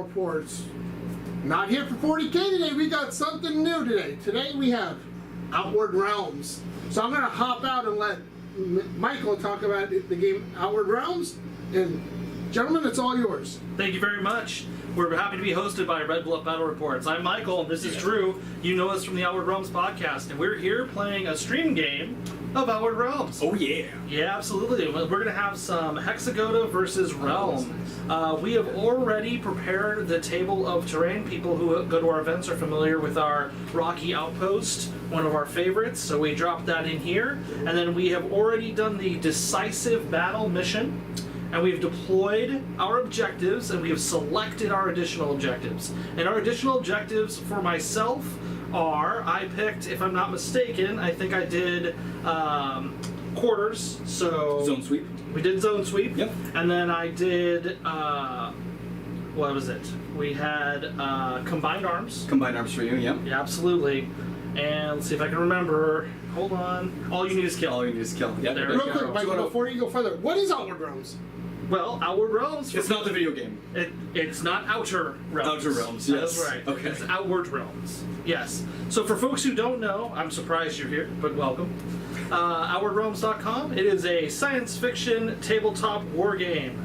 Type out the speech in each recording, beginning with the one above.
Battle Reports. Not here for 40K today. We got something new today. Today we have Outward Realms. So I'm going to hop out and let Michael talk about the game Outward Realms. And gentlemen, it's all yours. Thank you very much. We're happy to be hosted by Red Bluff Battle Reports. I'm Michael, and this is Drew. You know us from the Outward Realms podcast, and we're here playing a stream game of Outward Realms. Oh yeah. Yeah, absolutely. We're going to have some Hexagota versus Realm. We have already prepared the table of terrain. People who go to our events are familiar with our Rocky Outpost, one of our favorites, so we dropped that in here. And then we have already done the Decisive Battle mission. And we've deployed our objectives, and we have selected our additional objectives. And our additional objectives for myself are, I picked, if I'm not mistaken, I think I did quarters. So Zone sweep. We did zone sweep. Yep. And then I did, what was it? We had combined arms. Combined arms for you, yep. Yeah, absolutely. And let's see if I can remember. Hold on. All you need is kill. All you need is kill. Yep. There we Real go. quick, Michael, before you go further, what is Outward Realms? Well, Outward Realms. It's not the video game. It's not Outer Realms. Outer Realms, yes. That's right. Okay. It's Outward Realms. Yes. So for folks who don't know, I'm surprised you're here, but welcome. OutwardRealms.com. It is a science fiction tabletop war game.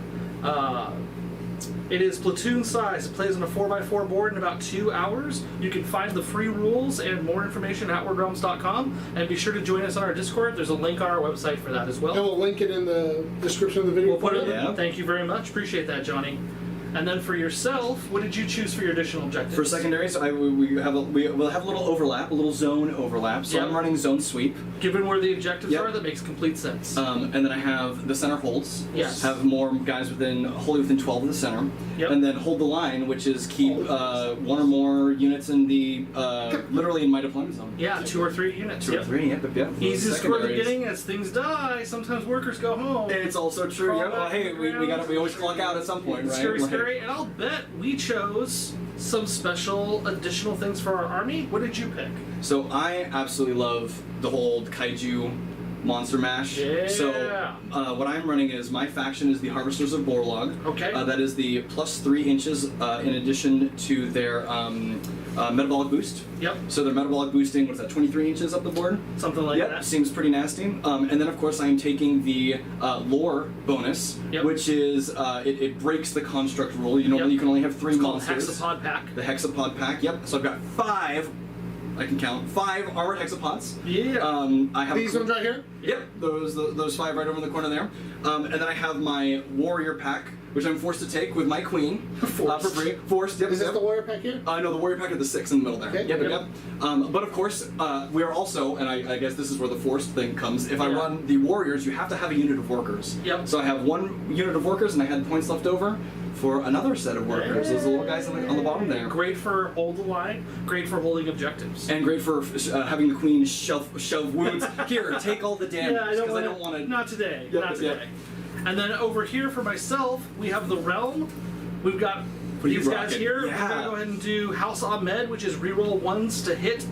It is platoon size. It plays on a 4x4 board in about 2 hours. You can find the free rules and more information at OutwardRealms.com. And be sure to join us on our Discord. There's a link on our website for that as well. And we'll link it in the description of the video. We'll put it. Yeah. Thank you very much. Appreciate that, Johnny. And then for yourself, what did you choose for your additional objectives? For secondaries, we'll have a little overlap, a little zone overlap. So Yep. I'm running zone sweep. Given where the objectives Yep. are, that makes complete sense. And then I have the center holds. Yes. Have more guys wholly within 12 of the center. Yep. And then hold the line, which is keep one or more units in the literally in my deployment zone. Yeah, 2 or 3 units. Two or three, yep. Easiest score they're Secondaries. getting as things die. Sometimes workers go home. And it's also true. Crawl Yeah. Well, back hey, to the we ground. always clock out at some point, right? Scary, Right. scary. And I'll bet we chose some special additional things for our army. What did you pick? So I absolutely love the whole kaiju monster mash. Yeah. So what I'm running is my faction is the Harvesters of Borlog. Okay. That is the plus 3 inches in addition to their metabolic boost. Yep. So their metabolic boosting, what's that, 23 inches up the board? Something like Yep, that. seems pretty nasty. And then of course I'm taking the lore bonus, Yep. which is it breaks the construct rule. You Yep. can only have 3 It's called monsters. Hexapod Pack. The Hexapod pack, yep. So I've got 5, I can count, 5 armored hexapods. Yeah. I have These ones right here? Yep, those 5 right over in the corner there. And then I have my warrior pack, which I'm forced to take with my queen. Forced. For free. Forced, yep. Is this yep. the warrior pack here? No, the warrior pack are the 6 in the middle there. Okay. Yep, Yep. yep. But of course, we are also, and I guess this is where the forced thing comes, if I Yeah. run the warriors, you have to have a unit of workers. Yep. So I have 1 unit of workers, and I had points left over for another set of workers. Those little guys on the bottom there. Great for hold the line. Great for holding objectives. And great for having the queen shove wounds. Here, take all the damage, yeah, I because don't I don't want to... Not today. Yep, not yep. today. And then over here for myself, we have the Realm. We've got What are you these guys rocking? here. Yeah. We're gonna go ahead and do House Ahmed, which is reroll 1s to hit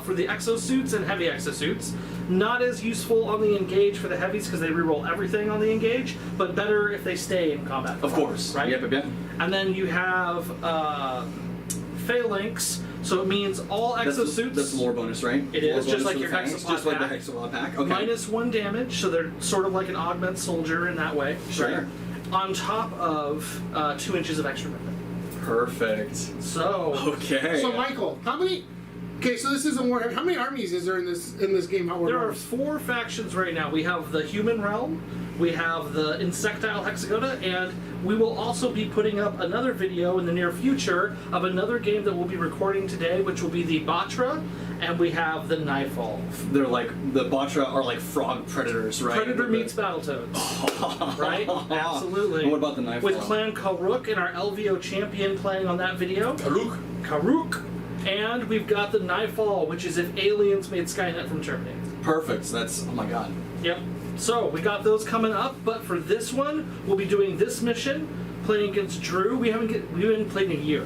for the exosuits and heavy exosuits. Not as useful on the engage for the heavies because they reroll everything on the engage, but better if they stay in combat. Of course. right? Yep, yep, yep. And then you have Phalanx, so it means all exosuits. That's the lore bonus, right? It is, Lore just bonus like for your the Phalanx, Hexapod just like the pack. Hexapod pack. Okay. -1 damage, so they're sort of like an augment soldier in that way. Sure. Right? On top of 2 inches of extra movement. Perfect. So Okay. So Michael, how many? Okay, so this isn't Warhammer. How many armies is there in this game? Outward there are Realms? 4 factions right now. We have the Human Realm, we have the Insectile Hexagota, and we will also be putting up another video in the near future of another game that we'll be recording today, which will be the Batra, and we have the Nightfall. They're like, the Batra are like frog predators, right? Predator With the- meets Battletoads. Right? Absolutely. And what about the Nightfall? With Clan Karuk and our LVO champion playing on that video. Karuk. And we've got the Nightfall, which is if aliens made Skynet from Terminator. Perfect. That's, oh my god. Yep. So we got those coming up, but for this one, we'll be doing this mission, playing against Drew. We haven't played in a year.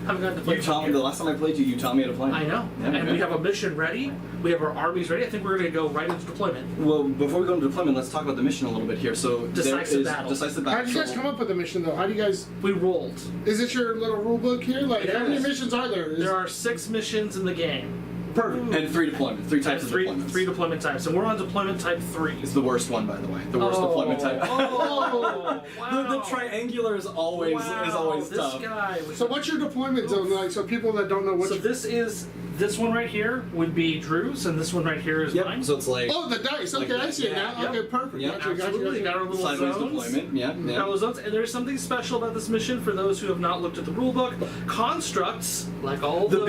Haven't gotten to play You taught me yet. the last time I played you. You taught me how to play. I know. Yeah, And okay. we have a mission ready. We have our armies ready. I think we're going to go right into deployment. Well, before we go into deployment, let's talk about the mission a little bit here. So Decisive there is battle. Decisive How battle. did you guys come up with the mission though? How do you guys? We rolled. Is it your little rule book here? Like It how many is. missions are there? There are 6 missions in the game. Perfect. And 3 deployments. 3 types of deployments. Three deployment types. And we're on deployment type 3. It's the worst one, by the way. The worst deployment type. Oh, wow. The triangular is always this tough. guy was So what's your deployment zone like? So people that don't know what. So this one right here would be Drew's, and this one right here is Yep. mine. So it's like Oh, the dice. Okay, Like I see it that, now. yeah. Okay, perfect. Yeah, Absolutely. Got our little sideways zones. deployment. Yeah, Got yeah. those zones. And there's something special about this mission for those who have not looked at the rulebook. Constructs, like all The those,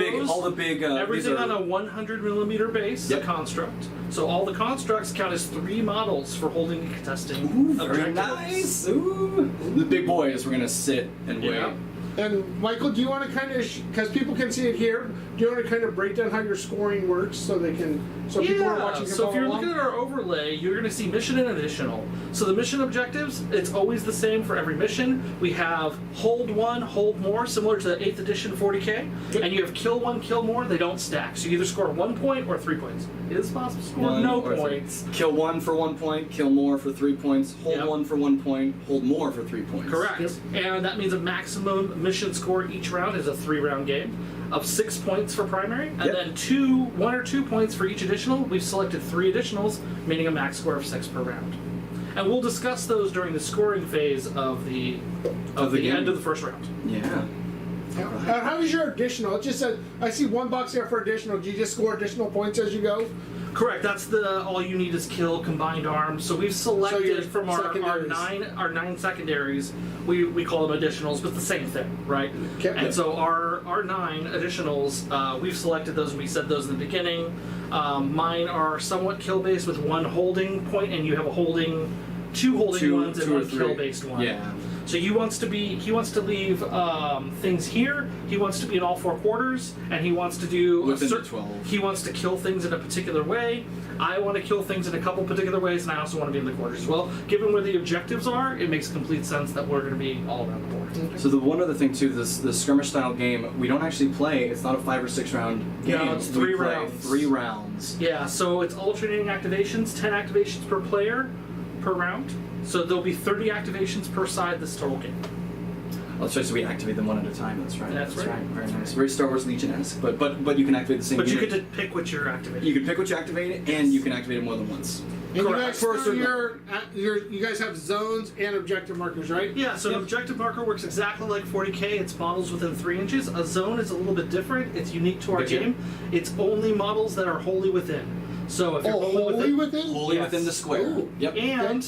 big everything these are, on a 100 millimeter base, Yep. a construct. So all the constructs count as 3 models for holding and contesting Ooh, very objectives. nice. Ooh. The big boys, we're gonna sit and wait. Yeah. And Michael, do you want to kind of, because people can see it here, do you want to kind of break down how your scoring works so they can, so people are watching can so if follow you're along? looking at our overlay, you're going to see mission and additional. So the mission objectives, it's always the same for every mission. We have hold 1, hold more, similar to the 8th edition 40K. Yep. And you have kill 1, kill more, they don't stack. So you either score 1 point or 3 points. It is possible to score 1 no or 3. points. Kill 1 for 1 point, kill more for 3 points, hold Yep. 1 for 1 point, hold more for 3 points. Correct. Yep. And that means a maximum mission score each round is a 3-round game of 6 points for primary, and Yep. then 1 or 2 points for each additional. We've selected 3 additionals, meaning a max score of 6 per round. And we'll discuss those during the scoring phase of the game. end of the first round. Yeah. How is your additional? It just said, I see 1 box there for additional. Do you just score additional points as you go? Correct. That's the all you need is kill combined arms. So we've selected your from our secondaries. 9 secondaries. We call them additionals, but the same thing, right? Okay. And so our 9 additionals, we've selected those and we said those in the beginning. Mine are somewhat kill based with 1 holding point, and you have a holding, 2 holding ones and 2 or 1 3. kill based one. Yeah. So he wants to leave things here. He wants to be in all 4 quarters, and he wants to do Within the 12. He wants to kill things in a particular way. I want to kill things in a couple particular ways, and I also want to be in the quarters as well. Given where the objectives are, it makes complete sense that we're going to be all around the board. So the one other thing too, this skirmish style game, we don't actually play. It's not a 5 or 6 round game. No, it's We 3 play rounds. 3 rounds. Yeah, so it's alternating activations, 10 activations per player per round. So there'll be 30 activations per side this total game. Oh, that's right. So we activate them one at a time. That's right. That's right. Very nice. Very Star Wars Legion-esque. But you can activate the same. But you unit. get to pick what you're activating. You can pick what you activate, and you can activate it more than once. And you Correct. guys, For a through certain you guys have zones and objective markers, right? Yeah, so an objective marker works exactly like 40K. It's models within 3 inches. A zone is a little bit different. It's unique to our Bigger. game. It's only models that are wholly within. So if you're Oh, wholly within? Wholly Yes. within the square. Ooh. Yep. And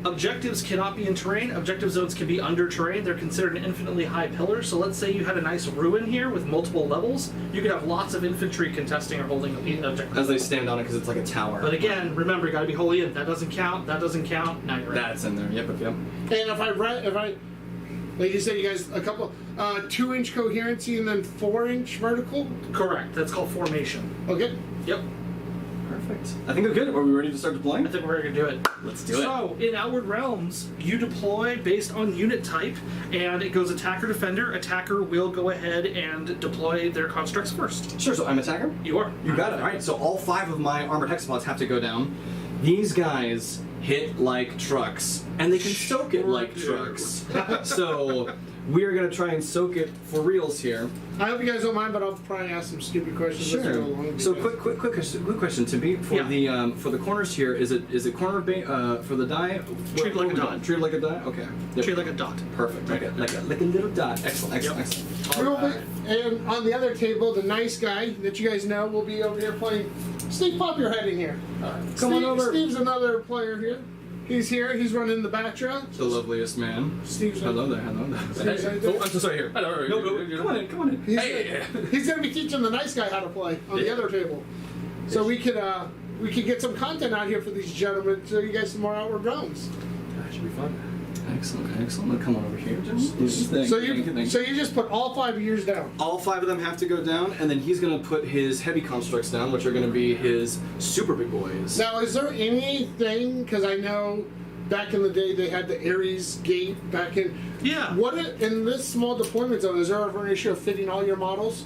objectives cannot be in terrain. Objective zones can be under terrain. They're considered an infinitely high pillar. So let's say you had a nice ruin here with multiple levels. You could have lots of infantry contesting or holding an objective. As they stand on it because it's like a tower. But again, remember, you got to be wholly in. That doesn't count. That doesn't count. Now you're in. That's in there. Yep. And like you said, you guys, a couple, 2-inch coherency and then 4-inch vertical. Correct. That's called formation. Okay. Yep. Perfect. I think we're good. Are we ready to start deploying? I think we're going to do it. Let's do it. So, in Outward Realms, you deploy based on unit type, and it goes attacker, defender. Attacker will go ahead and deploy their constructs first. Sure. So I'm attacker. You are. You got it. All right. So all 5 of my armored hexapods have to go down. These guys hit like trucks, and they can soak it like trucks. So we are gonna try and soak it for reals here. I hope you guys don't mind, but I'll probably ask some stupid questions. as we go along. So quick question to be for Yeah. the corners here. Is it corner for the die? Treat like a dot. Treat like a die. Okay. Yep. Treat like a dot. Perfect. Like a little dot. Excellent. Yep. Real bit- And on the other table, the nice guy that you guys know will be over here playing. Steve, pop your head in here. Come on over. Steve's another player here. He's here. He's running the Batra. The loveliest man. Steve's Hello there. Steve's right there. Oh, I'm so sorry. Here. Come on in. Come on in. He's going to be teaching the nice guy how to play on the other table. So we could get some content out here for these gentlemen, so you guys some more Outward Realms. That should be fun. Excellent. Come on over here. So you just put all 5 of yours down. All 5 of them have to go down, and then he's going to put his heavy constructs down, which are going to be his super big boys. Now, is there anything? Because I know back in the day they had the Ares gate back in. Yeah. What in this small deployment zone? Is there ever an issue of fitting all your models?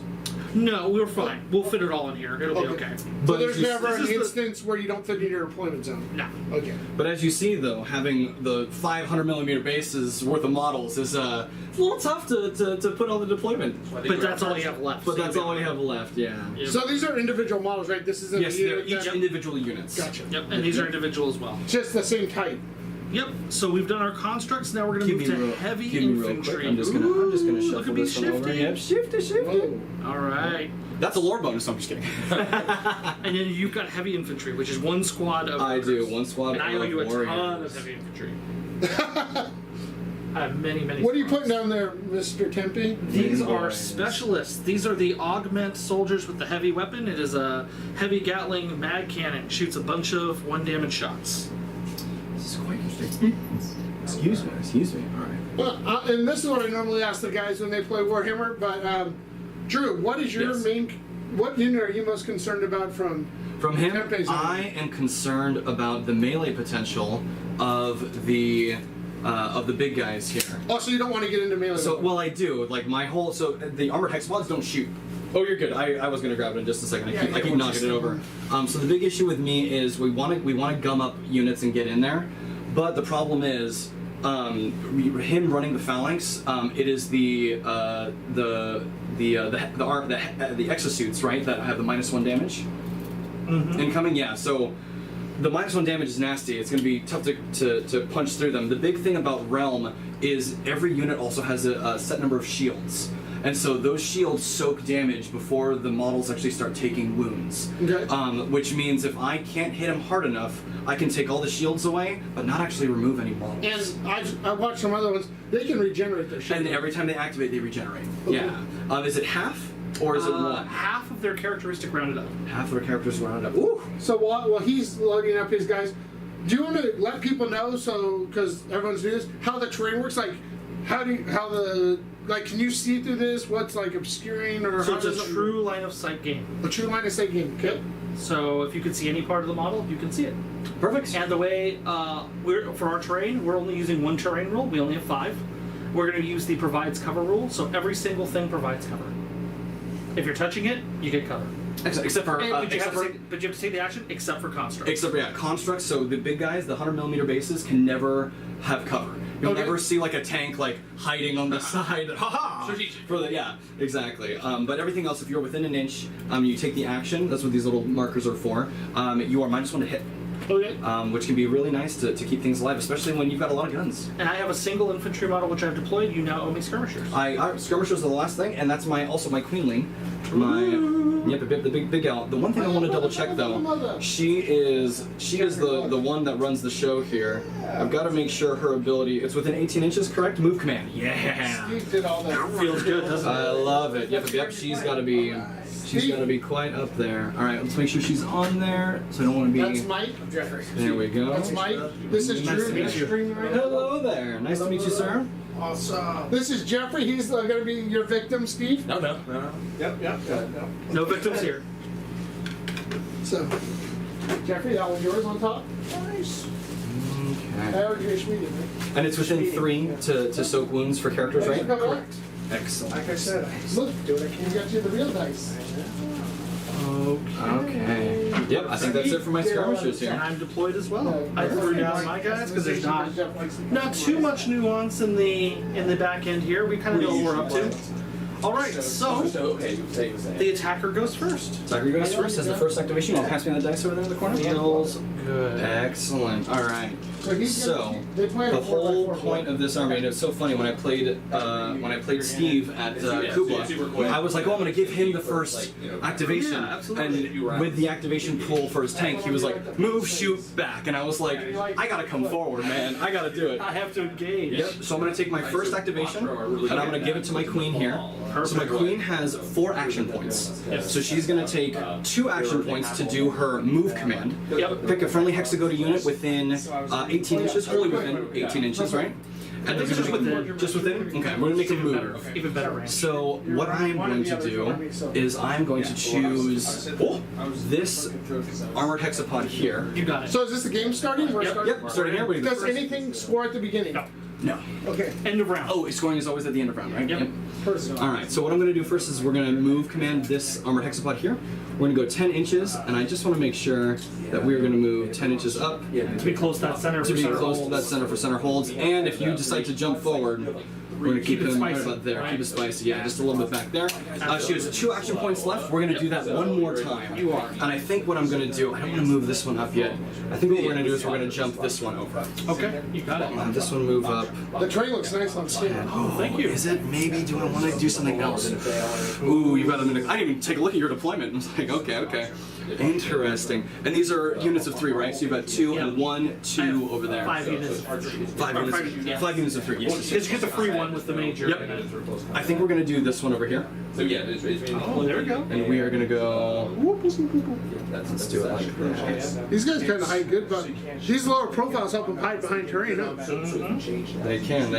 No, we're fine. We'll fit it all in here. It'll be okay. So But there's you- never this an is the- instance where you don't fit in your deployment zone. No. Okay. But as you see, though, having the 500mm bases worth of models is a little tough to put on the deployment. But that's all you have left. But so that's all we have left, yeah. Yep. So these are individual models, right? This isn't Yes, a they're unit each that- individual units. Gotcha. Yep, and these are individual as well. Just the same type. Yep. So we've done our constructs. Now we're going to move to heavy Keep me real quick. infantry. I'm just gonna Ooh, look shuffle at me this one over. shifting. Yep, shifty. Whoa. All right. That's a lore bonus. I'm just kidding. And then you've got heavy infantry, which is one squad of. I do workers. one squad And I owe of you a warriors. ton of heavy infantry. I have many. What are you squads. putting down there, Mr. Tempe? These Many are boys. specialists. These are the augment soldiers with the heavy weapon. It is a heavy Gatling mag cannon. Shoots a bunch of 1 damage shots. This is quite interesting. Excuse me. All right. Well, and this is what I normally ask the guys when they play Warhammer. But Drew, what is your Yes. what unit are you most concerned about from From him, Tempe's unit? I am concerned about the melee potential of the big guys here. Oh, so you don't want to get into melee? So, well, I do. Like my whole. So the armored hexagons don't shoot. Oh, you're good. I was gonna grab it in just a second. I keep knocking it over. So the big issue with me is we want to gum up units and get in there, but the problem is him running the phalanx. It is the exosuits, right, that have the -1 damage incoming. Yeah. So the -1 damage is nasty. It's going to be tough to punch through them. The big thing about Realm is every unit also has a set number of shields. And so those shields soak damage before the models actually start taking wounds. Okay. Which means if I can't hit them hard enough, I can take all the shields away, but not actually remove any models. And I've watched some other ones. They can regenerate their shit. And every time they activate, they regenerate. Okay. Yeah. Is it half or is it one? Half of their characteristic rounded up. Half their characters rounded up. Ooh. So while he's loading up his guys, do you want to let people know, so because everyone's doing this, how the terrain works? Like, can you see through this? What's like obscuring or So how it's does a it- true line of sight game. a true line of sight game? Okay. So if you can see any part of the model, you can see it. Perfect. And the way for our terrain, we're only using 1 terrain rule. We only have 5. We're going to use the provides cover rule. So every single thing provides cover. If you're touching it, you get cover. Except for. But you have to take the action, except for construct. Except for, constructs, so the big guys, the 100mm bases, can never have cover. You'll Okay. never see like a tank like hiding on the side. Haha! Strategic. For the, yeah, exactly. But everything else, if you're within an inch, you take the action, that's what these little markers are for, you are -1 to hit. Okay. Which can be really nice to keep things alive, especially when you've got a lot of guns. And I have a single infantry model which I've deployed. You now owe me skirmishers. Skirmishers are the last thing, and that's also my queenling. The big gal. The one thing I want to double check though, she is the one that runs the show here. I've got to make sure her ability, it's within 18 inches, correct? Move command. Yeah. Steve did all that. Feels good, doesn't it? I love it. Yep. She's got to be quite up there. All right, let's make sure she's on there. So I don't want to be. That's Mike. Jeffrey. There we go. That's Mike. This is Nice Drew. to meet He's you. streaming right now. Hello there. Nice to meet you, sir. Awesome. This is Jeffrey. He's going to be your victim, Steve. No. Yep. No victims here. So, Jeffrey, that was yours on top. Nice. I Okay. already finished reading it. And it's within 3 to soak wounds for characters, right? Correct. Excellent. Like I said, I Look, do what I you can. got you the real dice. Okay. Yep, I think that's it for my skirmishers And here. I'm deployed as well. I threw down my guys because there's not too much nuance in the back end here. We kind of know what we're up to. All right, so the attacker goes first. Tiger goes first as the first activation. You want to pass me the dice over there in the corner? Feels good. Excellent. All right. So they play the a 4x4 whole board. point of this army, and it's so funny when I played Steve at Kubla, I was like, oh, I'm going to give him the first activation, Yeah, absolutely. and with the activation pool for his tank, he was like, move, shoot, back, and I was like, I got to come forward, man, I got to do it. I have to engage. Yep. So I'm going to take my first activation, and I'm going to give it to my queen here. So my queen has 4 action points. Yes. So she's going to take 2 action points to do her move command. Yep. Pick a friendly Hexagota unit within 18 inches, wholly within 18 inches, right? And It's just within. Just within? Okay, we're gonna make a move. Even better range. So what I'm going to do is I'm going to choose this armored hexapod here. You got it. So is this the game starting? We're starting? Yep, starting here. What do you Does think? anything score at the beginning? No. No. Okay. End of round. Oh, scoring is always at the end of round, right? Yep. All right. So what I'm going to do first is we're going to move command this armored hexapod here. We're going to go 10 inches, and I just want to make sure that we're going to move 10 inches up To be close to that center. to be close to that center for center holds. And if you decide to jump forward, we're going to keep it him right spicy, about there. right? Keep it spicy. Yeah, just a little bit back there. She has 2 action points left. We're going to do that one more time. You are. And I think what I'm going to do, I don't want to move this one up yet. I think what we're going to do is we're going to jump this one over. Okay. You got it. This one move up. The train looks nice on skin. Oh, Thank you. Is it maybe? Do I want to do something else? Ooh, you've got them in. I didn't even take a look at your deployment. I was like, okay. Interesting. And these are units of 3, right? So you've got 2 and 1, 2 over there. 5 units. 5 units. Yeah. 5 units of 3. Yes. Because you get the free one with the major. Yep. I think we're gonna do this one over here, So yeah, it's Oh, there we go. and we are gonna go. Let's do it like this. These guys kind of hide good, but these lower profiles help them hide behind terrain. Huh? They can.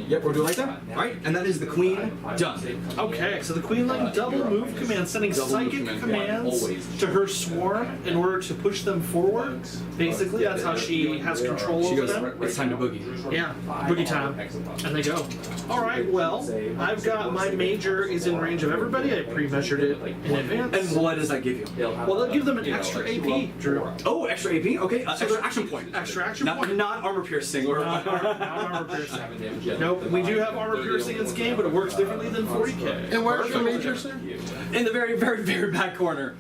Yep, we're doing like that. All right, and that is the queen done. Okay, so the Queen Line double move command, sending Double move psychic command. commands to her swarm in order to push them forward. Basically, that's how she has control She over goes. them. It's time to boogie. Yeah, boogie time. And they go. Alright, well, I've got my major is in range of everybody. I pre-measured it in advance. And what does that give you? Well, they'll give them an extra AP, Drew. Oh, extra AP. Okay, extra action point. Extra action Not, point. not armor piercing or. Not armor piercing. Nope, we do have armor piercing in this game, but it works differently than 40k. And where's the major, sir? In the very, very, very back corner.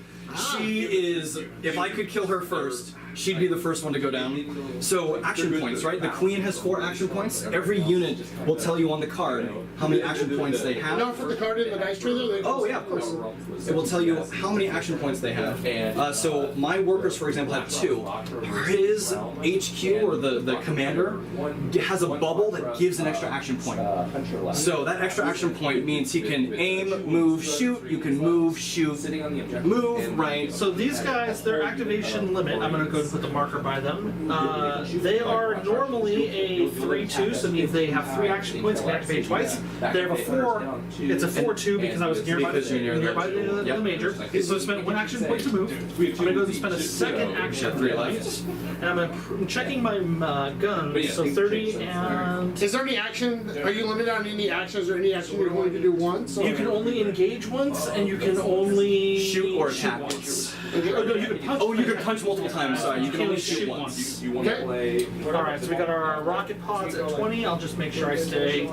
She is, if I could kill her first, she'd be the first one to go down. So, action points, right? The queen has 4 action points. Every unit will tell you on the card how many action points they have. Now put the card in the dice tray there. Oh, yeah, of course. It will tell you how many action points they have. So, my workers, for example, have 2. His HQ, or the commander, has a bubble that gives an extra action point. So, that extra action point means he can aim, move, shoot. You can move, shoot, move, right? So these guys, their activation limit, I'm going to go and put the marker by them. They are normally a 3-2, so it means they have 3 action points, can activate twice. They have a 4, it's a 4-2 because I was nearby, Because you're near the major. So I spent 1 action point to move. I'm going to go and spend a second action point. And I'm checking my guns, so 30 and... Is there any action? Are you limited on any actions or any action you're going to do once? Or? You can only engage once, and you can only... Shoot or attack once. once. Oh, no, you can punch. Oh, you can punch multiple times. Sorry, you can only shoot shoot once. You want to play? Alright, so we got our rocket pods at 20. I'll just make sure I stay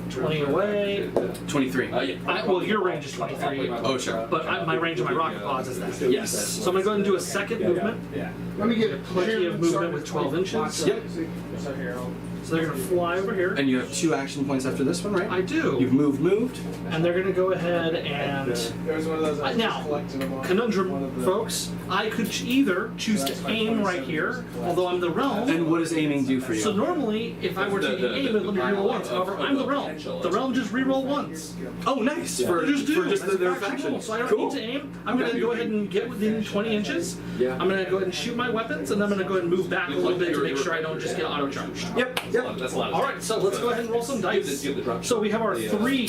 20 away. 23. Well, your range is 23. Oh, sure. But my range of my rocket pods is that. Yes. So I'm going to go ahead and do a second movement. Let me get Plenty of movement with 12 inches. Yep. So they're going to fly over here. And you have 2 action points after this one, right? I do. You've moved. And they're going to go ahead and... Now, conundrum, folks. I could either choose to aim right here, although I'm the realm. And what does aiming do for you? So normally, if I were to aim, it would let me reroll once. However, I'm the realm. The realm just reroll once. Oh, nice. For They just do. just It's a their faction faction. roll, so I don't Cool. need to aim. I'm going to go ahead and get within 20 inches. I'm going to go ahead and shoot my weapons, and I'm going to go ahead and move back a little bit to make sure I don't just get auto-charged. Yep. That's a lot. All right, so let's go ahead and roll some dice. So we have our 3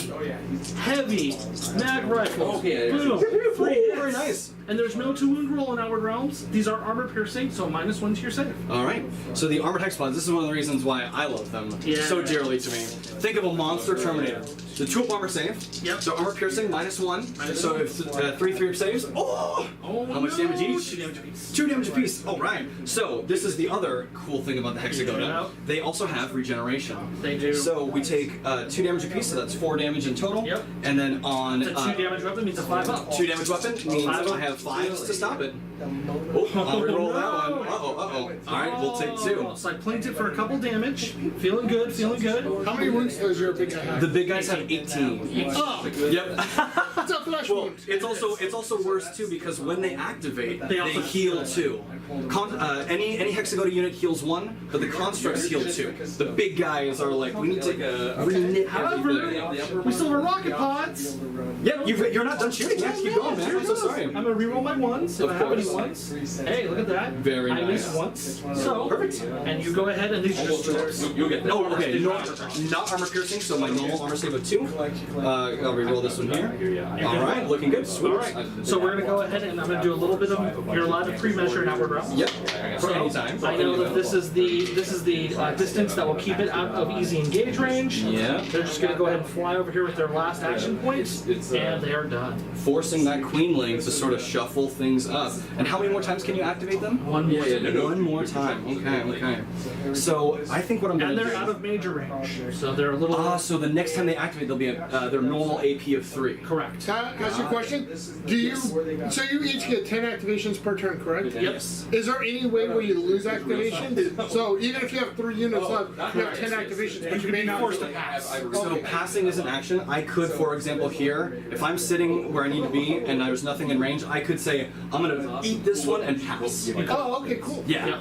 heavy mag rifles. Boom. 3 hits. Very nice. And there's no 2-wound roll in Outward Realms. These are armor piercing, so -1 to your save. All right. So the armored hexapods. This is one of the reasons why I love them so dearly to me. Think of a monster Terminator. The 2-up armor save. Yep. So armor piercing -1. So if 3 saves. Oh. How much damage each? 2 damage apiece. 2 damage apiece. All right. So this is the other cool thing about the Hexagota. They also have regeneration. They do. So we take 2 damage apiece, so that's 4 damage in total. Yep. And then on It's a 2 damage weapon means a 5-up. 2 damage weapon means 5 up. I have 5s to stop it. Oh, I'll reroll that one. Uh-oh. All right, we'll take 2. So I planked it for a couple damage. Feeling good, feeling good. How many wounds does your big guy have? The big guys have like 18. Oh, Yep. it's a flesh Well, wound. it's also worse too because when they activate, they also heal 2. Any Hexagota unit heals 1, but the constructs heal 2. The big guys are like, we need to re-knit However, everything. we still have our rocket pods. Yep, you're not done shooting yet. Keep going, man. I'm so sorry. I'm gonna reroll my ones if Of I have any course. ones. Hey, look at that. Very I nice. missed once. So Perfect. And you go ahead and these are just tools. You'll get no, okay, not armor piercing, so my normal armor save of 2. I'll reroll this one here. Alright, looking good. Sweet. Alright, so we're gonna go ahead and I'm gonna do a little bit of, you're allowed to pre-measure an outward realm. Yep. For any time. I know that this is the distance that will keep it out of easy engage range. Yeah. They're just gonna go ahead and fly over here with their last action points, and they are done. Forcing that queenling to sort of shuffle things up. And how many more times can you activate them? One more. One more time. Okay. So I think what I'm gonna And do. they're out of major range, so they're a little. So the next time they activate, they'll be their normal AP of 3. Correct. Can I ask you a question? Do you, so you each get 10 activations per turn, correct? Yes. Is there any way where you lose activations? So even if you have 3 units left, you have 10 activations, but you may not forced do to it. pass. So passing is an action. I could, for example, here, if I'm sitting where I need to be and there's nothing in range, I could say, I'm gonna eat this one and pass. Oh, okay, cool. Yeah.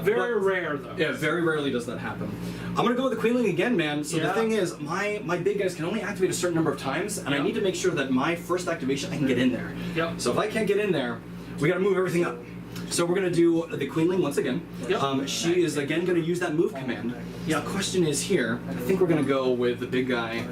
Very rare though. Yeah, very rarely does that happen. I'm gonna go with the queenling again, man. So the Yeah. thing is, my big guys can only activate a certain number of times, and I need to make sure that my first activation I can get in there. Yep. So if I can't get in there, we gotta move everything up. So we're gonna do the queenling once again. Yep. She is again gonna use that move command. Yeah. The question is here. I think we're gonna go with the big guy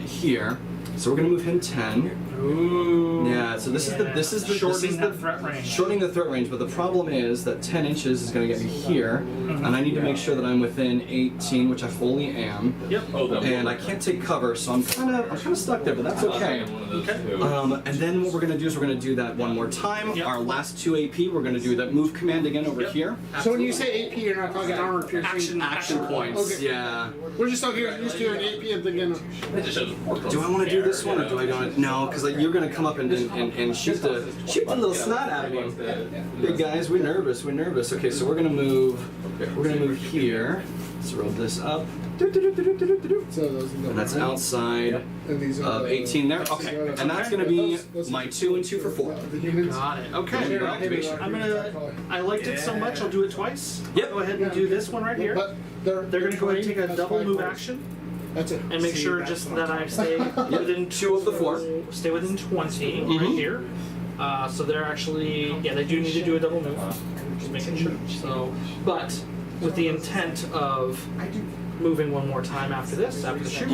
here. So we're gonna move him 10. Ooh. Yeah, so this is the Shortening that threat range. Shortening the threat range, but the problem is that 10 inches is going to get me here, and I need to make sure that I'm within 18, which I fully am. Yep. And I can't take cover, so I'm kind of stuck there, but that's okay. Okay. And then what we're going to do is we're going to do that one more time. Yep. Our last 2 AP, we're going to do that move command again over Yep. here. So when you say AP, you're not talking armor piercing. Action points. Okay. Yeah. We're just talking used to hearing AP and thinking, Do I want to do this one or do I don't? No, because you're going to come up and shoot the little snot out of me. Big guys, we're nervous. Okay, so we're gonna move here. Let's roll this up. so those And that's outside and these are of the- 18 there. Okay, and that's gonna be my 2 and 2 for 4. The humans. Got it. There Okay. you go, activation. I liked it so much, I'll do it twice. Yep. Go ahead and do this one right here. But They're gonna go ahead and take a that's double 5 move points. action That's it. and make See, sure that's just fine. that I stay within 2 of the 4. Stay within 20 Mhm. right here. So they're actually, yeah, they do need to do a double move. Just making sure. So, but with the intent of moving one more time after this, after the shoot.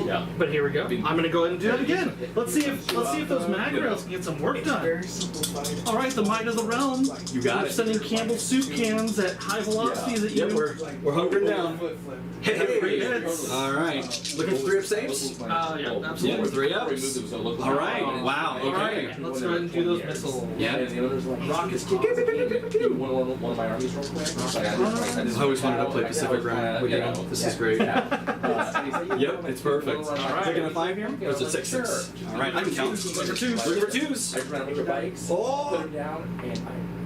Yeah. But here we go. I'm gonna go ahead and do that again. Let's see if those mag rails can get some work done. All right, the might of the realm. You got We're it. sending Campbell soup cans at high velocities at you. Yep, we're hunkering down. Hey, Three hits. all right. Looking for 3 up saves? Yeah, Yeah, we're absolutely. 3 ups. All right. Wow. All Okay. right, let's go ahead and do those missiles. Yeah. Rockets. I always wanted to play Pacific Rim with you. This is great. Yep, it's perfect. All right. Taking a 5 here? Or is it 6? All right, I can count. Look for 2s. Look for 2s. Oh.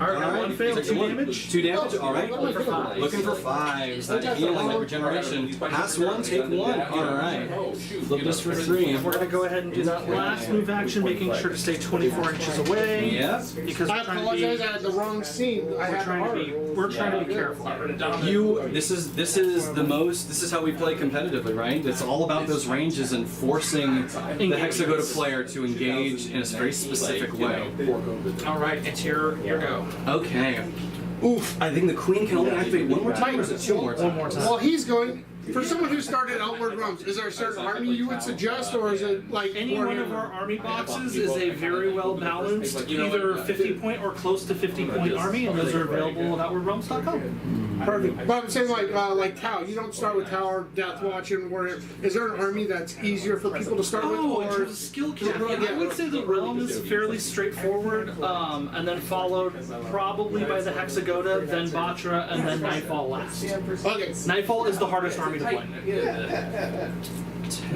All right, one fail, Take 2 one. damage. 2 damage. All right. Looking for 5. Looking for 5s. That healing, that regeneration. Pass 1, take 1. All right. Flip this for 3. We're gonna go ahead and do that last move action, making sure to stay 24 inches away. Yep. Because I we're trying to apologize. I be, had the wrong scene. I we're had trying to the be, art. we're trying to be careful. This is how we play competitively, right? It's all about those ranges and forcing the Hexagota player to engage in a very specific way. All right, it's your go. Okay. Oof, I think the queen can only activate 1 more time, or is it 2 more times? One more time. While he's going, for someone who started Outward Realms, is there a certain army you would suggest, or is it like Any one of our army boxes is a very well balanced, either 50 point or close to 50 point army, and those are available at outwardrealms.com. Perfect. But I'm saying like Tau. You don't start with Tower, Death Watch, and Warrior. Is there an army that's easier for people to start with, Oh, in or terms of skill cap, yeah, I would say the realm is fairly straightforward, and then followed probably by the Hexagota, then Batra, and then Nightfall last. okay? Nightfall is the hardest army to play.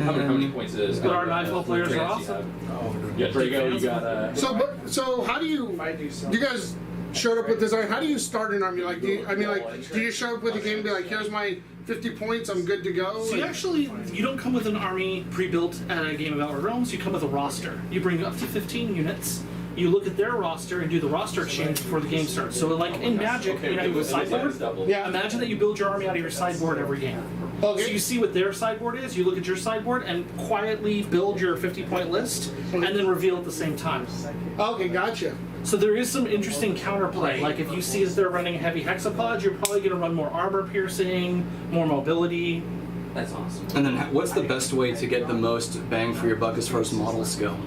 How many points is? But our Nightfall players are awesome. Yeah, Drago, you got So how do you guys showed up with this, how do you start an army? Like, do you show up with a game and be like, here's my 50 points, I'm good to go? So you don't come with an army pre-built at a game of Outward Realms. You come with a roster. You bring up to 15 units. You look at their roster and do the roster exchange before the game starts. So like in Magic, you know, you have a sideboard. Yeah. Imagine that you build your army out of your sideboard every game. Okay. So you see what their sideboard is, you look at your sideboard and quietly build your 50-point list and then reveal at the same time. Okay, gotcha. So there is some interesting counterplay. Like if you see that they're running heavy hexapods, you're probably going to run more armor piercing, more mobility. That's awesome. And then what's the best way to get the most bang for your buck as far as models go?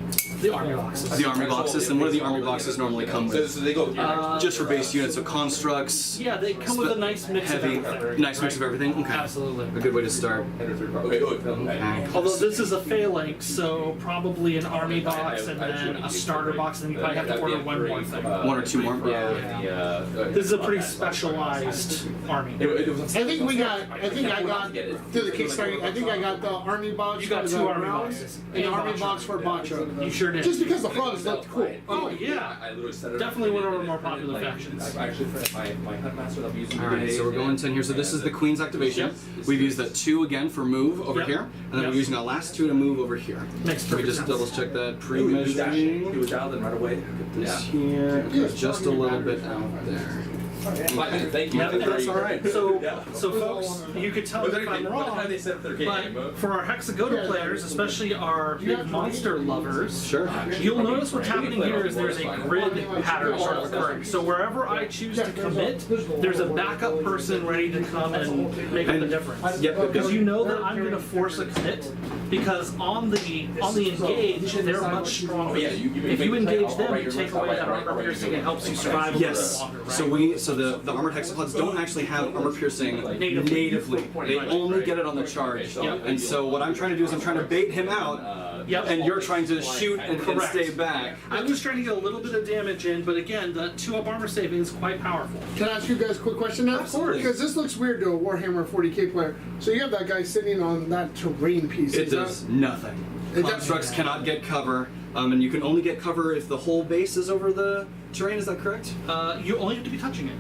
The army boxes. The army boxes, and what do the army boxes normally come with? So they go. Just for base units, so constructs. Yeah, they come with a nice mix heavy, of everything. nice mix of everything. Okay. Absolutely. A good way to start. Okay. Although this is a phalanx, so probably an army box and then a starter box, and you probably have to order one more thing. One or two more. This is a pretty specialized army. I think I got through the Kickstarter. I think I got the army box. You got for two the army round, boxes. and the And army Bacho. box for Bacho. You sure did. Just because the frogs looked cool. Oh yeah, definitely one of our more popular factions. I've actually my hunt master that I'm using All right, today. so we're going 10 here. So this is the Queen's activation. We've used that 2 again for move over Yep. here, and then Yep. we're using that last 2 to move over here. Makes So we perfect just sense. double check that He pre-measuring. was dialed in right away. This here, just a little bit out there. Thank you. Yeah, that's all right. So folks, you could tell me if I'm wrong, They set up their game. but for our Hexagota players, especially our big monster lovers, Sure. you'll notice what's happening here is there's a grid pattern sort of occurring. So wherever I choose to commit, there's a backup person ready to come and make up the difference. Yep. Because you know that I'm going to force a commit, because on the engage they're much stronger. If you engage them, you take away that armor piercing. It helps you survive a little bit Yes. longer, right? So the armored hexaplods don't actually have armor piercing natively. They only get it on the charge. Yep. And so what I'm trying to do is I'm trying to bait him out, Yep. and you're trying to shoot and Correct. stay back. I'm just trying to get a little bit of damage in, but again, the 2-up armor save is quite powerful. Can I ask you guys a quick question now? Absolutely. Because this looks weird to a Warhammer 40K player. So you have that guy sitting on that terrain piece. It Is that- does nothing. It does- Constructs cannot get cover, and you can only get cover if the whole base is over the terrain. Is that correct? You only have to be touching it.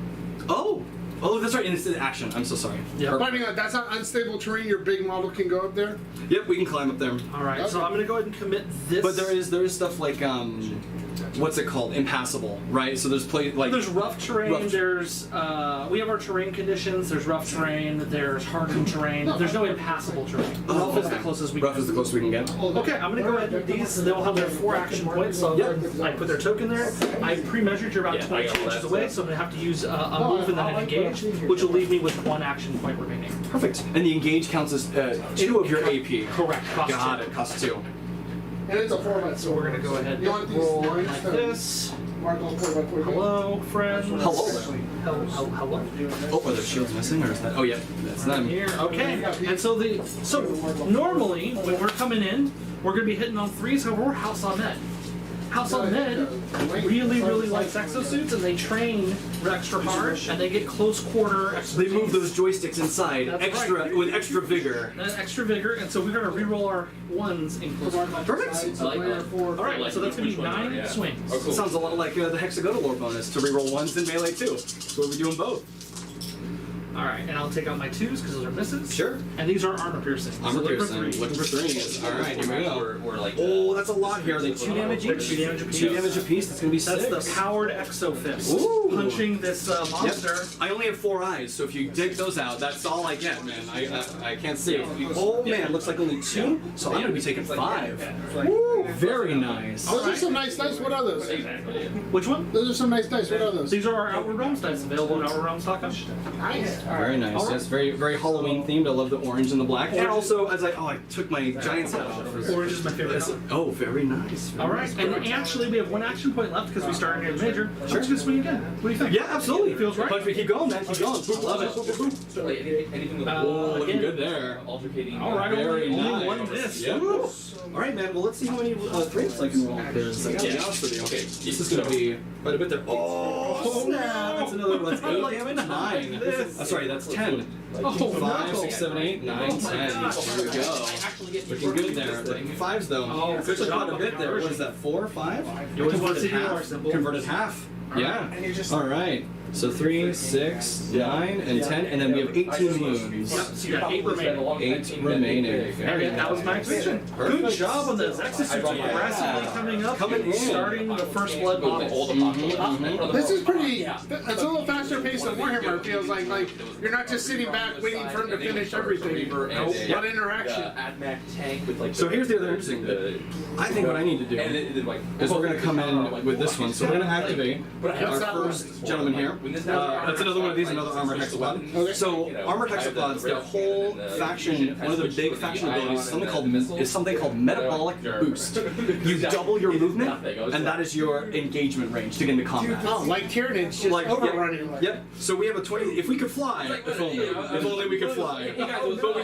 Oh, that's right. And it's an action. I'm so sorry. Yeah. But I mean, that's not unstable terrain. Your big model can go up there. Yep, we can climb up there. All right, so I'm going to go ahead and commit this. But there is stuff like what's it called? Impassable, right? So there's There's rough terrain. Rough- There's we have our terrain conditions. There's rough terrain. There's hardened terrain. There's no impassable terrain. Rough is the closest we rough can. is the closest we can get. Okay, I'm gonna go ahead and these. They'll have their 4 action points. So I put their token there. I pre-measured you're about 22 inches away, so I'm gonna have to use a move and then an engage, which will leave me with 1 action point remaining. Perfect. And the engage counts as 2 of your AP. Correct. Cost Got 2. it. Costs 2. And it's a 4x. So we're gonna go ahead You want and these roll lines like to this. mark on 4x4? Hello, friends. Hello. Hello. Oh, are the shields missing, or is that? Oh, yeah, that's them. Here, okay. And so normally when we're coming in, we're gonna be hitting on 3s. However, we're House on Med. House on Med really likes exosuits, and they train extra hard, and they get close quarter. They move those joysticks inside That's with extra vigor. extra vigor, and so we're gonna re-roll our 1s in close quarter. Perfect. All right, so that's gonna be 9 swings. Sounds a lot like the Hexagota lore bonus to reroll 1s in melee too. So we're doing both. All right, and I'll take out my 2s because those are misses. Sure. And these are armor piercing. Armor So look for piercing. 3. Looking for 3s. All right, here we go. Or like. Oh, that's a lot here. Are they 2 damage each? 2 damage apiece. 2 damage apiece. That's gonna be 6. That's the powered exo fist. Ooh. Punching this monster. Yep. I only have 4 eyes, so if you dig those out, that's all I get, man. I can't see. Oh man, looks like only 2. So I'm gonna be taking 5. Woo, very nice. Those are some nice dice. What are those? Which one? Those are some nice dice. What are those? These are our Outward Realms dice available at OutwardRealms.com. Nice. Very nice. Yes, very Halloween themed. I love the orange and the black. And also, as I took my Giants hat off. Orange is my favorite color. Oh, very nice. Very All right, nice. and actually we have 1 action point left because we started near the major. Sure. Let's just swing again. What do you think? Yeah, absolutely. Feels right. But we keep going, man. Keep going. I love it. So like anything with Oh, looking again. good there. altercating. All right, Very only nice. 1 miss. Yep. Woo. All right, man. Well, let's see how many 3s I can roll. Because I gotta be honest with you. Okay, This is gonna be quite a bit there. Oh, snap! That's another one. That's 8 damage. 9. Sorry, sorry, that's 10. Oh, 5, no. 6, 7, 8, 9, 10. Here we go. Looking good there. Looking 5s though. Oh, good Took job quite a bit there. What is that? 4, 5? You always want to Converted see the dollar half. symbol. Converted half. Yeah. And you just- All right. So 3, 6, 9, and 10, and then we have 18 wounds. Yep, so you got 8 remaining. 8 remaining. And that was my activation. Good Perfect. job on this. Exosuits aggressively coming up, Coming in. starting the first blood model. This is pretty. It's a little faster paced than Warhammer. It feels like you're not just sitting back waiting for him to finish everything. Nope. What interaction? So here's the other interesting bit. I think what I need to do is we're going to come in with this one. So we're going to activate our first gentleman here. That's another one of these, another armored hexapod. Okay. So armored hexapods, their whole faction, one of the big faction abilities is something called metabolic boost. You double your movement, and that is your engagement range to get into combat. Oh, like Tyranids just overrunning. Yep. So we have a 20. If we could fly, if only we could fly,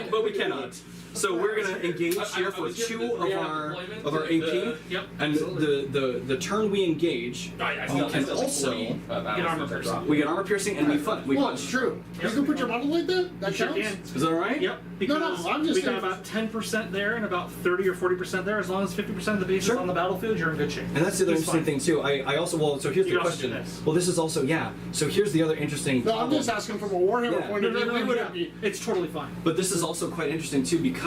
but we cannot. So we're gonna engage here for 2 of our AP, Yep. and the turn we engage, we can also Get armor piercing. we get armor piercing and we Well, punch. it's true. You can put your model like that? That You sure counts? can. Is that all right? Yep, because no, I'm just we got saying- about 10% there and about 30 or 40% there. As long as 50% of the base Sure. is on the battlefield, you're in good shape. And that's the other It's interesting fine. thing too. I also so here's You the can also do question. this. Well, this is also So here's the other interesting. No, I'm problem. just asking from a Warhammer Yeah. point No, of no, view. no, We yeah. wouldn't be. It's totally fine. But this is also quite interesting too because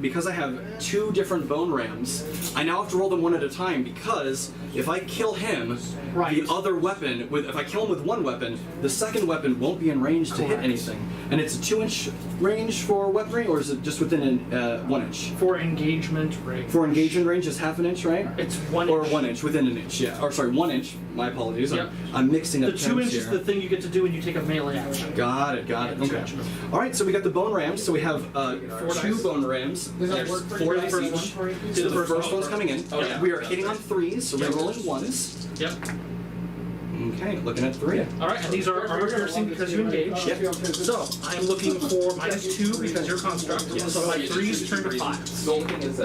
because I have 2 different bone rams, I now have to roll them one at a time because if I kill him, Right. the other weapon if I kill him with one weapon, the second weapon won't be in range to hit anything. And it's a 2-inch range for weaponry, or is it just within 1 inch? For engagement range. For engagement range is half an inch, right? It's 1 Or inch. 1 inch within an inch, yeah. Or sorry, 1 inch. My apologies. Yep. I'm mixing up The 2 terms inch is here. the thing you get to do when you take a melee action. Got it. Okay. All right, so we got the bone rams. So we have 2 dice. bone rams. Does that There's work for 4 you? dice First each. one. So the first one's coming in. Oh, yeah. We are hitting on 3s, so we're rolling 1s. Yep. Okay, looking at 3. All right, and these are armor piercing because you engage. Yep. So I'm looking for -2 because you're construct. So my 3s turn to 5s. The only thing is,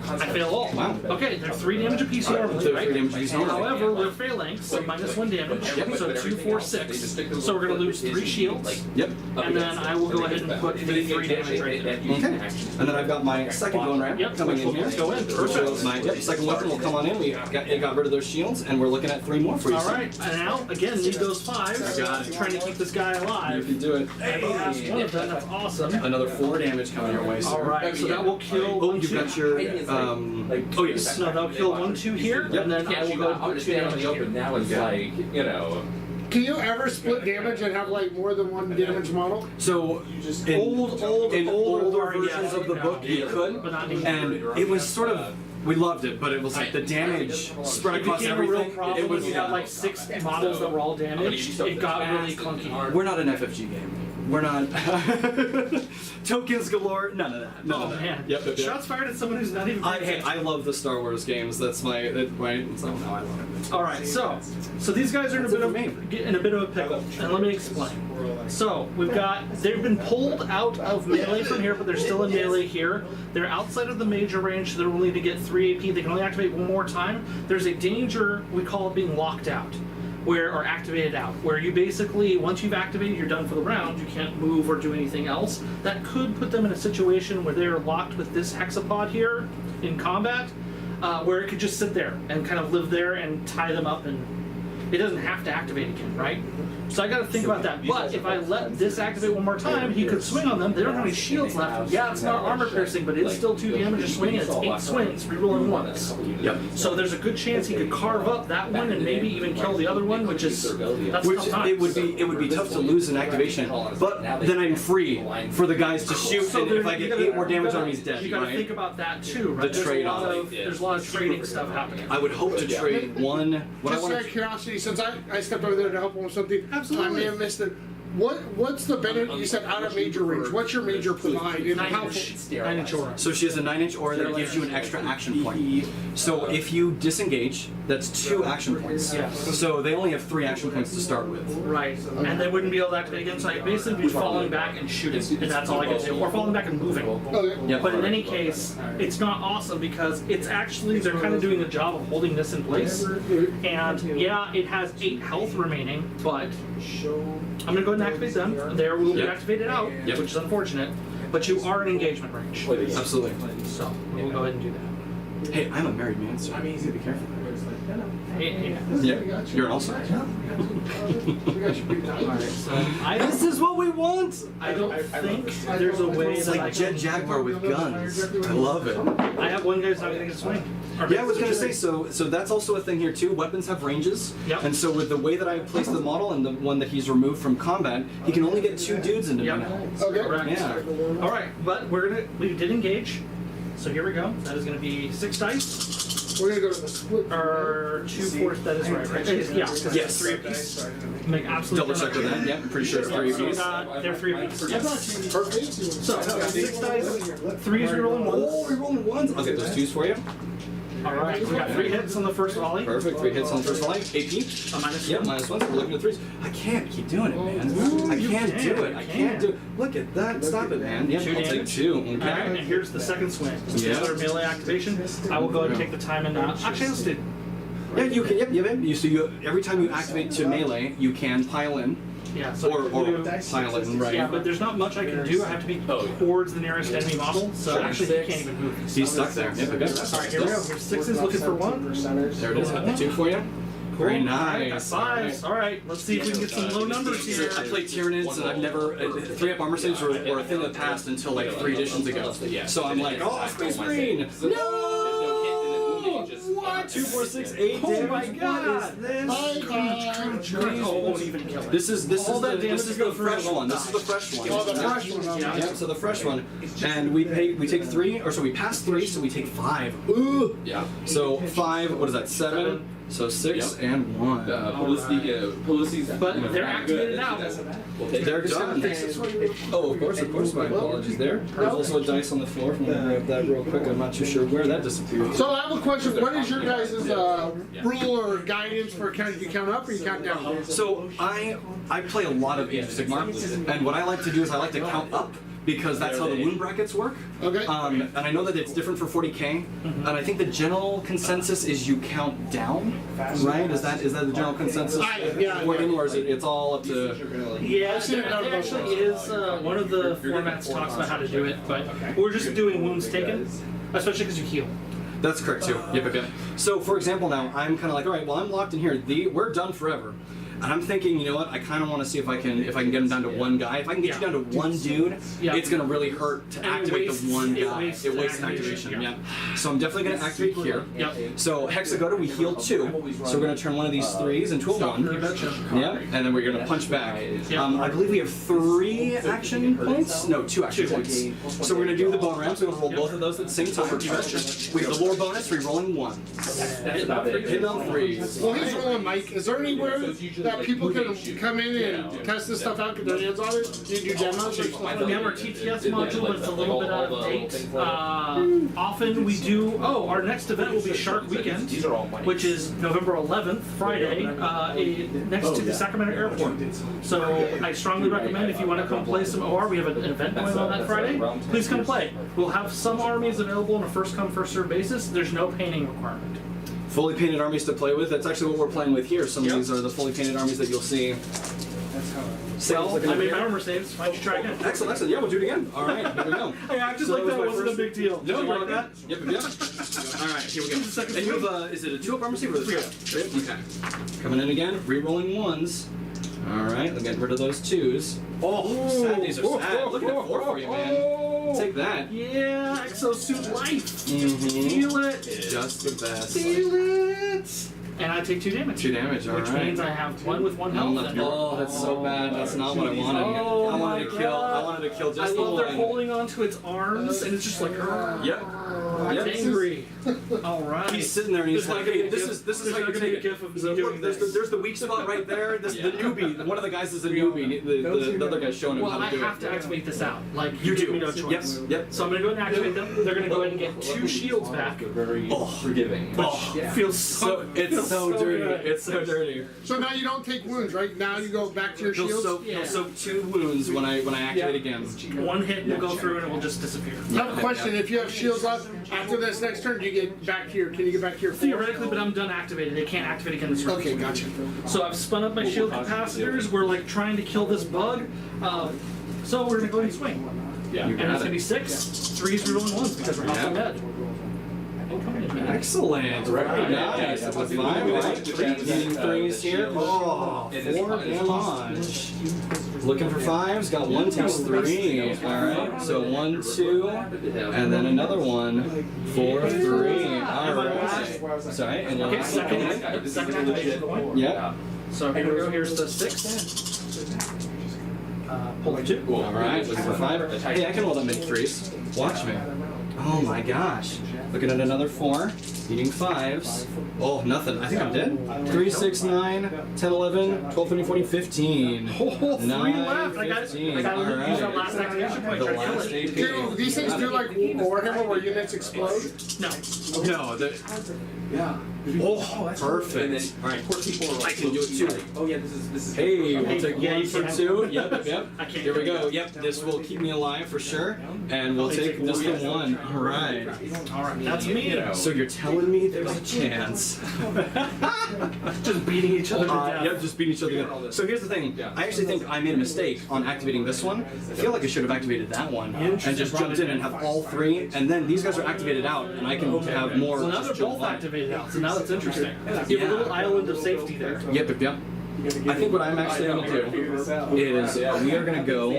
I fail all. Wow. Okay, they're 3 damage apiece normally, So right? 3 damage apiece normally. However, we're failing, so -1 damage. So 2, 4, 6. So we're going to lose 3 shields. Yep. And then I will go ahead and put the 3 damage right there. Okay. And then I've got my second bone ram Yep, coming in here. let's go in. So Perfect. my second weapon will come on in. We got rid of those shields, and we're looking at 3 more for you. All right, and now, again, need those 5s. Got it. Trying to keep this guy You alive. can do it. I passed one of them, that's awesome. Another 4 damage coming your way, sir. All right, so that will kill Oh, 1, you've 2. got your oh yes. No, that'll kill 1, 2 here, and then I will go I'm put just 2 down in damage the open here. now. It's like, you know. Can you ever split damage and have like more than one damage model? So in Old older are, versions yeah, of the book, you could, but not anymore. and it was sort of we loved it, but it was like the damage spread It across became a real everything. problem It when was you had like 6 models that were all damaged. It got really clunky. We're not an FFG game. We're not tokens galore. None of that. None Oh of that. man. Yep. Shots fired at someone who's not even. Hey, I love the Star Wars games. That's my so no, I love it. All right, so these guys are in a bit of a pickle, and let me explain. So they've been pulled out of melee from here, but they're still in melee here. They're outside of the major range, so they're only to get 3 AP. They can only activate 1 more time. There's a danger we call it being locked out, or activated out, where you basically once you've activated, you're done for the round. You can't move or do anything else. That could put them in a situation where they're locked with this hexapod here in combat. Where it could just sit there and kind of live there and tie them up, and it doesn't have to activate again, right? So I got to think about that. But if I let this activate 1 more time, he could swing on them. They don't have any shields left. Yeah, it's not armor piercing, but it's still 2 damage a swing, and it's 8 swings, rerolling 1s. Yep. So there's a good chance he could carve up that one and maybe even kill the other one, which is that's Which tough times. it would be tough to lose an activation, but then I'm free for the guys to shoot, So and if I get 8 more damage on him, he's dead, You got to right? think about that too, right? The trade-off. There's a lot of trading stuff happening. I would hope to trade one. What I Just want out of curiosity, since I stepped over there to help him with something, I may have missed it. What's the benefit? You said out of major range. What's your major provide? And how? 9-inch aura. So she has a 9-inch aura that gives you an extra action point. So if you disengage, that's 2 action points. Yes. So they only have 3 action points to start with. Right, and they wouldn't be able to activate again, so I basically be falling back and shooting, and that's all I can do, or falling back and moving. Okay. Yep. But in any case, it's not awesome because it's actually, they're kind of doing the job of holding this in place. And yeah, it has 8 health remaining, but I'm going to go ahead and activate them. They will be Yep. activated out, Yep. which is unfortunate. But you are in engagement range, Absolutely. so we'll go ahead and do that. Hey, I'm a married man, so you gotta be careful. Yeah. Yeah, you're an also. This is what we want. I don't think there's a way It's that I like can. Jet Jaguar with guns. I love it. I have one guy who's not getting a swing. Yeah, I was gonna say so that's also a thing here too. Weapons have ranges, Yep. and so with the way that I placed the model and the one that he's removed from combat, he can only get 2 dudes into me Yep. now. Okay. Correct. Yeah. All right, but we did engage, so here we go. That is going to be 6 dice. We're gonna go to the split. Or 2/4, that is right? Yeah, because Yes. it's 3 apiece. Make absolutely Double check with that. Yeah, I'm pretty sure it's 3 So apiece. they're 3 apiece. I thought you perfect. So 6 dice, 3s we rolling Oh, 1s. we rolling ones. I'll get those 2s for you. All right, we got 3 hits on the first volley. Perfect. 3 hits on the first volley. AP. A minus Yep, 1. -1. So we're looking at 3s. I can't keep doing it, man. I You can't can, do it. you I can. can't do it. Look at that. Stop it, man. Yeah, 2 I'll take damage. 2. All right, and Okay. here's the second swing. Yeah. Another melee activation. I will go ahead and take the time and actually let's do. Yeah, you can. Yep. So you every time you activate to melee, you can pile in Yeah, so or you- pile in, right? Yeah, but there's not much I can do. I have to be towards the nearest enemy model, so actually he can't even move. He's stuck there. Yep. Okay. All right, here we go. Here's 6s looking for 1. There it is. Got the 2 for you. Very nice. 5s. All right, let's see if we can get some low numbers here. I played Tyranids and I've never 3-up armor saves were a thing that passed until like 3 editions ago. So I'm like, oh, Space Marine! No! What? 2, 4, 6, 8 Oh damage. my God! What is this? Oh, it won't even kill it. This is All that the damage this is to go the through fresh won't one. This die. is the fresh one. Oh, the fresh one. Yeah. Yeah, so the fresh one, and we take 3, or so we pass 3, so we take 5. Ooh. Yeah. So 5. What is that? 7. So 6 and 1. Publicity's. But they're activated now. We'll take They're it. done. Oh, of course. My apologies there. There's also a dice on the floor. If I'm gonna grab that real quick. I'm not too sure where that disappeared. So I have a question. What is your guys' rule or guidance for counting? You count up or you count down? So I play a lot of Age of Sigmar, and what I like to do is I like to count up because that's how the wound brackets work. Okay. And I know that it's different for 40k, and I think the general consensus is you count down, right? Is that the general consensus? Yeah. Wording, or is it's all up to? Yeah, it actually is. One of the formats talks about how to do it, but we're just doing wounds taken, especially because you heal. That's correct too. Yep. So for example, now I'm kind of like, all right, well I'm locked in here. We're done forever. And I'm thinking, you know what? I kind of want to see if I can get him down to 1 guy. If I can get you down to 1 dude, it's gonna really hurt to And activate wastes- the 1 it guy. wastes It wastes activation, activation. yeah. Yeah. So I'm definitely gonna activate here. Yep. So Hexagota, we heal 2. So we're gonna turn one of these 3s into a 1. Yeah. And then we're gonna punch back. I believe we have 3 action points. No, 2 action points. So we're gonna do the bone ram. So we're gonna roll both of those at the same time. We have the lore bonus. We're rolling 1. Hitting on 3s. Well, he's rolling, Mike. Is there anywhere that people can come in and test this stuff out, get their hands on it? Do you do demos or stuff like We have that? our TTS module, but it's a little bit out of date. Often we do. Oh, our next event will be Shark Weekend, which is November 11th, Friday, next to the Sacramento Airport. So I strongly recommend if you want to come play some OR. We have an event going on that Friday. Please come play. We'll have some armies available on a first come first served basis. There's no painting requirement. Fully painted armies to play with. That's actually what we're playing with here. Some of these are the fully painted armies that you'll see. Well, I made my armor saves. Why don't you try again? Excellent. Yeah, we'll do it again. All right, here we go. Hey, I just So like that that was my wasn't a first- big deal. No, Did you you like that? Yep. All right, here we go. Just a second. And you have is it a 2-up armor save or a 3-up? Okay. Coming in again, re-rolling 1s. All right, we'll get rid of those 2s. Oh, sad. These are sad. Look at that 4 for you, man. Take that. Yeah, exosuit life. Mm-hmm. Feel it. Just the best. Feel it. And I take 2 damage. 2 damage. All Which right. means I have 1 with 1 health. and- Oh, that's so bad. That's not what I wanted. Oh I wanted to my kill. God. I wanted to kill I just the love they're one. holding on to its arms, and it's just like, Yep. it's Yep. angry. All right. He's sitting there and he's There's like, not gonna hey, be a this gif- is there's how not you gonna be take a it. gif of me So doing look, this. there's the weak spot right there. This the newbie. One of the guys is a newbie. The other guy's showing him Well, how I to do have it. to activate this out. Like, You give do. me no choice. Yep. So I'm going to go ahead and activate them. They're going to go ahead and get 2 shields back. Very forgiving. Feels So it's feels so dirty. good. It's so dirty. So now you don't take wounds, right? Now you go back to your shields? He'll soak 2 wounds when I activate again. 1 hit will go through and it will just disappear. I have a question. If you have shields up after this next turn, do you get back to your? Can you get back to your? Theoretically, but I'm done activated. They can't activate again this round. Okay, gotcha. So I've spun up my shield capacitors. We're like trying to kill this bug. So we're gonna go ahead and swing. Yeah. And it's gonna be 6, 3s, rerolling 1s because we're house on dead. Excellent. Very nice. That's a 5, right? Getting 3s here. Oh, 4 damage. Looking for 5s. Got 1 takes 3. Alright. So 1, 2, and then another 1. 4, 3. Alright. Sorry. And Okay, second activation point. Yep. So here we go. Here's the 6. Pull the 2. Alright. Looking for 5. Hey, I can roll that many 3s. Watch me. Oh my gosh. Looking at another 4. Eating 5s. Oh, nothing. I think I'm dead. 3, 6, 9, 10, 11, 12, 13, 14, 15. Oh, 3 left. 15. I got to use that Alright. last activation point. The Try to kill last it. AP. Do these things do like Warhammer where units explode? No. No, oh, perfect. Alright. I can do it too. Oh yeah, this is. Hey, we'll take Yeah, 1 you for can. 2. Yep, yep. I can't Here we do go. it. Yep, this will keep me alive for sure. And we'll take this for 1. Alright. Alright, that's me. So you're telling me there's a chance? Just beating each other to death. Yep, just beating each other. So here's the thing. I actually think I made a mistake on activating this one. I feel like I should have activated that one and just jumped in and have all 3. And then these guys are activated out, and I can have more. So now just they're jump both on. activated out. So now that's interesting. You have a little island of safety there. Yep, yep, yep. I think what I'm actually going to do is we are going to go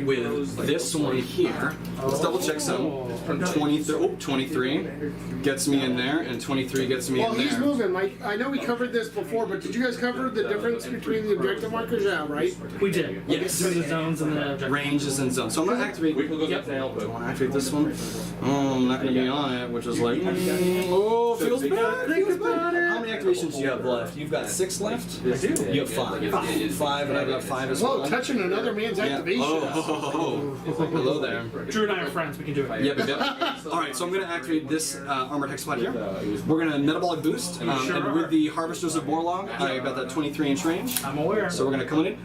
with this one here. Let's double check some. 23 gets me in there, and 23 gets me Well, in he's there. moving, Mike. I know we covered this before, but did you guys cover the difference between the objective markers? Yeah, right? We did. Yes. Through the zones and the objective. Ranges and zones. So I'm going to activate. We can go Yep. to help. I want to activate this one. Oh, I'm not going to be on it, which is like, oh, feels bad. Feels bad. How many activations do you have left? You've got 6 left? I do. You have 5. 5, and I've got 5 as well. Whoa, touching another man's Yeah. activation. Oh. Hello there. Drew and I are friends. We can do it. Yep, yep. All right, so I'm going to activate this armored hexapod here. We're going to metabolic boost, and with the Harvesters of Borlog, I got that 23-inch range. I'm aware. So we're going to come in.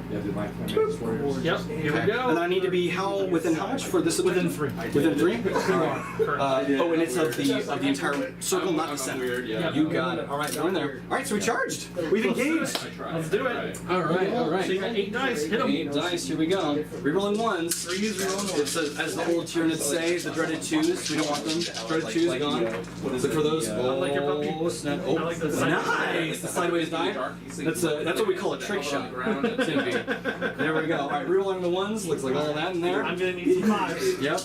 Yep. Here we And go. I need to be within how much for this? Within objective? 3. Within 3? All right. Correct. Oh, and it's of the entire circle, not the center. Yeah. You got it. All right, we're in there. All right, so we charged. We've engaged. Let's do it. All right, all right. So you got 8 dice. Hit them. 8 dice, here we go. Rerolling 1s. 3s, rerolling 1s. It's as the old Tyranids say, the dreaded 2s. We don't want them. Dreaded 2s gone. Look for those. like your puppy. Oh, snap. Oh, I like the sideways nice. The sideways dive. That's what we call a trick shot. There we go. All right, rerolling the 1s. Looks like all that in there. I'm gonna need some 5s. Yep.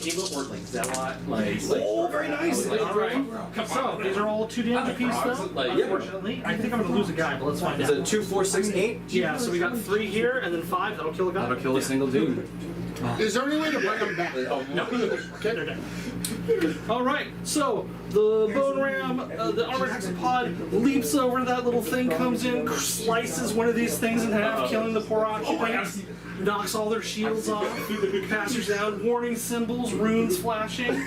Oh, very nice. All right. So these are all 2 damage apiece, though. Unfortunately, I think I'm gonna lose a guy, but let's find Is out. it 2, 4, 6, 8? Yeah. So we got 3 here, and then 5. That'll kill a guy. That'll kill a single dude. Is there any way to bring them back? No. Okay, they're dead. All right, so the bone ram, the armored hexapod leaps over to that little thing, comes in, slices one of these things in half, killing the poor occupants, knocks all their shields off, passes down, warning symbols, runes flashing.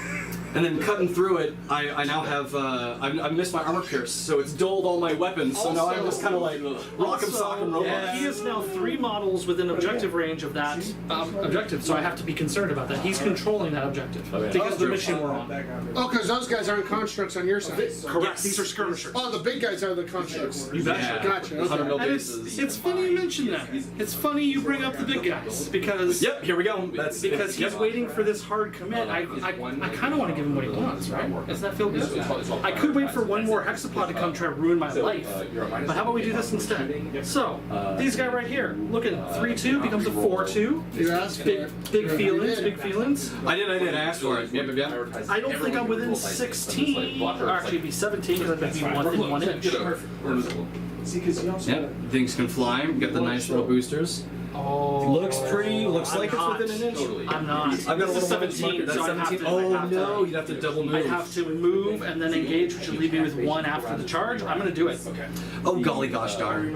And then cutting through it, I now have, I missed my armor pierce, so it's dulled all my weapons, so now I'm just kind of like rock'em sock'em robot. He is now 3 models within objective range of that objective, so I have to be concerned about that. He's controlling that objective because of the mission we're on. Oh, because those guys aren't constructs on your side. Correct. These are skirmishers. Oh, the big guys are the constructs. You betcha. Gotcha. 100 Okay. mil And bases. it's funny you mention that. It's funny you bring up the big guys because Yep, here we go. That's because he's waiting for this hard commit. I kind of want to give him what he wants, right? Doesn't that feel good? I could wait for one more hexapod to come try to ruin my life, but how about we do this instead? So these guys right here, look at 3-2 becomes a 4-2. You asked for it. Big feelings, big feelings. I did. I asked for it. Yep, yep. I don't think I'm within 16, or actually it'd be 17 because I'd be 1 inch. Yep, things can fly. Got the nice little boosters. Oh, Looks pretty. Looks I'm like not. it's within an inch. I'm not. I've got a This is little 17, That's so I'd have 17. to. Oh I'd have to- no, you'd have to double move. I'd have to move and then engage, which would leave me with 1 after the charge. I'm gonna do it. Oh golly gosh darn.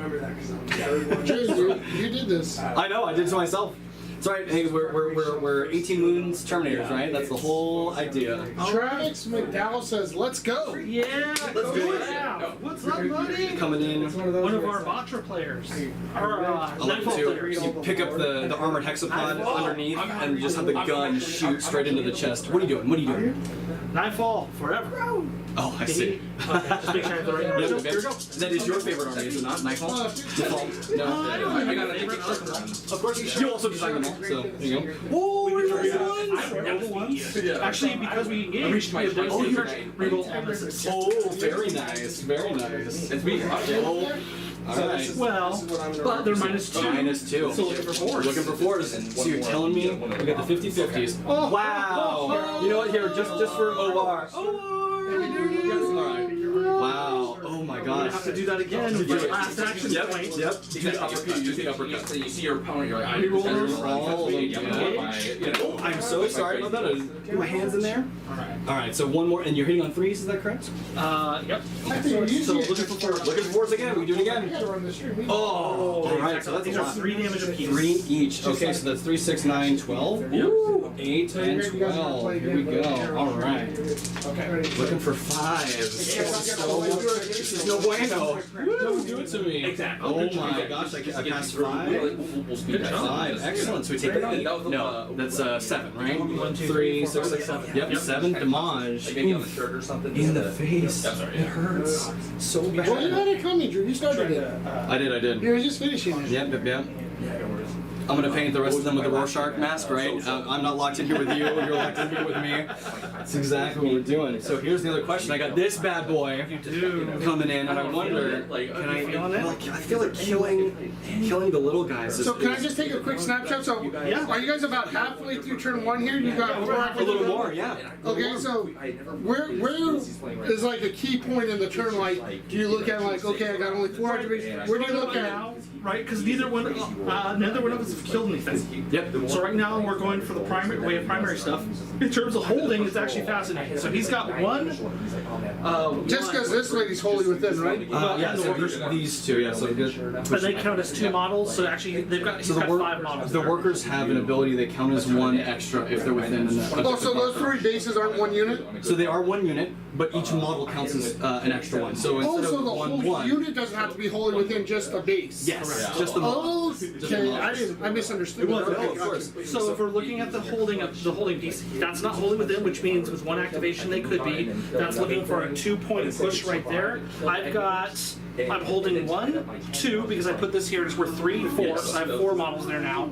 Jeez, you did this. I know. I did it to myself. It's all right. Hey, we're 18 moons Terminators, right? That's the whole idea. Travis McDowell says, "Let's go." Yeah, Let's do it. What's up, buddy? Coming in. One of our Batra players. Our I love Nightfall it too. players. You pick up the armored hexapod underneath and you just have the gun shoot straight into the chest. What are you doing? What are you doing? Nightfall forever. Oh, I see. Okay, just make sure I have the right number. Yep, Here we go. that is your favorite army, is it not? Nightfall? Default? No. I don't I have got a a favorite. Of course, you also designed them all, so there you go. Oh, we we got got ones. Actually, because we engaged, we have dice Oh, you reroll on this. Oh, very nice, very nice. It's me. Oh, all right. Well, but they're -2. -2. So looking for fours. Looking for fours. So you're telling me we got the 50-50s. Oh, Wow. You know what? Here, just for OR. Alright. Wow. Oh my I gosh. have to do that again with your last action Yep. point. Yep. You can uppercut. You can uppercut. You see your opponent. You're like, I Reroll understand those. All of them, yeah. I'm so sorry about that. Put my hands in there. Alright, so one more, and you're hitting on threes, is that correct? Yep. So looking for fours. Looking for fours again. We do it again. Oh, alright, so that's These a are lot. 3 damage apiece. 3 each. Okay, so that's 3, 6, 9, 12. Ooh, 8 and 12. Here we go. Alright. Looking for fives. This is no bueno. Don't do it to me. Exactly. Oh my gosh, I passed 5. Good 5. Excellent. So we take it. No, that's 7, right? 1, 2, 3, 6, 7. Yep, 7 damage. Like maybe on the shirt or something. In the face. I'm sorry. It hurts so Well, you bad. had it coming, Drew. You started it. I did. You were just finishing it. Yep. I'm gonna paint the rest of them with the Rorschach mask, right? I'm not locked in here with you, you're locked in here with me. That's exactly what we're doing. So here's the other question. I got this bad boy coming in, and I wonder, can I feel like killing the little guys. So can I just take a quick snapshot? So are you guys about halfway through turn 1 here? You got a little more, yeah. Okay, so where is like a key point in the turn? Like, do you look at like, okay, I got only 4 activations. Where do you look at? Right, because neither one of us have killed anything. Yep. So right now we're going for the primary way of primary stuff. In terms of holding, it's actually fascinating. So he's got one. Just because this lady's wholly within, right? Yeah, so these two, yeah, so good. And they count as 2 models. So actually, he's got 5 models. The workers have an ability, they count as 1 extra if they're within Oh, so those 3 bases aren't 1 unit? So they are 1 unit, but each model counts as an extra 1. So instead Also, of the 1, whole 1. unit doesn't have to be wholly within just a base. Yes, just the model. Okay, I misunderstood. Well, Okay, no, of gotcha. course. So if we're looking at the holding piece, that's not holding within, which means with 1 activation they could be. That's looking for a 2-point push right there. I'm holding 1, 2, because I put this here, it's worth 3, 4, so I have 4 models there now.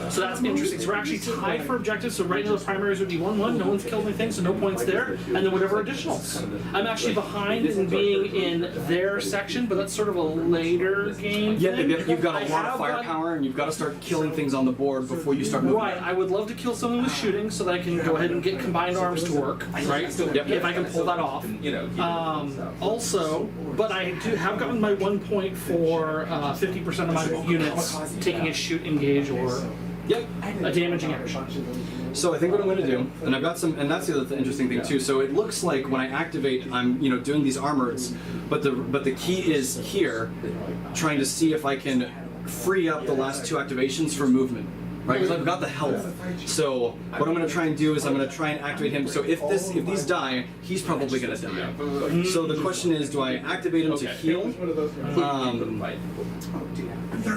So that's interesting. So we're actually tied for objectives, so right now the primaries would be 1, 1, no one's killed anything, so no points there, and then whatever additionals. I'm actually behind in being in their section, but that's sort of a later game Yeah, thing. you've got a lot of firepower, and you've got to start killing things on the board before you start moving. Right, I would love to kill someone with shooting so that I can go ahead and get combined arms to work, right? Yep. If I can pull that off. Also, but I have gotten my 1 point for 50% of my units taking a shoot, engage, or Yep. a damaging action. So I think what I'm going to do, and I've got some, and that's the other interesting thing too. So it looks like when I activate, I'm doing these armors, but the key is here, trying to see if I can free up the last 2 activations for movement. Right, because I've got the health. So what I'm going to try and do is I'm going to try and activate him. So if these die, he's probably going to die. So the question is, do I activate him to heal?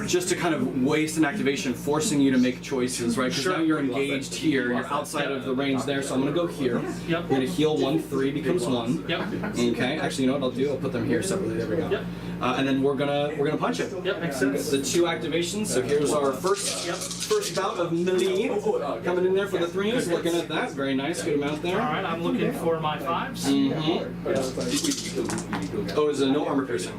Just to kind of waste an activation, forcing you to make choices, right? Because now you're engaged here, you're outside of the range there. So I'm going to go here. Yep. I'm going to heal 1, 3 becomes 1. Yep. Okay. Actually, you know what I'll do? I'll put them here separately. There we go. Yep. And then we're gonna punch it. Yep, makes sense. The 2 activations. So here's our first bout of melee coming in there for the 3s. Looking at that, very nice, good amount there. All right, I'm looking for my 5s. Oh, is it no armor piercing?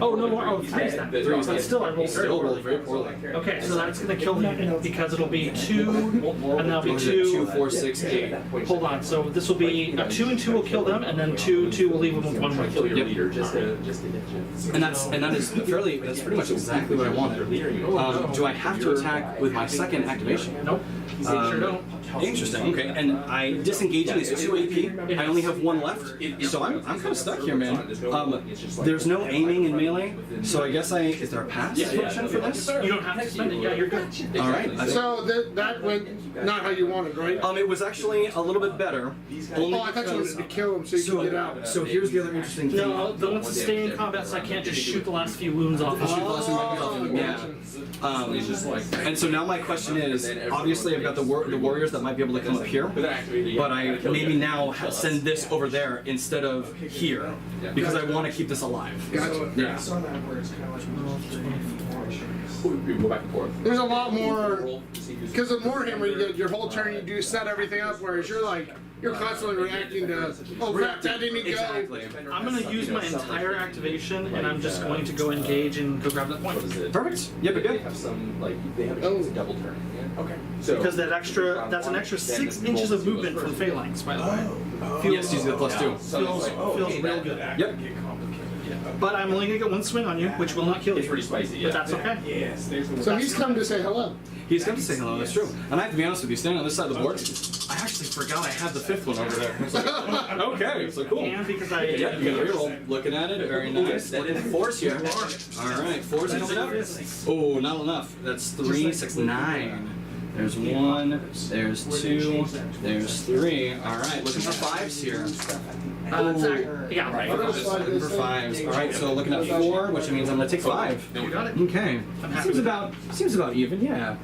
Oh, no more. Oh, 3s then. 3s. But still, I rolled very Still rolled poorly. very poorly. Okay, so that's going to kill the unit because it'll be 2, and that'll be What is it? 2, 2. 4, 6, 8. Hold on, so this will be a 2 and 2 will kill them, and then 2 will leave them with 1 more kill. Your leader just to And that's pretty much exactly what I wanted. Do I have to attack with my second activation? Nope. Sure don't. Interesting. Okay, and I disengaging is 2 AP. I only have 1 left, so I'm kind of stuck here, man. There's no aiming in melee, so I guess is there a pass function for this? You don't have to spend it. Yeah, you're good. All right. So that went not how you wanted, right? It was actually a little bit better. Only Oh, I thought you wanted to kill him so you could get out. So here's the other interesting thing. No, the ones that stay in combat, so I can't just shoot the last few wounds off. And so now my question is, obviously I've got the warriors that might be able to come up here, but I maybe now send this over there instead of here because I want to keep this alive. Gotcha. Yeah. We go back and forth. There's a lot more, because of Warhammer, you get your whole turn, you do set everything up, whereas you're constantly reacting to, oh crap, that didn't go. Exactly. I'm going to use my entire activation, and I'm just going to go engage and go grab that point. Perfect. Yep, They good. have some they have a double turn. Okay. So Because that's an extra 6 inches of movement from phalanx, by the way. Yes, use the +2. Feels real good. Yep. But I'm only going to get 1 swing on you, which will not kill it's you. pretty spicy. But that's okay. So he's come to say hello. He's come to say hello, that's true. And I have to be honest with you, standing on this side of the board, I actually forgot I had the 5th one over there. I was like, okay, so cool. And because I... Yeah, you got a reroll. Looking at it, very nice. Looking at 4s here. Alright, 4s coming up. Oh, not enough. That's 3, 6, 9. There's 1, there's 2, there's 3. Alright, looking for 5s here. yeah, right. Looking for 5s. Alright, so looking at 4, which means I'm going to take 5. You got it. Okay. happy Seems about even, yeah.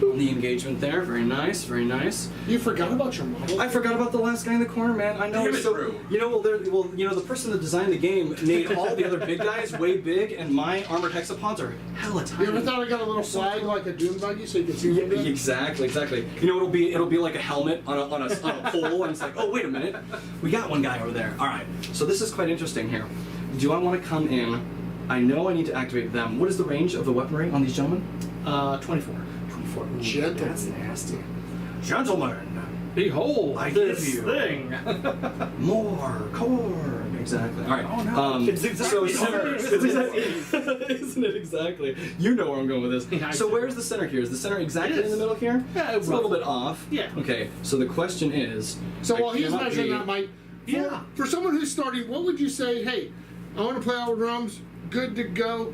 On the engagement there, very nice, very nice. You forgot about your model? I forgot about the last guy in the corner, man. I know. Damn it, So Drew. the person that designed the game made all the other big guys way big, and my armored hexapons are hella tiny. You ever thought I got a little flag like a Doom buggy so you can see a little bit? Exactly. You know, it'll be like a helmet on a pole, and it's like, oh wait a minute, we got one guy over there. All right, so this is quite interesting here. Do I want to come in? I know I need to activate them. What is the range of the weaponry on these gentlemen? 24. Gentle. That's nasty. Gentlemen, Behold, I this give you thing. more core. Exactly. All right. Oh, no. It's exactly center. Isn't it exactly? You know where I'm going with this. Yeah, I So do. where's the center here? Is the center exactly It in the is. middle here? Yeah, It's a little bit off. Yeah. Okay. So the question is. So I while he's cannot measuring be- that, Mike, Yeah. for someone who's starting, what would you say, hey, I want to play Outward Realms, good to go,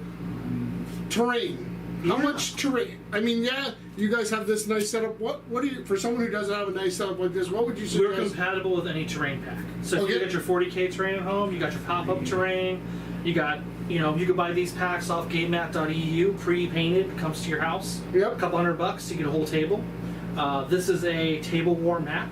terrain. How much terrain? I mean, yeah, you guys have this nice setup. What do you, for someone who doesn't have a nice setup like this, what would you We're suggest? compatible with any terrain pack. So if Okay. you get your 40K terrain at home, you got your pop-up terrain, you got, you could buy these packs off GameMat.eu, pre-painted, comes to your house. Yep. A couple $100, you get a whole table. This is a table war mat.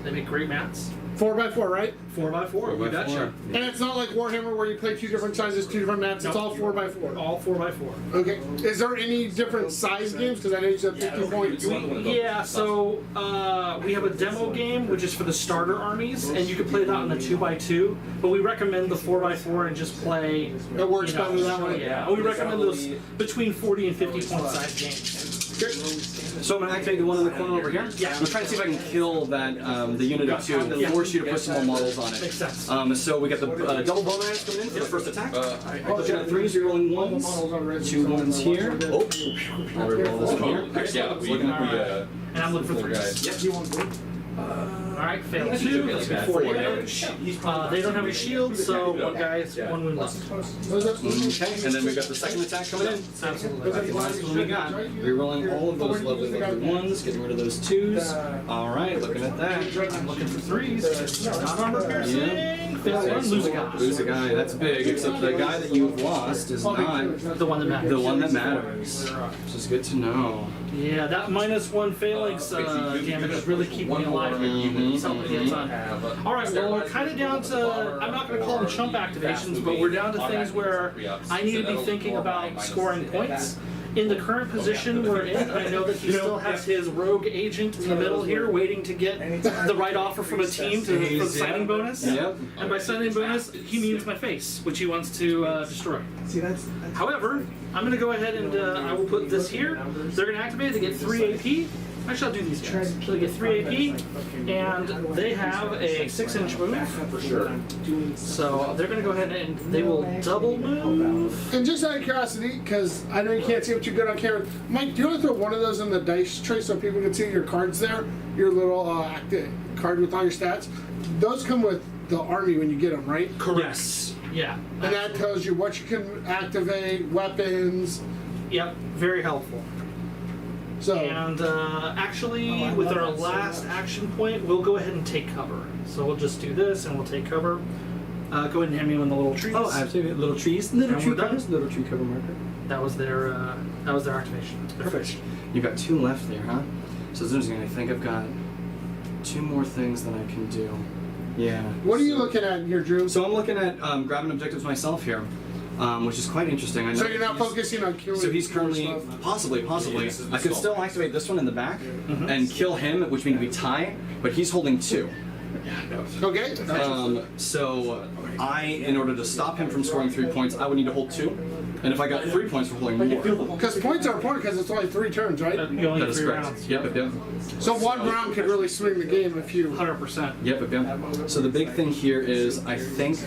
They make great mats. 4x4, right? 4x4, you betcha. And it's not like Warhammer where you play 2 different sizes, 2 different maps. It's all 4x4. All 4x4. Okay. Is there any different size games? Because I know you said 50 Yeah, so we have a demo game, which is for the starter armies, and you can play that on the 2x2, but we recommend the 4x4 and just play. It works better that way. Yeah, we recommend those between 40 and 50 point size games. So I'm gonna activate the one in the corner over here. Yeah. I'm trying to see if I can kill that the unit of 2 and Yeah. force you to put some more models on it. Makes sense. So we got the double bone knives coming in for the first attack. Looking at 3s, you're rolling 1s. 2 1s here. Oh, I'll reroll this one here. Yeah, we And I'm looking for 3s. Yep. Alright, fail 2. That's before they don't have a shield, so one guy's 1 wound left. Okay, and then we've got the second attack coming in. Absolutely. Okay, last one we got. Rerolling all of those lovely 1s, getting rid of those 2s. Alright, looking at that. I'm looking for 3s. Not armor piercing. Yeah. Fail 1, lose a guy. Lose a guy, that's big, except the guy that you've lost is not The one that matters. the one that matters. Which is good to know. Yeah, that -1 phalanx damage is really keeping me alive. It's helping me a ton. Alright, well, we're kind of down to, I'm not going to call them chump activations, but we're down to things where I need to be thinking about scoring points. In the current position we're in, I know that he still has his rogue agent in the middle here waiting to get the right offer from a team for the signing bonus. Yep. And by signing bonus, he means my face, which he wants to destroy. However, I'm going to go ahead and I will put this here. They're going to activate it to get 3 AP. Actually, I'll do these guys. So they get 3 AP, and they have a 6-inch move. For sure. So they're going to go ahead and they will double move. And just out of curiosity, because I know you can't see what you got on camera, Mike, do you want to throw one of those in the dice tray so people can see your cards there? Your little active card with all your stats? Those come with the army when you get them, right? Correct. Yes. Yeah. And that tells you what you can activate, weapons. Yep. Very helpful. So, And actually, with our last action point, we'll go ahead and take cover. So we'll just do this, and we'll take cover. Go ahead and hand me one of the little trees. Oh, absolutely. Little trees, little And tree we're done. covers, little tree cover marker. That was their activation. Perfect. You've got 2 left there, huh? So as soon as I think I've got 2 more things that I can do. Yeah. what are you looking at here, Drew? So I'm looking at grabbing objectives myself here, which is quite interesting. I know So you're not he's- focusing on killing. So he's currently, stuff. possibly. I could still activate this one in the back and kill him, which means we tie, but he's holding 2. Okay. So in order to stop him from scoring 3 points, I would need to hold 2. And if I got 3 points for holding more. Because points are important because it's only 3 turns, right? You only That have is 3 correct. rounds. Yep. So 1 round could really swing the game if you. 100%. Yep. So the big thing here is, I think,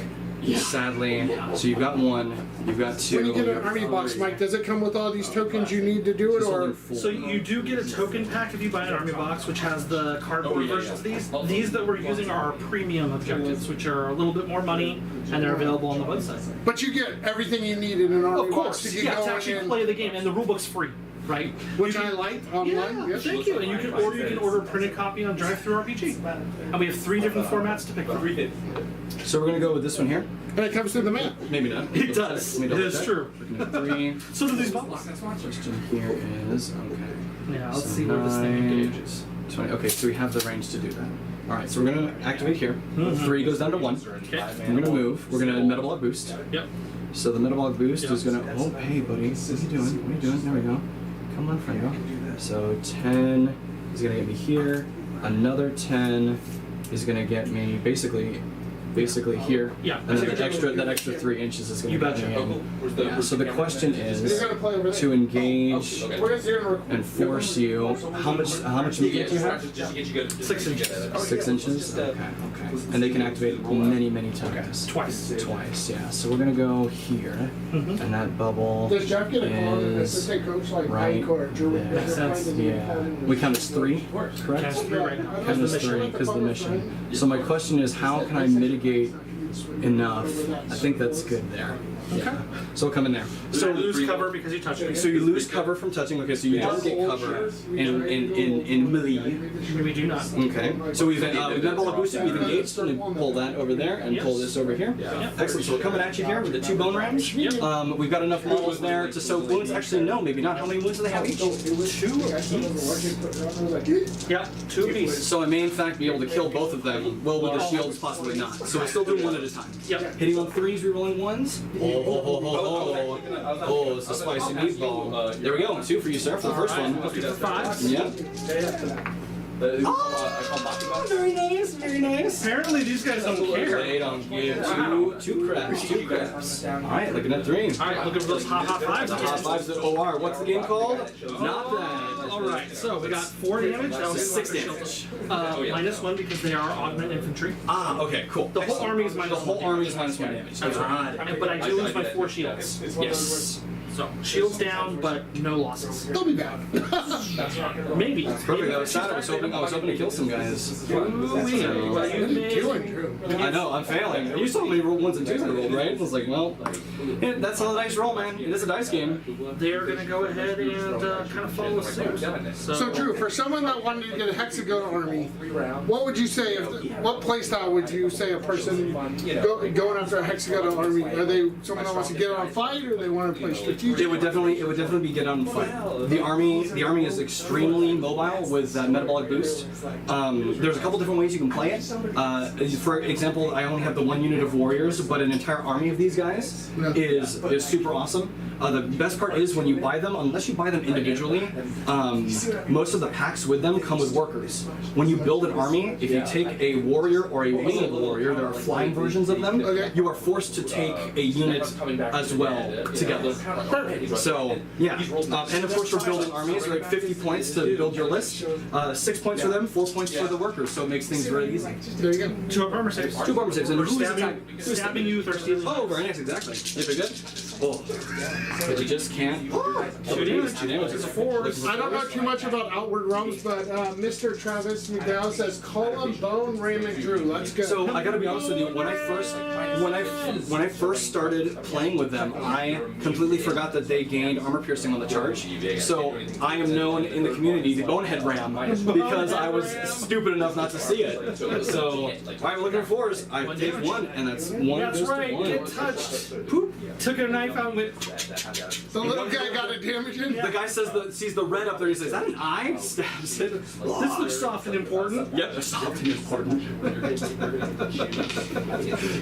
sadly, so you've got 1, you've got 2. When you get you an have army box, 3. Mike, does it come with all these tokens you need to do it, He's holding or? 4. So you do get a token pack if you buy an army box, which has the cardboard versions of these. These that we're using are our premium objectives, which are a little bit more money, and they're available on the website. But you get everything you need in an army Of box course, to get yeah, to going actually in, play the game, and the rulebook's free, right? which You I can- like online. Yeah, Yes. thank you. And you can order a printed copy on DriveThruRPG. And we have 3 different formats to pick from. So we're going to go with this one here. And it comes through the mail. Maybe not. It does. Let me It double is check. true. Looking at 3. So do these boxes. Question here is, okay. Yeah, let's So see where this thing 9, engages. 20. Okay, so we have the range to do that. Alright, so we're going to activate here. 3 goes down to 1. Okay. We're going to move. We're going to metabolic boost. Yep. So the metabolic boost is going to... Oh, hey, buddy. What are you doing? What are you doing? There we go. Come on, friendo. So 10 is going to get me here. Another 10 is going to get me basically here. Yeah. And then that extra 3 inches is going You to get betcha. me in. Yeah, so the question You're is gonna play over there. to engage We're gonna see it. and force you. How much movement do you have? 6 inches. 6 inches? Okay. And they can activate many times. Twice. Twice, yeah. So we're gonna go here, and that bubble Does Jeff get a call on is assistant coach like right Mike or Drew? there. Makes sense. Yeah. We count as 3, correct? Counts 3 right now. Count as 3 because of the mission. So my question is, how can I mitigate enough? I think that's good there. Yeah. So we'll come in there. So So lose cover because you touched me. So you lose cover from touching. Okay, so you don't get cover in melee. We do not. Okay. So we've metabolic boosted, we've engaged, and we pull that over there and pull this over here. Excellent. So we're coming at you here with the 2 bone rams. We've got enough models there to soak wounds. Actually, no, maybe not. How many wounds do they have each? 2 apiece. Yep, 2 apiece. So I may in fact be able to kill both of them. Well, with the shields, possibly not. So we're still doing 1 at a time. Yep. Hitting on 3s, rerolling 1s. Oh, it's a spicy meatball. There we go. 2 for you, sir, for the first one. 2 for 5. Yep. Oh, very nice, very nice. Apparently these guys don't They care. don't give 2 craps. Alright, looking at 3. Alright, looking for those hot 5s. Hot 5s at OR. What's the game called? Not bad. Alright, so we got 4 damage. That was 6 damage. -1 because they are augment infantry. Ah, okay, cool. The whole army is The minus whole 1 army is damage. -1 damage. That's right. But I do lose my 4 shields. Yes. So, shields down, but no losses. They'll be back. Maybe. Perfect. I was sad. I was hoping to kill some guys. What are you doing, Drew? I know, I'm failing. You saw me roll 1s and 2s I rolled, right? I was like, well, yeah, that's not a dice roll, man. It is a dice game. They're going to go ahead and kind of follow suit. So Drew, for someone that wanted to get a Hexagota army, what would you say? What playstyle would you say a person going after a Hexagota army? Are they someone that wants to get on fight, or they want to play strategic? It would definitely be get on fight. The army is extremely mobile with metabolic boost. boost. There's a couple different ways you can play it. For example, I only have the 1 unit of warriors, but an entire army of these guys is super awesome. The best part is when you buy them, unless you buy them individually, most of the packs with them come with workers. When you build an army, if you take a warrior or a winged warrior, there are flying versions of them, you are forced to take a unit as well together. So, yeah. And of course we're building armies, right? 50 points to build your list, 6 points for them, 4 points for the workers, so it makes things very easy. There you go. 2 armor saves. 2 armor saves, and Or who's stabbing you or stealing. Oh, very nice, exactly. If you're good. Oh. But you just can't. Two damage. It's a 4. I don't know too much about Outward Realms, but Mr. Travis McDowell says, Colin Bone Raymond Drew. Let's go. So I gotta be honest with you. When I first started playing with them, I completely forgot that they gained armor piercing on the charge. So I am known in the community the Bonehead Ram because I was stupid enough not to see it. So I'm looking for is I take 1, and that's 1. That's right. One. Get touched. Poop. Took a knife out and went. The little guy got a damage in. The guy sees the red up there. He says, "Is that an eye?" Stabs it. This looks soft and important. Yep, they're soft and important.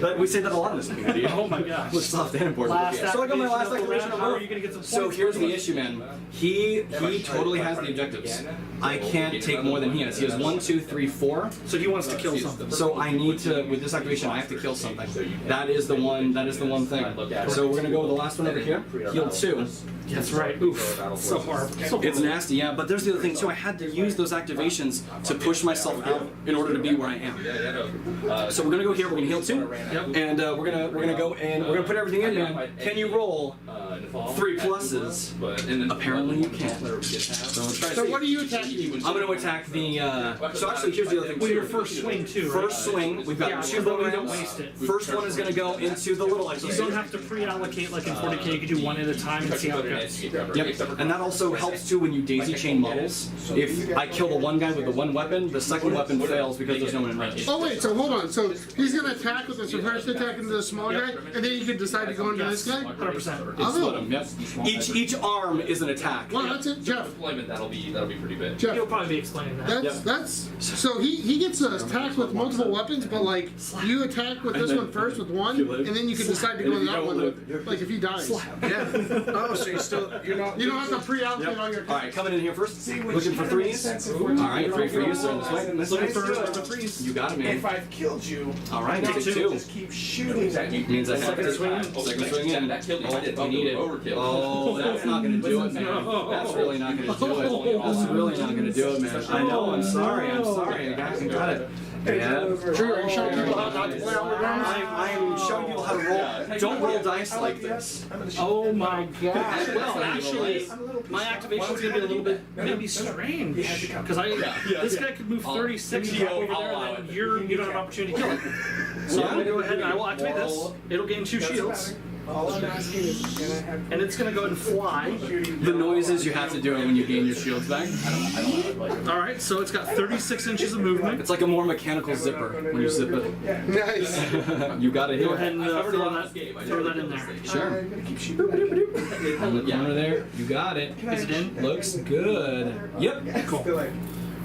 But we say that a lot in this community. Oh my gosh. Looks soft and important. So I got my last activation. How are you gonna get some points? So here's the issue, man. He totally has the objectives. I can't take more than he has. He has 1, 2, 3, 4. So he wants to kill something. So I need to, with this activation, I have to kill something. That is the one thing. So we're gonna go with the last one over here. Heal 2. That's right. Oof. So hard. It's nasty, yeah. But there's the other thing too. I had to use those activations to push myself out in order to be where I am. So we're gonna go here. We're gonna heal 2, and we're gonna go and we're gonna put everything in, man. Can you roll 3 pluses? Apparently you can't. So let's try to So see. what are you attacking? I'm going to attack the. So actually, here's the other thing. Well, too. your first swing too. Right? First swing, we've got Yeah, 2 so we don't programs. waste it. First one is going to go into the little You exosuit. don't have to pre-allocate like in 40k. You can do 1 at a time and see how it goes. Yep, and that also helps too when you daisy chain models. If I kill the one guy with the 1 weapon, the second weapon fails because there's no one in range. Oh wait, so hold on. So he's gonna attack with this first attack into the small guy, and then you can decide to go into this guy? 100%. Split 'em, yep. Each arm is an attack. Well, that's it, Jeff. Deployment, that'll be pretty big. Jeff. You'll probably be explaining that. That's so he gets attacked with multiple weapons, but like you attack with this one first with 1, and then you can decide to go in that one. Like if he dies, Yeah. Oh, so you're not. you don't have to pre-allocate all your. All right, coming in here first. Looking for 3s. All right, 3 for you, sir. This way. Looking for the 3s. You got it, man. If I've killed you, All right, now take you 2. just keep shooting at you. Means I have Second to swing. Second swing in. That killed me. I did Oh, you need it. overkill. Oh, that's not gonna do it, man. That's really not gonna do it. That's really not gonna do it, man. I know. I'm sorry. I got it. Yeah. Drew, are you showing people how not to play Outward Realms? I'm showing people how to roll. Don't roll dice like this. Oh my god. Well, actually, my activation's gonna be a little bit maybe strange because this guy could move 36 and hop over there, and then you don't have an opportunity to kill him. So I'm gonna go ahead and I will activate this. It'll gain 2 shields. All I'm asking is, can I have And it's gonna go ahead and fly. The noises you have to do it when you gain your shields back. Alright, so it's got 36 inches of movement. It's like a more mechanical zipper when you zip it. Nice. You got it Go here. ahead and throw that in there. Sure. I'm gonna keep shooting. On the corner there. You got it. Is it in? Looks good. Yep. Cool.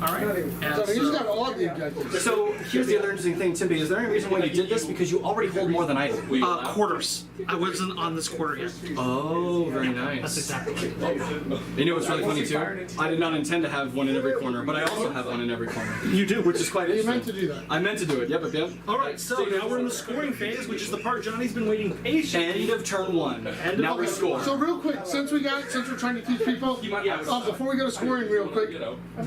Alright. So he's got all the objectives. So here's the other interesting thing, Timby. Is there any reason why you did this? Because you already hold more than I do. Quarters. I wasn't on this quarter yet. Oh, very That's nice. exactly it. You know what's really funny too? I did not intend to have one in every corner, but I also have one in every corner. You do. Which is quite You interesting. meant to do that. I meant to do it. Yep. Alright, so now we're in the scoring phase, which is the part Johnny's been waiting patiently. End of turn 1. Now we score. So real quick, since we're trying to teach people, before we go to scoring real quick,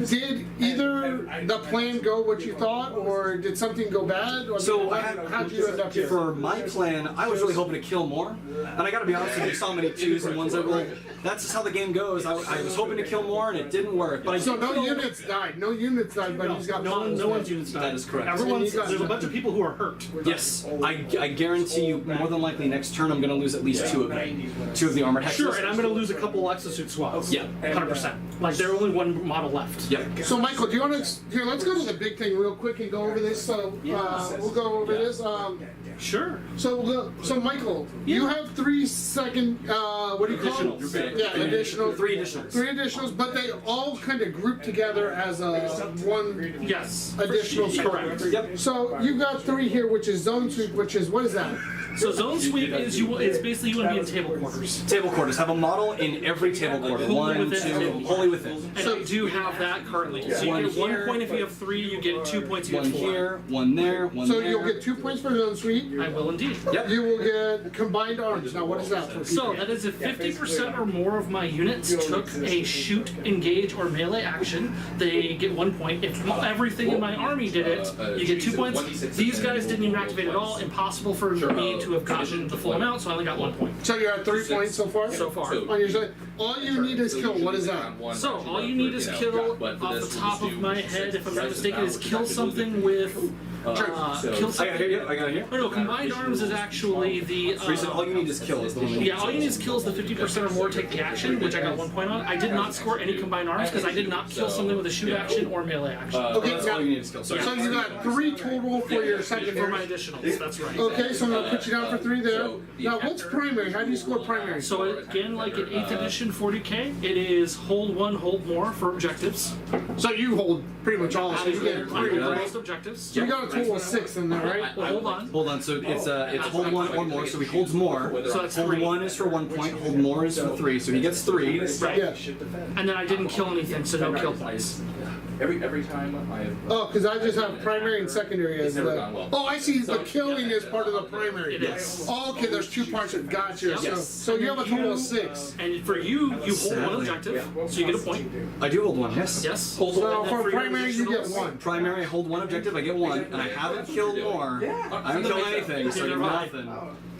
did either the plan go what you thought, or did something go bad? Or So how'd you end up here? for my plan, I was really hoping to kill more, and I got to be honest with you, so many 2s and 1s. I rolled. That's just how the game goes. I was hoping to kill more, and it didn't work. But I So did no kill- units died. No units died, but he's got No one's units died. That is correct. There's a bunch of people who are hurt. Yes, I guarantee you, more than likely next turn I'm going to lose at least 2 of them. 2 of the armored hexes. Sure, and I'm going to lose a couple exosuit swaps. Yeah. 100%. Like, there's only 1 model left. Yep. So Michael, do you want to here? Let's go to the big thing real quick and go over this. So we'll go over this. Sure. So Michael, you have 3 second. What do you call them? Additionals. Yeah, additional. 3 additionals. 3 additionals, but they all kind of group together as one Yes. additional. Correct. Yep. So you've got 3 here, which is zone sweep, which is what is that? So zone sweep is basically you want to be in table quarters. Table quarters. Have a model in every table quarter. Wholly 1, within 2, table wholly within. And I do have that currently. So you One get 1 here. point if you have 3, you get 2 points if you One have 4. here, one there, one So there. you'll get 2 points for zone sweep. I will indeed. Yep. You will get combined arms. Now, what is that for? So that is if 50% or more of my units took a shoot, engage, or melee action, they get 1 point. If everything in my army did it, you get 2 points. These guys didn't even activate at all. Impossible for me to have gotten the full amount, so I only got 1 point So you're at 3 points so far. so far. On your side, all you need is kill. What is that? So all you need is kill off the top of my head, if I'm not mistaken, is kill something with kill I got it something. here. I got it here. Oh no, combined arms is actually the. Reason all you need is kill is the one. that- Yeah, all you need is kill is the 50% or more take the action, which I got 1 point on. I did not score any combined arms because I did not kill something with a shoot action or melee action. Okay, That's now, all you need is kill. Sorry. so you got 3 total for your second. For my additionals, that's right. Okay, so I'm gonna put you down for 3 there. Now, what's primary? How do you score primary? So again, like in 8th edition 40k, it is hold 1, hold more for objectives. So you hold pretty much all. So you get I 3, hold right? most objectives. So you got a total of 6 in there, right? Well, hold on. Hold on. So it's hold 1 or more. So he holds more. So that's Hold 3. 1 is for 1 point. Hold more is for 3. So he gets 3. Right. Yeah. And then I didn't kill anything, so no kill points. Every time I have. Oh, because I just have primary and secondary as never the. gone well. Oh, I see. The killing is part of the primary. It is. Oh, okay. There's 2 parts of gotcha. So you have a total of 6. And for you, you hold 1 objective, so you get a point. I do hold 1. Yes. Yes. So And then for your primary, you get additionals- 1. Primary, I hold 1 objective. I get 1, and I haven't killed more. I haven't killed anything. So I get nothing.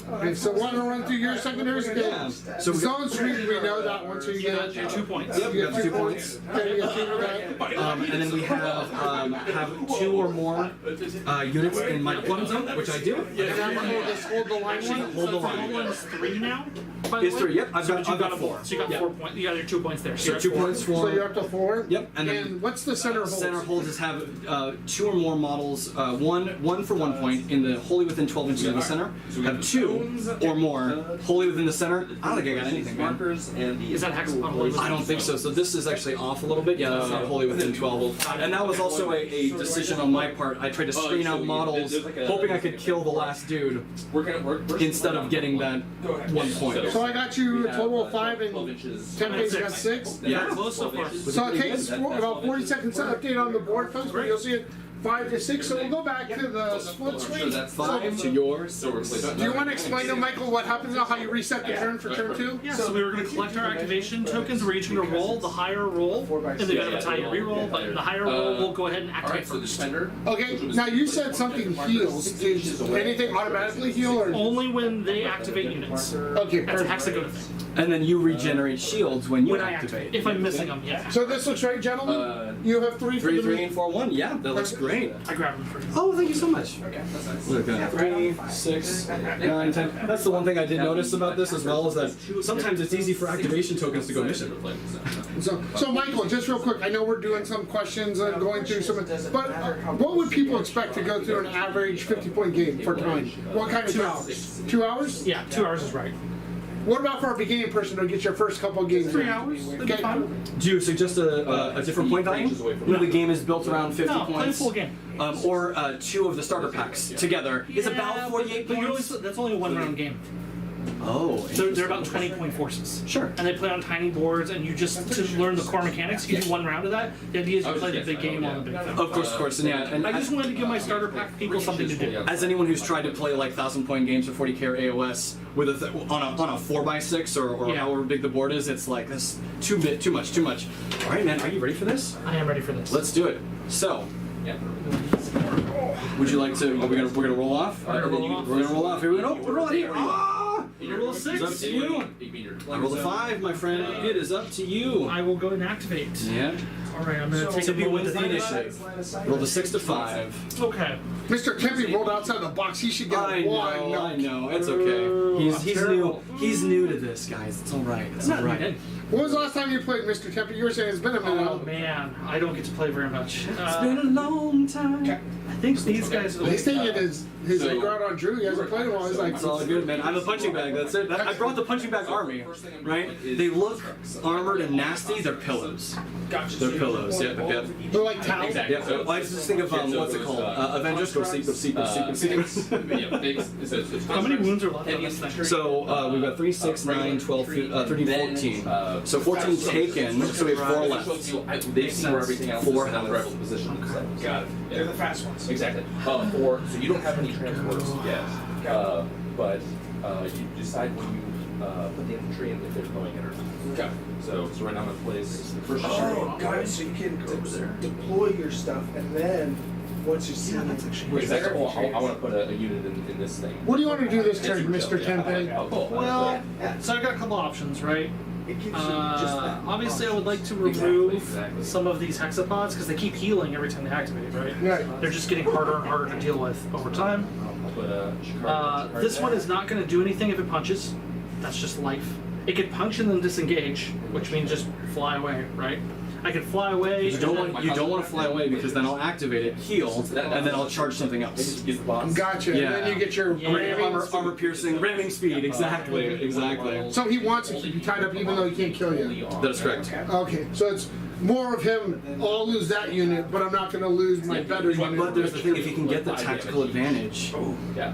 Okay, so want to run through your secondaries? Okay. Yeah. So we Zone sweep, we know that one. So you You got get your 2 points. Yep, we got 2 points. Okay, you get 2 for that. And then we have 2 or more units in my deployment zone, which I do. And I'm gonna hold the line one. Hold the So line. total is 3 now. By the It's way? 3. Yep, I've So got you got a 4. 4. So you got 4 points. You got your 2 points there. So you're 2 at 4. points So you're for. up to 4. Yep, and then And what's the center hold? center holds is have 2 or more models, one for 1 point in the wholly within 12 inches of the center. Have 2 or more wholly within the center. I don't think I got anything, man. Markers and the. Is that hexagon? I don't think so. So this is actually off a little bit. Yeah, that's not wholly within 12. And that was also a decision on my part. I tried to screen out models, hoping I could kill the last dude We're instead of getting that 1 point. So I got you a total of 5 and 12 inches. 10 pages got 6. Yeah, close so far. So it takes about 40 seconds to update on the board, folks, but you'll see it 5 to 6. So we'll go back to the split screen. that's 5 to yours. So we're Do you want to explain to Michael what happens now, how you reset the turn for turn 2? Yeah, so we were going to collect our activation tokens. We're each going to roll the higher roll, and then have a tie and reroll. But the higher roll, we'll go ahead and Alright, activate so the first. defender. Okay, now you said something heals. Does anything automatically heal or? Only when they activate units. Okay, That's a perfect. hexagota thing. And then you regenerate shields when you When I activate. activate. If I'm missing them, yeah. So this looks right, gentlemen? You have 3 for 3, the 3, and 4, 1. Yeah, that looks great. I grabbed them for you. Oh, thank you so much. Look, 3, 6, 9, 10. That's the one thing I did notice about this as well is that sometimes it's easy for activation tokens to go missing. So Michael, just real quick, I know we're doing some questions and going through some, but what would people expect to go through an average 50-point game for time? What kind of 2 time? hours. 2 hours? Yeah, 2 hours is right. What about for a beginning person to get your first couple of games? 3 hours. That'd be Okay. fine. Do you suggest a different point value? When the game is built around 50 No, play a points? full game. Or 2 of the starter packs together is about 48 But points? that's only a 1 round game. Oh, They're about 20 point forces. Sure. And they play on tiny boards, and you just, to learn the core mechanics, you do 1 round of that. The idea is you play the big game on the big thing. Of course, and yeah. And I just wanted to give my starter pack people something to do. as anyone who's tried to play like 1,000-point games or 40k or AOS with on a 4x6 or Yeah. however big the board is, it's like this too much. All right, man, are you ready for this? I am ready for this. Let's do it. So, would you like to? We're gonna roll off. We're gonna roll off. We're gonna roll off. Here we go. We're rolling here. You roll a 6. It's up to you. I rolled a 5, my friend. It is up to you. I will go and activate. Yeah. Alright, I'm gonna take a Tippy moment wins to the think about it. initiative. Rolled a 6 to 5. Okay. Mr. Tippy rolled outside the box. He should get I a 1. know. It's okay. He's new. He's new to this, guys. It's all right. It's all right. When was the last time you played Mr. Temple? You were saying it's been a minute. Oh man, I don't get to play very much. It's been a long time. I think these guys are the He's taking his guard on Drew. He hasn't played in a while. He's like, It's all good, man. I'm a punching bag. That's it. I brought the punching bag army, right? They look armored and nasty. They're pillows. Gotcha. They're pillows. Yep, yep. they're like towels. Exactly. Yeah, so I just think of what's it called? Avengers. Go sleep. Go sleep. Go sleep. Go sleep. How many wounds are left on this thing? So we've got 3, 6, 9, 12, 13, 14. So 14 taken. So we have 4 left. They see where everything else Four is in the health. rebel position. Got it. They're the fast ones. Exactly. So you don't have any transports yet, but you decide when you put the infantry in if they're going in or not. Got it. So right now I'm in place. First Oh, got it. So you can deploy your stuff, and then once you see Exactly. Oh, I want to put a unit in this thing. What do you want to do this turn, Mr. Tempe? Well, so I've got a couple options, right? it gives you just that. Obviously, I would like to remove some of these hexapods because they keep healing every time they activate, right? Right. They're just getting harder and harder to deal with over time. I'll put a This one is not going to do anything if it punches. That's just life. It could punch and then disengage, which means just fly away, right? I could fly away. You don't want to fly away because then I'll activate it, heal, and then I'll charge something else. Gotcha. Yeah. And then you get your Yeah. ramming. Armor piercing, ramming speed. Exactly. So he wants to keep you tied up even though he can't kill you. That is correct. Okay, so it's more of him, I'll lose that unit, but I'm not going to lose my better unit. But there's the thing: if you can get the tactical advantage, Yeah.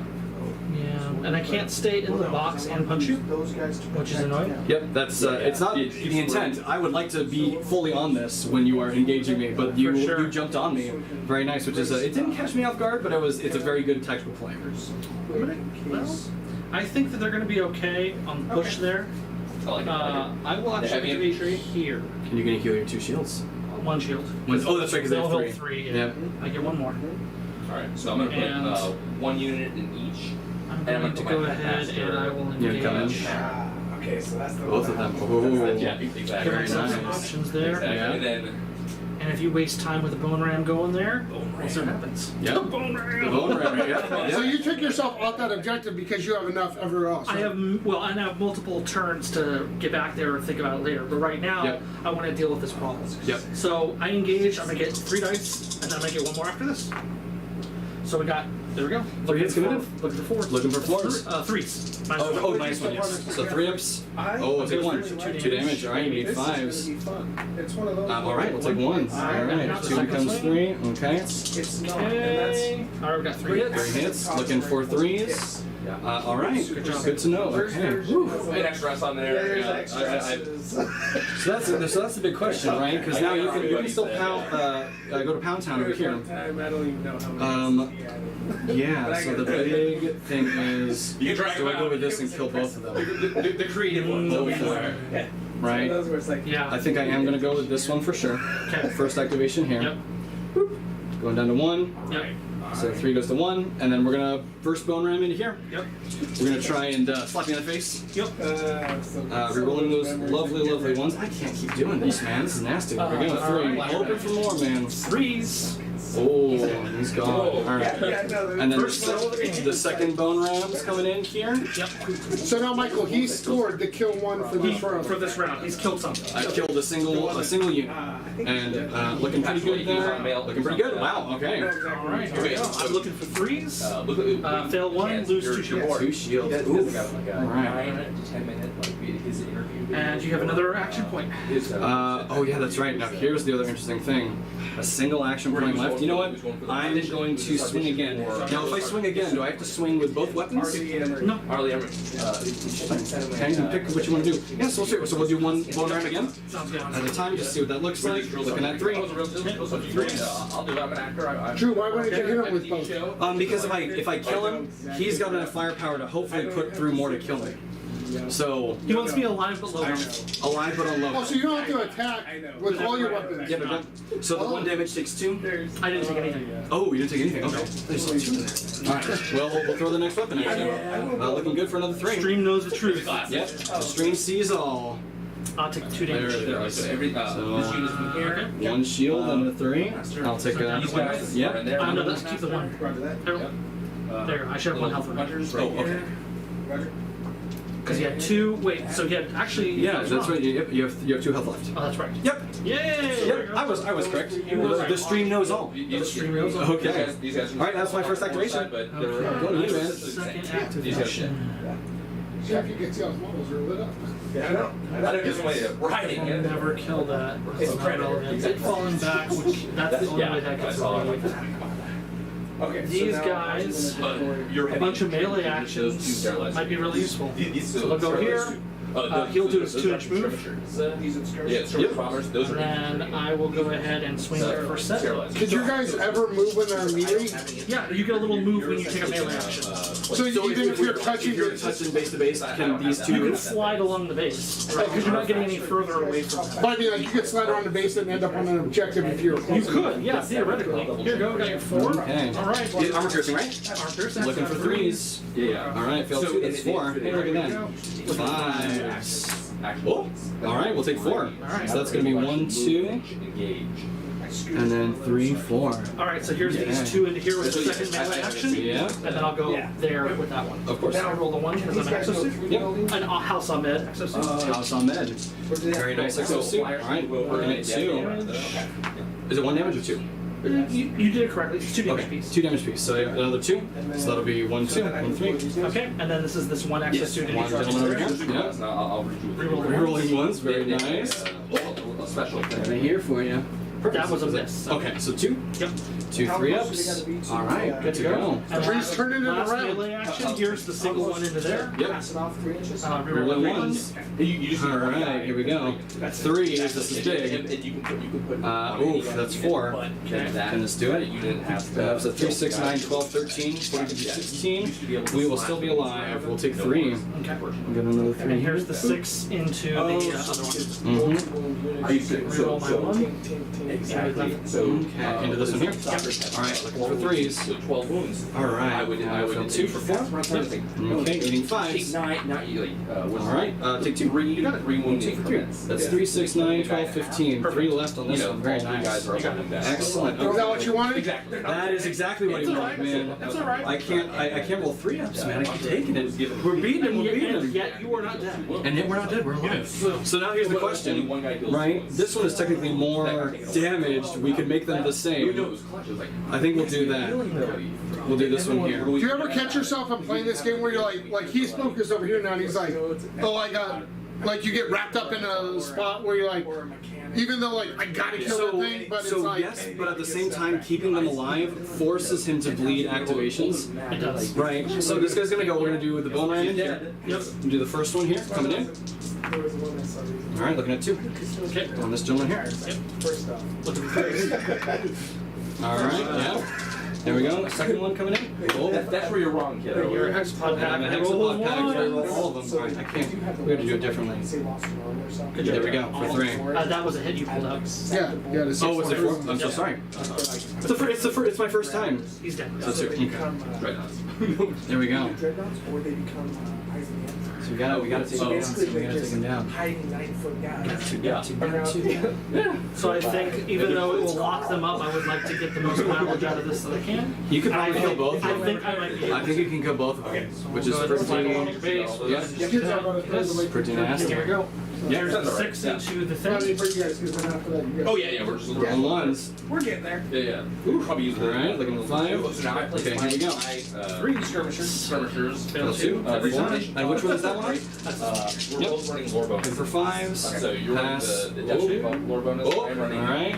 Yeah, and I can't stay in the box and punch you, which is annoying. yep, that's it's not the intent. I would like to be fully on this when you are engaging me, but you For sure. you jumped on me. Very nice, which is it didn't catch me off guard, but it's a very good tactical play. Well, I think that they're going to be okay on the push there. I like it. I will The heavy actually infantry? here. Can you gonna heal your 2 shields? One shield. Oh, that's right, because they They'll have heal 3. 3. Yeah. Yep. I get one more. All right. So I'm gonna And- put 1 unit in each. I'm And I'm going to gonna go put my ahead master- and I will Yeah, engage. come in. Okay, so that's the Both of them. Yeah, Oh. exactly. Give Very myself some nice. options there. Exactly. Yeah. And then And if you waste time with a bone ram going there, we'll see what happens. Yep. Bone ram. Bone ram, yeah. So you took yourself off that objective because you have enough everywhere else. I have I have multiple turns to get back there or think about it later. But right now, Yep. I want to deal with this problem. Yep. So I engage. I'm gonna get 3 dice, and then I'm gonna get 1 more after this. So we got. There we go. 3 hits committed. Looking for 4s. Looking for 4s. 3s. Oh, nice one, yes. So 3 ups. Oh, take 1. 2 damage. All right, you need 5s. It's one of those. All right, we'll take 1s. All right, 2 becomes 3. Okay. It's not, and that's. Okay. All right, we got 3 hits. 3 hits. Looking for 3s. All right. Good job. Good to know. Okay. an extra S on there. There's Yeah, extras. So that's the big question, right? Because now you can still go to Pound Town over here. I don't even know how many. Yeah. So the big thing is, You can drag do I them go out. with this and kill both of them? The creative one. Both of them. Yeah. Right. Those where it's like. Yeah. I think I am gonna go with this one for sure. Okay. First activation here. Yep. Going down to 1. Yep. So 3 goes to 1, and then we're gonna first bone ram into here. Yep. We're gonna try and slap me in the face. Yep. Rerolling those lovely ones. I can't keep doing this, man. This is nasty. There we go. 3. Hoping for more, man. 3s. Oh, he's gone. All right. Yeah, no, And then First the second bone ram's coming in here. Yep. So now, Michael, he scored the kill 1 for this round. For this round, he's killed something. I killed a single unit, and looking pretty good there. Looking pretty good. Wow. Okay. All right. Here we go. I'm looking for 3s. Look, Fail 1, lose 2 shields. 2 shields. That's Oof. like a All right. 9 to 10 minute his interview. And you have another action point. Oh yeah, that's right. Now here's the other interesting thing. A single action point left. You know what? I'm going to swing again. Now if I swing again, do I have to swing with both weapons? No. Harley Emery. Okay, you can pick what you want to do. Yeah, so we'll do 1 bone ram again Sounds good. at a time, just see what that looks like. Looking at 3. I'll do it. I'm an actor. Drew, why wouldn't you hit him with both? Because if I kill him, he's got enough firepower to hopefully put through more to kill me. So He wants me alive but low health. alive but on low. Oh, so you don't have to attack with all your weapons. Yeah, but so the 1 damage takes 2. I didn't take anything. Oh, you didn't take anything. Okay. There's 2 in there. All right. Well, we'll throw the next weapon at you. Looking good for another 3. Stream knows the truth. Yep. The stream sees all. I'll take 2 There damage. it is. So every this unit from here. 1 shield and a 3. I'll take a. These guys are Yep. in there. No, let's keep the 1. Roger that. There, I should have 1 health remaining. Hunters Oh, right okay. here. Roger. Because he had 2. Wait, so he had actually. Yeah, was that's wrong. right. You have 2 health left. Oh, that's right. Yep. Yay! Yep. I was correct. The stream knows all. The stream knows all. Okay. These guys are All right, that's my first activation. But Okay. Go to you, man. Second These guys, activation. Jeff, you can see how his models are lit up. Yeah, I know. I don't just want to riding I'll it. never kill that. It's Not predator. relevant. It's falling back, which that's the only way that gets that's all I around. like. Okay, These now guys, I'm gonna deploy- You're A bunch of melee actions might be really useful. So they'll go here. He'll do his 2-inch move. These are skirmishers. Yeah, skirmish bombers. Those are. And then I will go ahead and swing the first set. Could you guys ever move when they're melee? Yeah, you get a little move when you take a melee action. So even if you're touching, If you're touching base to base, can these You can two? slide along the base, right? Because you're not getting any further away from them. but I mean, like, you could slide around the base and end up on an objective if you're You close enough. could, yeah, theoretically. Here you go, got your 4. Okay. All right. Get armor piercing, right? Armor piercing. Looking for 3s. Yeah. All right, failed 2. That's 4. Hey, look at that. 5s. Oh. All right, we'll take 4. right. So that's gonna be 1, 2, Engage. and then 3, 4. All right, so here's these 2 into here with the second melee action. Yeah. And then I'll go there with that one. Of course. Then I'll roll the 1 because I'm an exosuit. Yep. And I'll house on med, exosuit. House on med. Very nice exosuit. All right, we're looking at 2. Is it 1 damage or 2? You did it correctly. It's 2 damage Okay, piece. 2 damage piece. So another 2. So that'll be 1, 2, 1, 3. Okay, and then this is this 1 exosuit in One each gentleman over direction. here. Yeah. I'll redo Reroll the Rerolling ones. Very nice. A special Right thing. here for you. That was a miss. Okay, so 2. Yep. 2 3-ups. All right, good to go. And Trees turning it last around. melee action, here's the single one into there. Yep. Pass it off 3 inches. Reroll the Rerolling 1. ones. You just All right, here we go. 3. This is big. And you can put. Oof, that's 4. Okay. Can this do it? You didn't have to. That was a 3, 6, 9, 12, 13, 14, 16. We will still be alive. We'll take 3. Okay. Get another And 3 then here. here's the 6 into the other one. Mm-hmm. I used to. Reroll my 1. Exactly. So. Okay, into this one here. All right, looking for 3s. So 12 wounds. All right, I would. I would. 2 for 4. Okay, eating Take 5s. 9. Not you. All right, take 2. 3. You got 3 wounds. Take 3. That's 3, 6, 9, 12, 15. 3 left on You this know, one. Very all you guys nice. are holding back. Excellent. Is that what you wanted? Exactly. That is exactly what he That's all wanted, right. man. That's all right. I can't roll 3-ups, man. I keep taking it. We're beating him. And We're yet, beating and him. yet you are not dead. And yet we're not dead. We're alive. So now here's the question, right? This one is technically more damaged. We could make them the same. I think we'll do that. We'll do this one here. Do you ever catch yourself in playing this game where you're like he's focused over here now and he's like, oh, I got, like you get wrapped up in a spot where you're like, even though like I gotta kill the thing, but it's like, yes, but at the same time, keeping them alive forces him to bleed activations. It does. Right. So this guy's gonna go. We're gonna do the bone ram in here. Yep. And do the first one here, coming in. All right, looking at 2. Okay. On this gentleman here. First off. Look at the All right. Yeah. There we go. Second one coming in. Oh. That's where you're wrong, kiddo. You're a hexapod pack. I'm a hexapod pack. I roll all of them. All right, I can't. We have to do it differently. Say lost an arm or something. Good job. There we go for 3. That was a hit you pulled out. yeah, yeah. The Oh, was it 4? I'm so Yep. sorry. It's my first time. He's dead. So 2. They Okay. become There we go. dreadnoughts, or they become hiding in. So we gotta take So him down. basically, We they're gotta take just him down. hiding 9-foot guys. Yeah. So I think even though it will lock them up, I would like to get the most mileage out of this that I can. You could probably kill both of I them. think I might be able I think you can kill both of them, which is Go ahead and slide along the pretty. base. Yeah. Kids are gonna This. Pretty nasty. Here we go. Yeah. There's the 6 into the Not thing. for you guys because then after that you guys. Oh yeah, we're just On ones. We're getting there. Yeah. Probably use All right, looking at 5. So now I play Okay, here we go. 3 skirmishers. Fail 2. Every 4. And which one is that one? We're Yep. both running lore bonus. Good for 5s. So you're running Pass. the death shape of lore bonus. Oh, I'm running alright.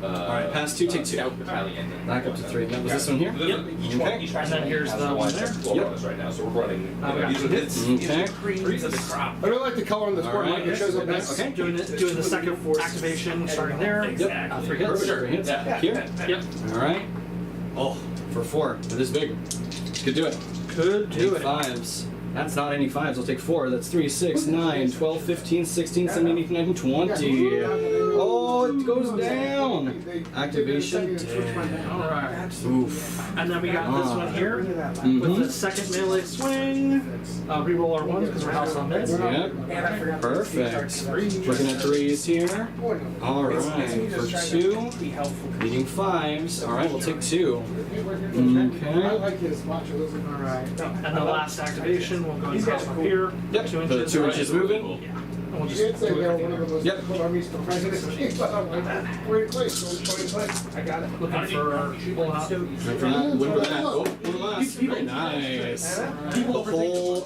the Alright, pass 2, take 2. scout battalion. Back up to 3. That was this one here? Yep. Each one, Okay. each And then here's the one there. Lore Yep. bonus right now, so we're running. we got These are hits. Okay. Threes of the crop. I really like the color on this board. Alright. Mike. It shows up nice. Okay. Doing the second activation, starting there. Yep. 3 hits. Perfect. 3 hits. Yeah. Here. Yep. Alright. Oh, for 4. It is big. Could do it. Could do Take it. 5s. That's not any 5s. I'll take 4. That's 3, 6, 9, 12, 15, 16, 17, 18, 19, 20. Oh, it goes down. Activation. Alright. Oof. And then we got this one here with Mm-hmm. the second melee swing. Reroll our 1s because we're house on mid. Yep. Perfect. Looking at 3s here. Alright. For 2. Be helpful. Needing 5s. Alright, we'll take 2. Okay. I like his watch. All right. And the last activation, we'll go across up here. Yep. 2 The inches. 2 inches moving. Yeah. And we'll You just did say do they're it one of the most Yep. difficult armies to find in the game, but I'm like, where to place? I got it. looking for pulling out. Win with that. Oh, one last. Very nice. The whole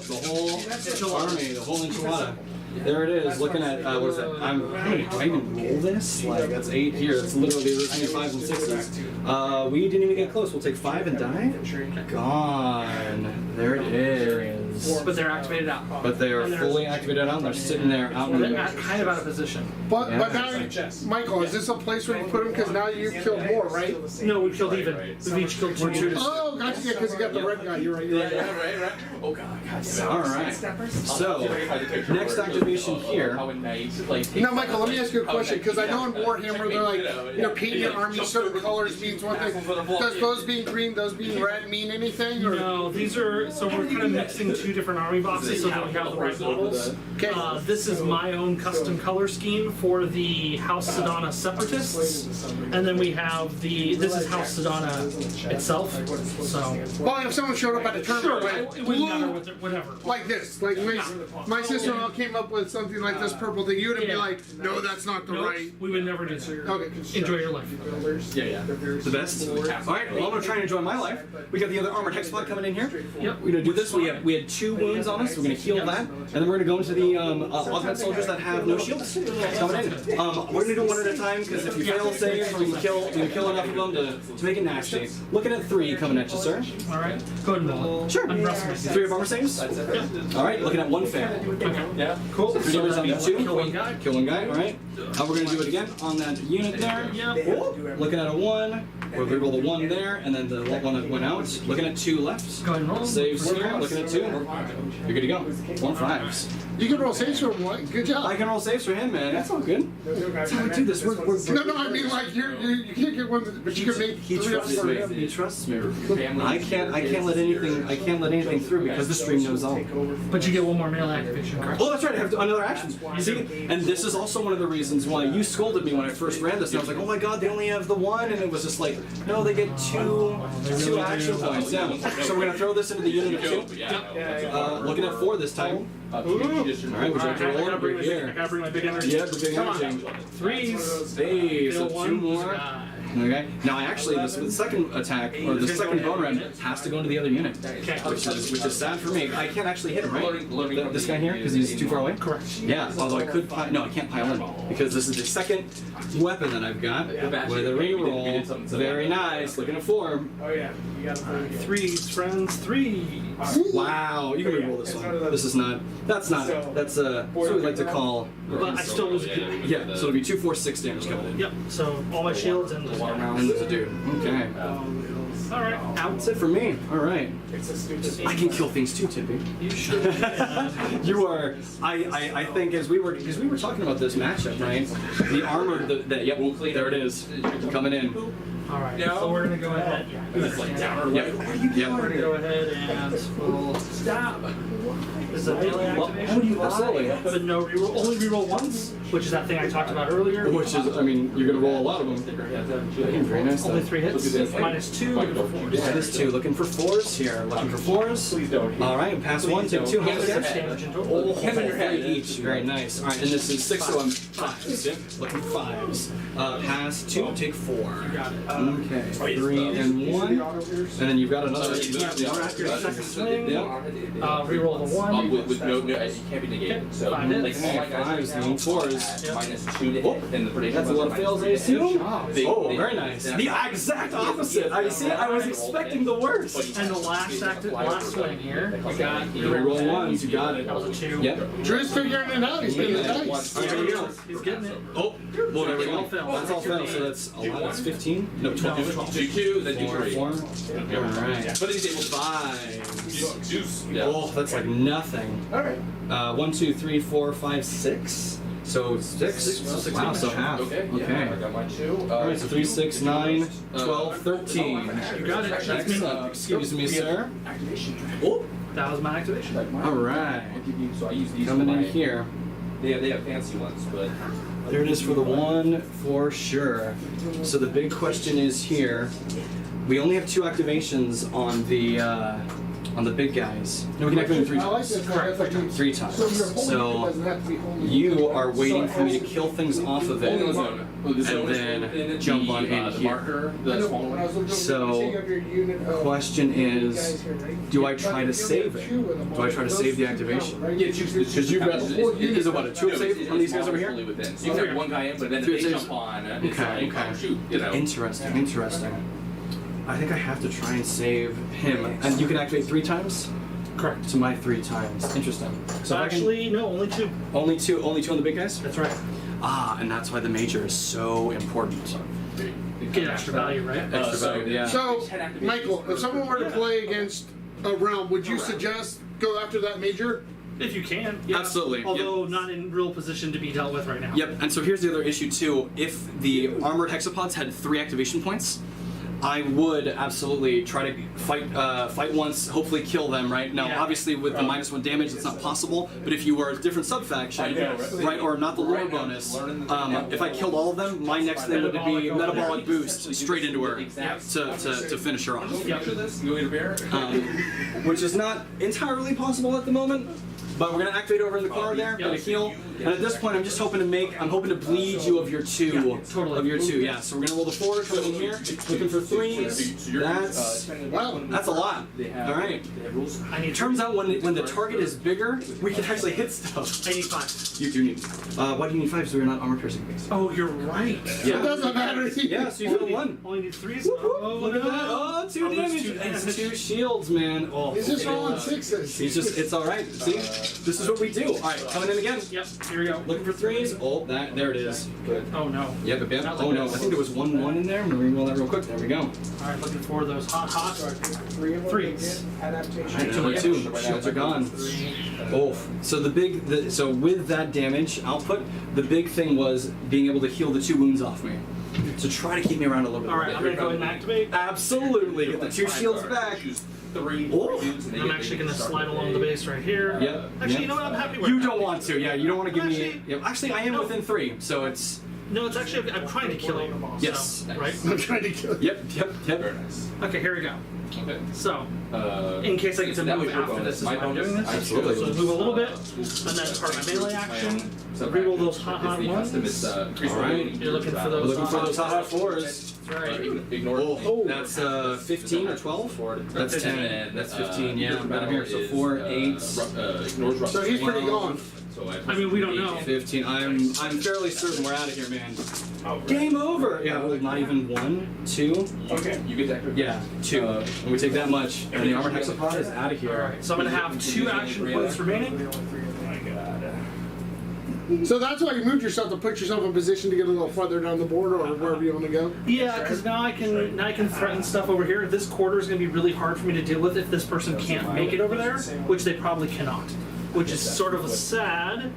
army, the whole enchilada. There it is. Looking at what is that? Do I even roll this? Like that's 8 here. That's literally there's only 5s and 6s. We didn't even get close. We'll take 5 and die. Gone. There it is. But they're activated out. But they are fully activated out. And they're sitting there out in They're the. kind of out of position. But Yeah. now, Michael, is this a place where you put him? Because now you've killed more, right? No, we killed even. We've each killed 2. Oh, gotcha. Yeah, because you got the red guy. You're right. You're right. Right. Oh god. All right. So next activation here. Now, Michael, let me ask you a question, because I know in Warhammer they're like, paint your army certain colors means one thing. Does those being green, those being red mean anything? Or No, these are, so we're kind of mixing 2 different army boxes so that we have the right models. Okay. This is my own custom color scheme for the House Sedana Separatists. And then we have this is House Sedana itself. So, Well, if someone showed up at a tournament sure, with it wouldn't matter blue, whatever. like this, like my sister-in-law came up with something like this purple thing, you would be Yeah. like, no, that's not the Nope, right. we would never do that. Okay. Enjoy your life. Yeah. The best. All right. Well, I'm gonna try and enjoy my life. We got the other armored hexpod coming in here. Yep. We're gonna do this. We had 2 wounds on us. We're gonna heal that, and then we're gonna go into the augment soldiers that have no shields coming in. We're gonna do 1 at a time because if you fail saves, we can kill enough of them to make it nasty. Looking at 3 coming at you, sir. All right. Go ahead and roll. Sure. I'm wrestling. 3 of armor saves. All right. Looking at 1 fail. Yeah. Cool. 3 damage on the 2. Kill 1 guy. Kill 1 guy. All right. We're gonna do it again on that unit there. Yep. Looking at a 1. We're gonna roll the 1 there, and then the 1 that went out. Looking at 2 left. Go ahead and roll. Saves here. Looking at 2. You're good to go. 1 5s. You can roll saves for one. Good job. I can roll saves for him, man. That's all good. That's how we do this. We're No, I mean like you can't get one, but you can make He 3 up trusts for me. him. He trusts me. I can't let anything through because the stream knows all. But you get 1 more melee activation, correct? Oh, that's right. I have another action. See, and this is also one of the reasons why you scolded me when I first ran this. And I was like, oh my god, they only have the 1, and it was just like, no, they get 2 action points. Yeah. So we're gonna throw this into the unit of 2. Looking at 4 this time. All right, would you like to roll? We're I here. gotta bring my big energy. Yeah, the big energy. 3s. Hey, so Kill 2 1. more. Okay. Now, actually, the second attack or the second bone run has to go into the other unit, which is sad for me. I can't actually hit him, right? This guy here, because he's too far away. Correct. Yeah. Although I could. No, I can't pile in because this is the second weapon that I've got with a reroll. Very nice. Looking at 4. Oh yeah, you got 3s, friends. 3. Wow. You can reroll this one. This is not. That's not. That's what we like to call. But I still lose. Yeah. So it'll be 2, 4, 6 damage coming in. Yep. So all my shields and the water And there's a dude. Okay. All right. That's it for me. All right. It's a stupid. I can kill things too, Tippy. You should. You are. I think as we were talking about this matchup, right? The armor that yep, there it is, coming in. All right. So we're gonna go ahead. Yep. We're gonna go ahead and we'll stop. This is a melee activation. Absolutely. But no reroll. Only reroll once, which is that thing I talked about earlier. Which is, I mean, you're gonna roll a lot of them. Very nice. Only 3 hits. -2. -2. Looking for 4s here. Looking for 4s. Please don't. All right. Pass 1, take 2. How much damage? Damage in total. 3 each. Very nice. All right. And this is 6, so I'm 5s. Yep. Looking for 5s. Pass 2, take 4. Got it. Okay. 3 and 1. And then you've got another. Second swing. Yeah. Reroll the 1. With no, it can't be negated. So, 5 hits. like, all my guys Fives, no 4s. -2 to hit, and the predation That's a lot of fails, I assume. They- Oh, they- very nice. The exact opposite. I see. I was expecting the worst. And the last swing here, we got Reroll 1s. You got it. That was a 2. Yep. Drew's figuring it out. He's getting the dice. All right, here we go. He's getting it. Oh, well, there we go. All fails. That's all fails. So that's a lot. That's 15. No, 12. Do 2, then do 3. 4. All right. But he's able to 5. juice. Yeah. Oh, that's like nothing. All right. 1, 2, 3, 4, 5, 6. So 6. Wow, so half. Okay. Okay. Yeah, I got my 2. All right, so 3, 6, 9, 12, 13. You got it. That's me. Excuse me, sir. Oh, That was my activation. all right. So I use these Coming for in my- here. They have fancy ones, but There it is for the 1 for sure. So the big question is here, we only have 2 activations on the big guys. No, we can activate them 3 I like times. this. Correct. That's like 3 times. So your holding So doesn't have to be holding. you are waiting for me to kill things off of it, The zone is then within jump on in the here. marker, I the know, small when I one. was looking over, So, you say you have your unit of question is, guys here, right? do I But try to you save have it? 2 of them. Do I try to Those save the 2 count, activation? right? Yeah, choose Because you've got, It's- is it what, a 2 save on these guys over here? Fully within. So you can have one guy in, but then if 2 they saves. jump on, it's Okay, like, okay. oh, shoot, you know. Interesting, interesting. I think I have to try and save him. And you can activate 3 times? Correct. So my 3 times. Interesting. So if I can- actually, no, only 2. only two on the big guys? That's right. Ah, and that's why the major is so important. Get extra value, right? Extra so- value, yeah. So, Michael, if someone were to play against a realm, would you suggest go after that major? If you can. Yeah. Absolutely, yep. Although not in real position to be dealt with right now. Yep, and so here's the other issue too. If the armored hexapods had 3 activation points, I would absolutely try to fight once, hopefully kill them, right? Now, Yeah. obviously with the -1 damage, it's not possible, but if you were a different sub-faction, right, or not the lore bonus, if I killed all of them, my next thing would be metabolic boost straight into her to finish her off. Picture this, you go eat a bear. Which is not entirely possible at the moment. But we're gonna activate over in the corner there, gonna heal, and at this point I'm just hoping to bleed you of your 2, Yeah, totally. of your 2, yeah. So we're gonna roll the 4, coming in here, looking for 3s. That's a lot. All right. I need It turns out when the target is bigger, we can actually hit stuff. I need 5. You do need. Why do you need 5? So we're not armor piercing base. Oh, you're right. It doesn't matter. Yeah, so you got 1. Only need 3s. Whoop, whoop. Oh, Look at no. that. Oh, 2 Oh, there's damage. 2 It's damage. 2 shields, man. Oh, He's just okay. rolling 6s. It's all right. See, this is what we do. All right, coming in again. Yep, here we go. Looking for 3s. Oh, there it is. Oh no. Yep. Not Oh like no, I this. think there was 1 in there. I'm gonna re-roll that real quick. There we go. Alright, looking for those hot. 3 of them 3s. get adaptation. Alright, number 2. Shields are gone. Oh, so so with that damage output, the big thing was being able to heal the 2 wounds off me. So try to keep me around a little bit. Alright, I'm gonna go ahead and activate. Absolutely. Get the 2 shields back. Choose 3 Oh. dudes, and they I'm get- actually they gonna start slide with along the base right here. Yep. Actually, yep. you know what? I'm happy with You that. don't want to. Yeah, you don't want to give me. Actually- Yep. Actually, I am No. within 3, so it's. No, it's actually, I'm trying to kill you. Yes. So, right? I'm trying to kill you. Yep. Very nice. Okay, here we go. Okay. So, Uh, in case I get to that move was your after bonus. this, is My why I'm bonus, doing this. I Absolutely. So chose, move a little bit, uh, and then part of my melee action. So Reroll those hot it's the ones. custom, it's, increase All right. ability. You're looking for We're those looking for those hot 4s. That's right. Ignore. Oh, that's 15 or 12. That's 10. That's 15. Yeah, right here. So 4, 8. Ignores rough. So he's pretty 12. gone. So I mean, we don't know. 15. I'm fairly certain we're out of here, man. Game over. Yeah, well, not even 1, 2. Okay. You get that. Yeah, 2. And we take that much, and the armored hexapod is out of here. Alright, so I'm gonna have 2 action points remaining. So that's why you moved yourself to put yourself in position to get a little further down the board or wherever you want to go. Yeah, because now I can threaten stuff over here. This quarter is going to be really hard for me to deal with if this person can't make it over there, which they probably cannot. Which is sort of sad,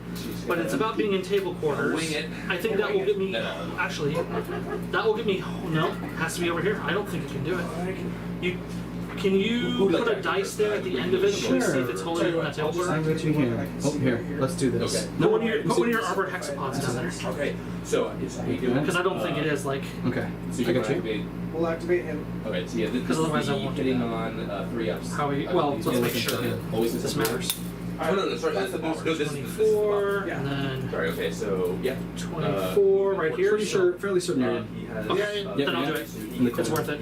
but it's about being in table quarters. Wing it. I think that will get me. Actually, that will get me. Oh, no, it has to be over here. I don't think it can do it. Can you put a dice there at the end of it and please see if it's holding in that table quarter? I got you here. Oh, here. Let's do this. Okay. Put one of your armored hexapods down there. Okay. So it's how you doing? Because I don't think it is like. Okay. So I you got can you. activate. We'll activate him. Okay. So yeah, this Because otherwise is I the won't do hitting that. on 3 ups. How we? Well, let's make sure Always this matters. Oh no, sorry, that's the boost. No, this is 24, and then Sorry. Okay. So yeah. 24 right here. Pretty sure, fairly certain you're in. He has. Yeah, then I'll do it. It's worth it.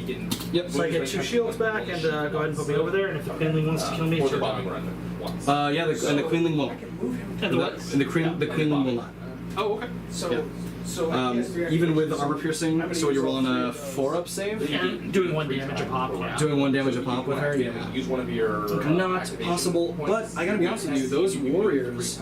Yep. So I get 2 shields back, and go ahead and put me over there. And if the Queenling wants to kill me, Or it's the your bombing turn. run once. Yeah, and the queenling won't. And the what? And the queenling will not. Oh, okay. So, Yeah. so he has 3 Even with activations. armor piercing, so you're rolling a 4-up save? And doing 1 damage a pop. Yeah. Doing 1 damage a pop with her? Yeah. Use one of your. Not activation possible, but points. I gotta be honest with you, those warriors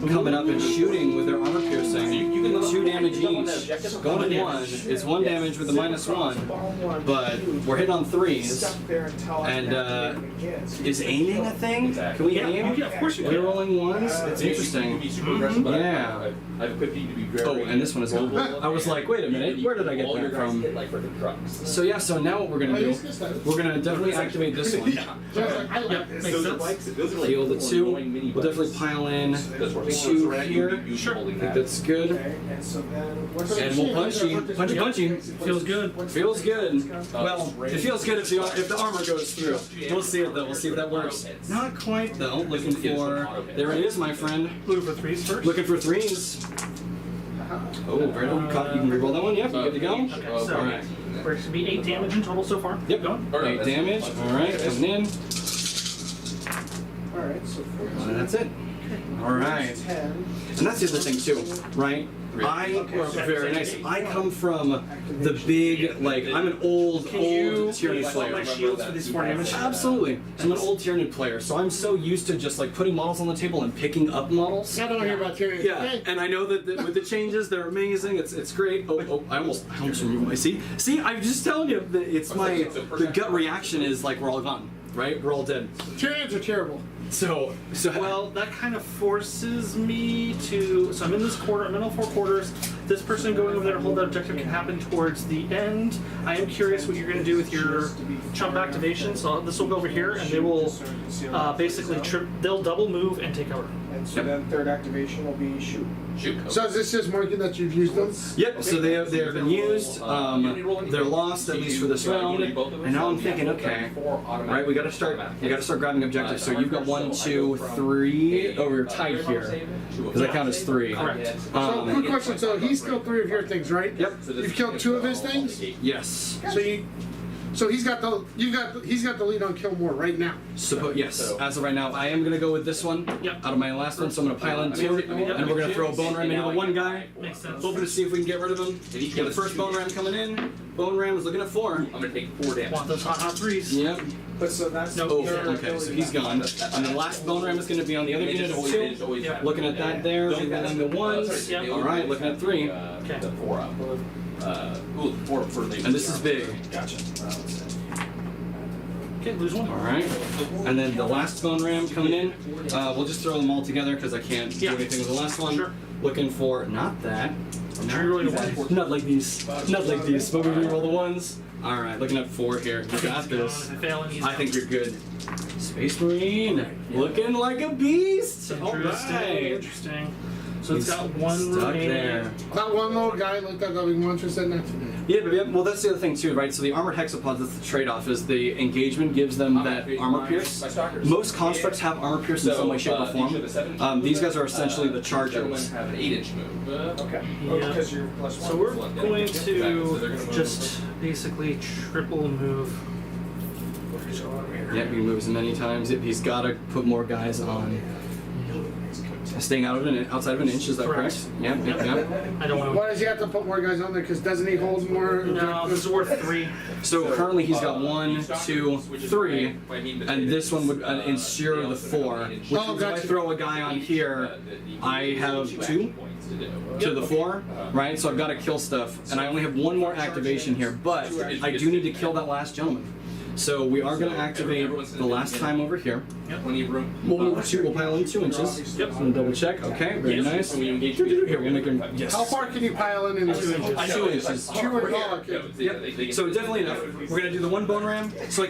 coming up and shooting with their armor piercing, 2 damage each. Going 1, it's 1 damage with a -1, but we're hitting on 3s. Stuck there until And, after the begins. Is aiming a thing? Can we Yeah, aim? you can, of course you We're can. rolling 1s? It's You interesting. can be super aggressive, but Yeah. I've equipped you to be very. Oh, and this this one as well. I was like, wait a minute, where did I get all your that guys from? hit like freaking trucks. So yeah, so now what we're gonna do, we're gonna definitely activate this one. I like this. Makes Those are sense. bikes. Those are like Heal the little 2. annoying mini We'll definitely bikes. pile in Because we're 2 here. Sure. I think that's good. Okay, and so then what's And we'll punchy. Feels good. Feels good. Well, it feels good if the armor goes through. We'll see it though. We'll see if that works. Not quite though. Looking for. There it is, my friend. Move for 3s first. Looking for 3s. Oh, very good. You can reroll that one. Yep, you good to go. Okay, so All right. we're going to be 8 damage in total so far. Yep. Going. 8 damage. All right, coming in. Alright, so 14. And that's it. All right. 10. And that's the other thing too, right? Very nice. I come from the big, like, I'm an old Tyranid play my player. shields for these 4 damage? Absolutely. I'm an old Tyranid player, so I'm so used to just like putting models on the table and picking up models. I don't hear about Tyranid. Yeah, and I know that with the changes, they're amazing. It's great. Oh, I almost removed my see. I'm just telling you that it's the gut reaction is like we're all gone, right? We're all dead. Tyranids are terrible. So Well, that kind of forces me to. So I'm in this quarter. I'm in all 4 quarters. This person going over there to hold that objective can happen towards the end. I am curious what you're going to do with your chump activation. So this will go over here, and they will basically trip. They'll double move and take over. And so then third activation will be shoot. Shoot. So is this just marking that you've used them? Yep, so they have been used, they're lost at least for this round, and now I'm thinking, okay, right, we gotta start grabbing objectives, so you've got 1, 2, 3, oh, we're tied here, because I count as 3. Correct. So quick question, so he's killed 3 of your things, right? Yep. You've killed 2 of his things? Yes. So he's got the lead on kill more right now. Yes, as of right now, I am gonna go with this one, Yep. out of my last one, so I'm gonna pile in 2, and we're gonna throw a bone ram into the one guy, Makes sense. hoping to see if we can get rid of him. Yeah, the first bone ram coming in, bone ram is looking at 4. I'm gonna take 4 damage. Want those hot 3s? Yep. But so that's No, Oh, your okay, so he's gone. And the last bone ram is going to be on the other unit of 2. Yeah. Looking at that there, rerolling the 1s. Yeah. All right, looking at 3. Okay. The 4 up. Ooh, 4 for the. And this is big. Gotcha. Okay, lose 1. All right. And then the last bone ram coming in. We'll just throw them all together because I can't do Yeah. anything with the last one. Sure. Looking for not that. Rerolling the 1. Not like these. Not like these. But we reroll the 1s. All right, looking at 4 here. You got this. If they fail, and he's I think you're good. Space Marine, looking like a beast. All Interesting. right. Interesting. So it's He's got 1 stuck remaining. there. That one little guy looked like a big monster said that today. Yeah, well, that's the other thing too, right? So the armored hexapods, that's the trade-off, is the engagement gives them that armor pierce. Most constructs have armor pierce in some way, shape, or form. These guys are essentially the chargers. Have an 8-inch move. Okay. Yeah. Because you're plus 1. So we're going to just basically triple move. Yep, he moves many times. Yep, he's got to put more guys on. Staying outside of an inch, is that correct? Yep. I don't want Why does he have to put more guys on there? Because doesn't he hold more? to. No, this is worth 3. So currently he's got 1, 2, 3, and this one would ensure the 4. Which Oh, means if I gotcha. throw a guy on here, I have 2 to the 4, right? So I've got to kill stuff, and I only have 1 more activation here, but I do need to kill that last gentleman. So we are going to activate the last time over here. Plenty of room. We'll move 2, we'll pile in 2 inches. Yep. I'm going to double check. Okay, very nice. Here, we'll make him. Yes. How far can you pile in 2 inches? 2 inches. 2 and okay. Yep. So definitely enough. We're gonna do the 1 bone ram. So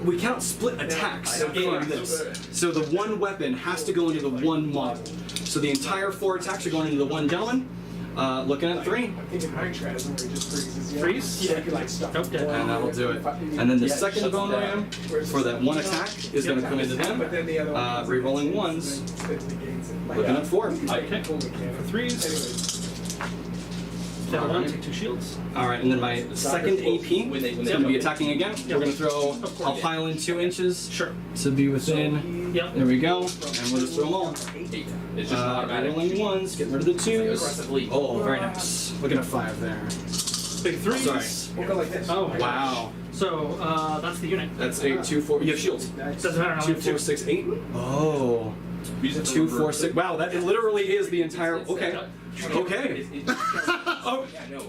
we cannot split attacks from this. So the 1 weapon has to go into the 1 model. So the entire 4 attacks are going into the 1 gentleman. Looking at 3. I'm thinking high treads where he just freezes you. 3s? Yeah, you can like stuff. Nope, dead. And that'll do it. And then the second bone ram for that 1 attack is gonna come into them. But then the other one. Rerolling 1s. Looking at 4. Okay. For 3s. Fail 1, take 2 shields. Alright, and then my second AP is going to be attacking again. We're going to throw, I'll pile in 2 inches Sure. to be within. Yep. There we go. And we'll just throw them all. It's just automatic. Rolling 1s, getting rid of the 2s. Aggressively. Oh, very nice. Looking at 5 there. Big 3s. Sorry. We'll go like this. Oh, Wow. So, that's the unit. That's 8, 2, 4. You have shields. Doesn't matter how 2, many 4, 6, 8. Oh. 2, 4, 6. Wow, that literally is the entire. Okay. Okay. Oh.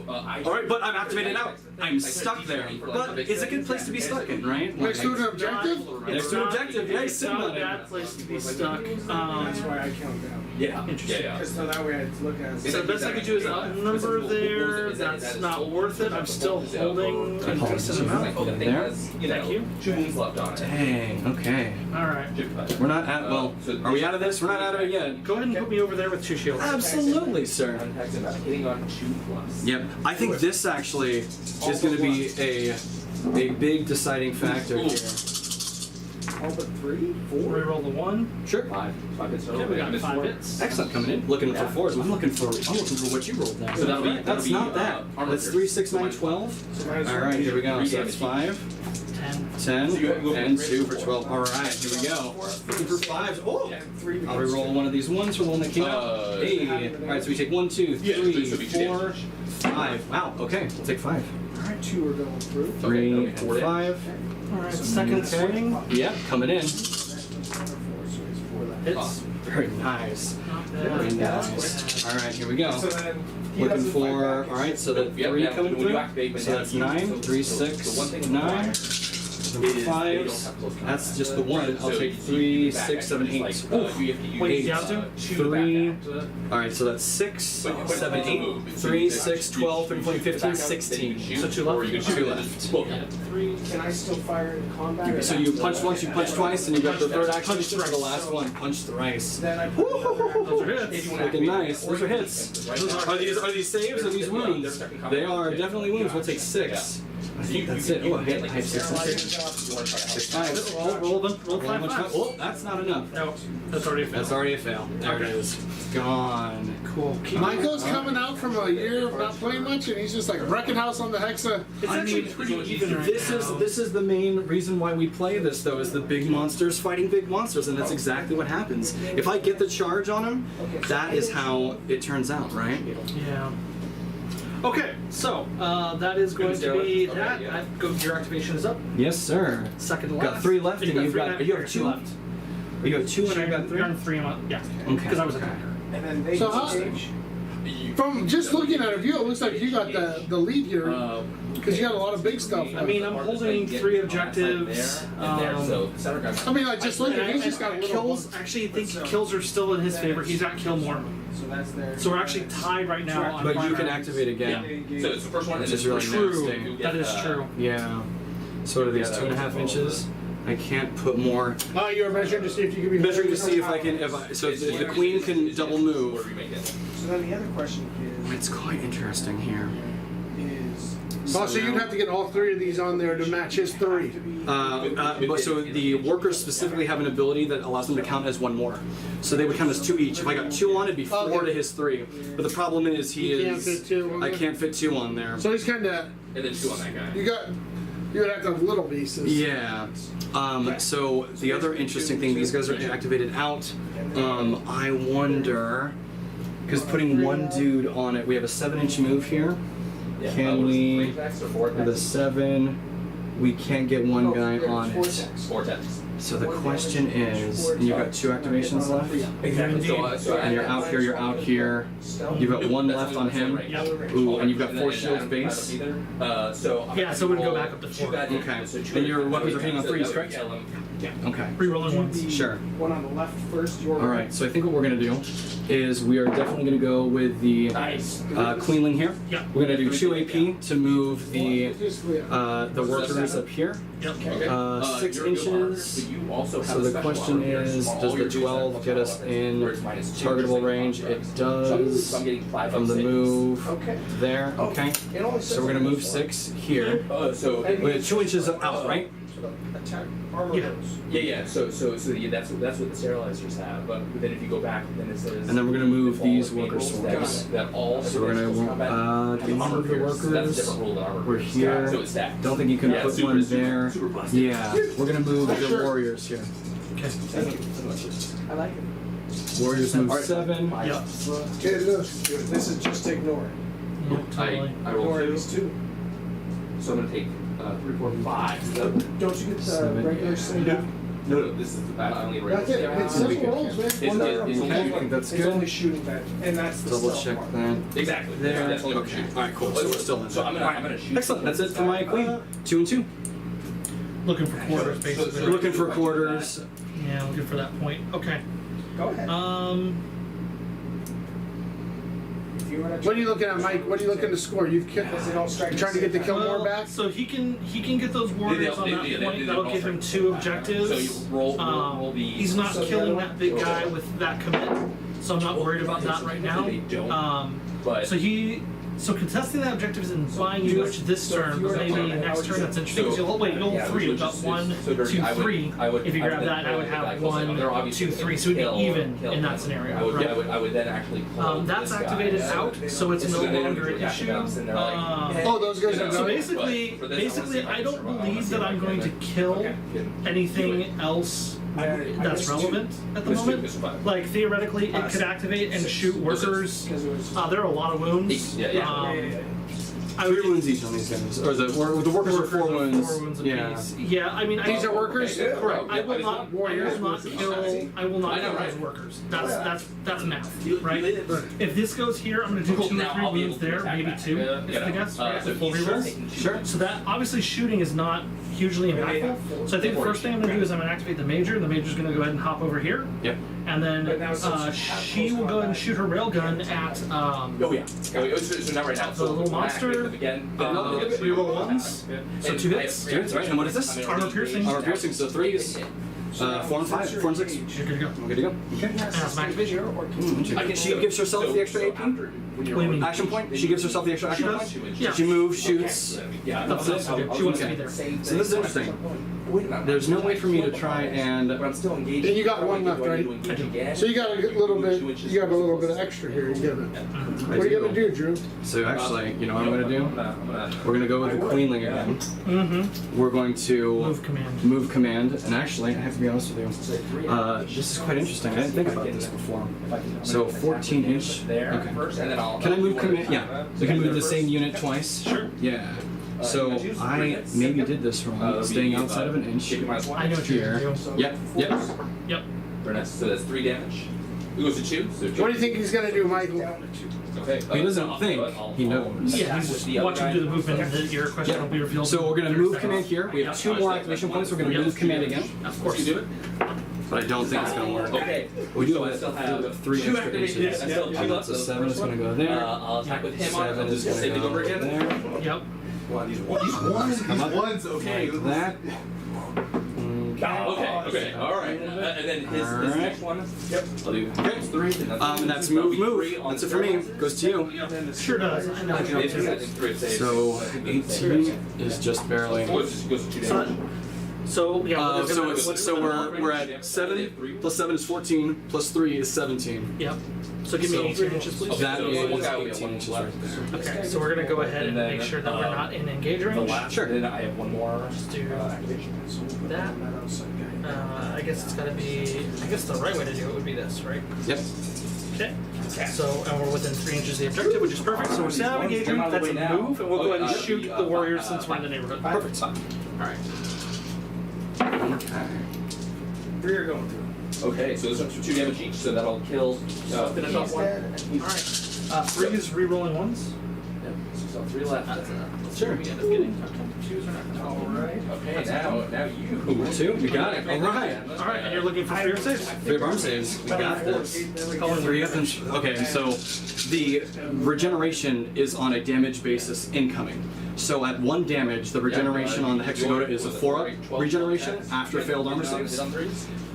All right, but I'm activated now. I'm stuck there. But it's a good place to be stuck in, right? Next to an objective? Next to an objective, yeah, he's It's sitting not on a it. bad place to be stuck. That's why I count down. Yeah. Interesting. Yeah. Because so that way I look at it. So the best I could do is outnumber there. That's not worth it. I'm still holding a decent amount. There? Thank you. 2 wounds left on it. Dang, okay. All right. We're not at, well, are we out of this? We're not out of it yet. Go ahead and put me over there with 2 shields. Absolutely, sir. Hitting on 2+. Yep. I think this actually is going to be a big deciding factor here. All but 3? 4? Reroll the 1. Sure. 5 hits. Okay, we got 5 hits. Excellent coming in. Looking for 4s. I'm looking for what you rolled now. So that'll be- That's not that. armor That's pierce. 3, 6, 9, 12. All right, here we go. So that's 5, 10. 10, So you go and for 2 for four. 12. All right, here we go. Looking for 5s. Oh! Yeah. 3. I'll reroll one of these ones for the one that came out. Hey. All right, so we take 1, 2, Yeah, 3, so we do 4, 5. Wow. Okay, we'll take 5. Alright, 2 are going through. 3 Okay, and four in. 5. All right. Second swing. Yep, coming in. Hits. Very nice. Not Very bad. nice. All right, here we go. So then he Looking doesn't fight for, back. all right, so that 3 coming when you through. activate, So that's 9, 3, 6, 9. Is they don't 5s. have close That's just the one. I'll So take you 3, back, 6, 7, 8. like, you have to use, Wait, down to? 3. All right, so that's 6, But 7, 8, 3, 6, 12, 13, 14, 15, 16. So 2 left. Or you can 2 shoot left. Both. Yeah, 3. Can I still fire in combat? So you punch once, you punch twice, and you got the third action for the last one. Punch thrice. Then I put another Those are hits. Looking nice. Those are hits. Are these saves? Are these wounds? They are definitely wounds. We'll take 6. I think that's it. Oh, I have 6 and 6. 6 5. Roll them. Roll 5 much 5. Oh, that's not enough. No, that's already a fail. That's already a fail. There it is. Gone. Cool. Michael's coming out from a year of not playing much, and he's just like wrecking house on the Hexa. It's actually pretty even right now. This is the main reason why we play this, though, is the big monsters fighting big monsters, and that's exactly what happens. If I get the charge on him, that is how it turns out, right? Yeah. Okay, so that is going to be that. Your activation is up. Yes, sir. Second left. Got 3 left, and you've three got left. you have 2 left. You have 2, and I got 3. You're on 3. Yeah. Okay. Because I was a Okay. attacker. and then they So how- stage. From just looking at a view, it looks like you got the lead here because you got a lot of big stuff. I mean, I'm holding 3 objectives. So center guy. I mean, like just looking, he's just got a little. kills. Actually, I think kills are still in his favor. He's got kill more. So that's their. So we're actually tied right now on But you can primary. activate again. So it's the first one. Which and is then really True. nasty. That is true. Yeah. So what are these 2.5 inches? I can't put more. You were measuring to see if you could be Measuring to see if I can. So the queen can double move. Whatever you make it. So then the other question It's quite interesting here. is. Oh, so you'd have to get all 3 of these on there to match his 3. But so the workers specifically have an ability that allows them to count as 1 more. So they would count as 2 each. If I got 2 on, it'd be 4 Okay. to his 3. But the problem is You can't fit 2 on I there? can't fit 2 on there. So he's kind of. And then 2 on that guy. You would have to have little pieces. Yeah. So the other interesting thing, these guys are activated out. I wonder, because putting 1 dude on it, we have a 7-inch move here. Yeah. Can we, 3 attacks or 4 with a attacks? 7, we can't get 1 guy on it. 4 attacks. So the question is, and you've got 2 activations left, Exactly. So and you're out here, you're out here. You've got 1 left on him. Ooh, and you've got 4 shields base. So Yeah, so it would go back up to 4. Okay. And your weapons are hitting on 3s, correct? Yeah. Okay. Rerolling ones. Sure. One on the left first, your All right. So I think what we're gonna do is we are definitely gonna go with the Nice. Queenling here. Yeah. We're gonna do 2 AP to move the workers up here. Yep. 6 inches. So the question is, does the 12 get us in targetable range? It does. From the move Okay. there. Okay. It only So we're gonna move 6 here. So With 2 inches out, right? Attack armor Yeah. goes. yeah. So that's what the sterilizers have. But then if you go back, then it says. And then we're gonna move all the these worker vehicles that- swords. That all. So we're gonna have can you armor move the pierce. So that's a workers? different rule than armor We're pierce. here. So it's stacked. Don't think you can Yeah, put super, one super, there. super busted. Yeah, we're gonna move the warriors here. Thank you. I like it. Warriors move 7. Yep. Okay, this is just ignore it. Yep, totally. I roll Ignore 2. these 2. So I'm gonna take 3, 4, 5. So Don't you get the 7, regular save? No, this is I only read. That's it. It's simple rolls, man. It's Okay, I think that's It's good. only shooting that, and that's the Double stealth check part. that. Exactly. There. That's only Okay. All right, cool. So we're still in. So I'm gonna shoot. Excellent. That's it for my queen. 2 and 2. Looking for quarters, basically. So- We're looking for quarters. Yeah, looking for that point. Okay. Go ahead. If you wanna What are you looking at, Mike? What are you looking to score? You've killed. Because they don't strike You trying to get the kill more Well, back? so he can get those warriors on that point. That'll give him 2 objectives. So you roll the. He's not So the killing other that one? big guy with that commit, so I'm not worried about that right now. They don't. But So contesting that objective is in buying units this turn, but maybe next turn that's interesting. Because you'll hold 3. You've got 1, 2, 3. If you grab that, I would have 1, 2, 3. So we'd be even in that scenario, right? I would then actually. pull That's this guy. activated out, so it's no longer an issue. Oh, those guys are So going. basically, I don't believe that I'm going to kill anything else that's relevant at the moment. Like theoretically, it could activate and shoot workers. There are a lot of wounds. I 3 would wounds each on these guys. Or the workers are 4 wounds. 4 wounds Yeah. apiece. Yeah, I mean, These are workers? Correct. I will Yeah, not kill. I will not kill those workers. That's math, right? If this goes here, I'm going to do 2 or 3 wounds there, maybe 2. If I guess, right? So The full he's rerolls. taking 2. Sure. So that obviously shooting is not hugely impactful. So I think the first thing I'm going to do is I'm going to activate the major. The major's going to go ahead and hop over here, Yep. and then she will go ahead and shoot her railgun at Oh yeah. So not right now. The little monster, Again. we roll ones. So 2 hits. 2 hits, right? And what is this? Armor piercing. Armor piercing, so 3s. 4 and 5. 4 and 6. You're good to go. We're good to go. Okay. And that's my activation. She gives herself the extra AP. What do you mean? Action point? She gives herself the extra action does? point? Yeah. She moves, shoots. That's also good. She wants to be there. So this is interesting. There's no way for me to try and. But I'm still engaged. And you got 1 left, right? So you got a little bit. You have a little bit of extra here. You give it. What are you gonna do, Drew? So actually, you know what I'm gonna do? I'm gonna We're gonna go with the Queenling again. Mm-hmm. We're going to Move command. move command, and actually, I have to be honest with you. This is quite interesting. I didn't think about this before. So 14 inch. there Okay. first, and then I'll. Can I move command? Yeah. We can move the same unit twice. Sure. Yeah. So I maybe did this wrong, staying outside of an inch. I know what you're Here. going to do. Yep. Yep. Yep. Very nice. So that's 3 damage. It goes to 2. So 2. What do you think he's gonna do, Michael? Okay. He doesn't think, he knows. Yeah, he's just watching do the movement, and then your question will be revealed. So we're gonna in move 30 command seconds. here. We have 2 more activation points. We're gonna move command again. Of course. You do it? But I don't think it's gonna work. Okay. We do So I have still have 3 2 extra activations. inches. I still have 2 And left. that's a 7 is gonna go there. I'll attack with him on it. 7 is Just save it gonna over go again. there. Yep. These ones, Come up. okay. Like that. Okay, alright. And then his Alright. next one? Yep. I'll do Okay. 3. And that's move. That's it for me. Goes to you. Sure does. I know. So 18 is just barely. Goes to 2 damage. So yeah. So we're at 7 plus 7 is 14 plus 3 is 17. Yep. So give me 18 inches, please. That So is one guy will get 18 one inches left. right there. Okay, so we're gonna go ahead and make sure that we're not in engage The range. last, Sure. then I have one more do activation. That. I guess it's gotta be. I guess the right way to do it would be this, right? Yep. Okay. So and we're within 3 inches of the objective, which is perfect. So we're still out of engagement. That's a move, and we'll go ahead and shoot the warriors since we're in the neighborhood. Perfect. All right. Okay. 3 are going through. Okay, so this one's for 2 damage each, so that'll kill. Finish off one. All right. 3 is re-rolling ones. Yep. So 3 left. Sure. We end up getting. Choose or not. All right. Okay, now you. 2. We got it. All right. All right, and you're looking for 3 or 6. 3 of arm saves. We got this. 3 up and okay. So the regeneration is on a damage basis incoming. So at 1 damage, the regeneration on the Hexagota is a 4 up regeneration after failed armor saves.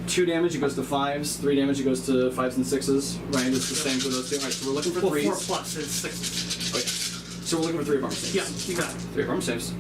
2 damage, it goes to 5s. 3 damage, it goes to 5s and 6s. Right, it's the same for those 2. All right, so we're looking for 3s. 4 plus is 6. Oh, yeah. So we're looking for 3 of armor saves. Yeah, you got it. 3 of armor saves.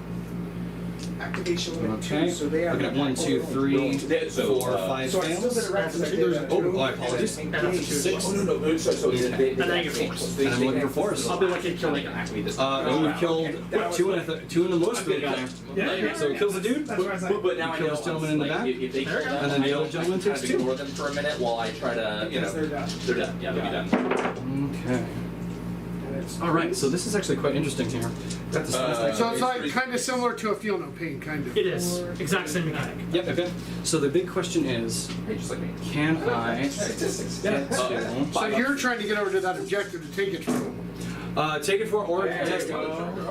Activation limit 2, Okay. so they have. Looking at 1, 2, 3, 4, 5 So I still did fails. a record. I did that. Oh, I apologies. And that's a 2. 6. Oh, no. So And then you get 4. And I'm looking for 4s. I'll be lucky to kill you. We've killed 2 in the most of the guy. Yeah. So it kills the dude. That's what I said. But now I Kill know this gentleman in the back, if they kill them, and then the other gentleman takes kind of 2. ignore them for a minute while I try to, Because they're done. they're done. Yeah, they'll be done. Okay. And it's All right, so this is actually quite interesting here. Got this last So it's like kind of similar to a feel no pain, kind of. It is. Exact same mechanic. Yep. Okay. So the big question is, Hey, just like me. can I Statistics. get to So you're trying to get over to that objective to take it from him. take it for or test it?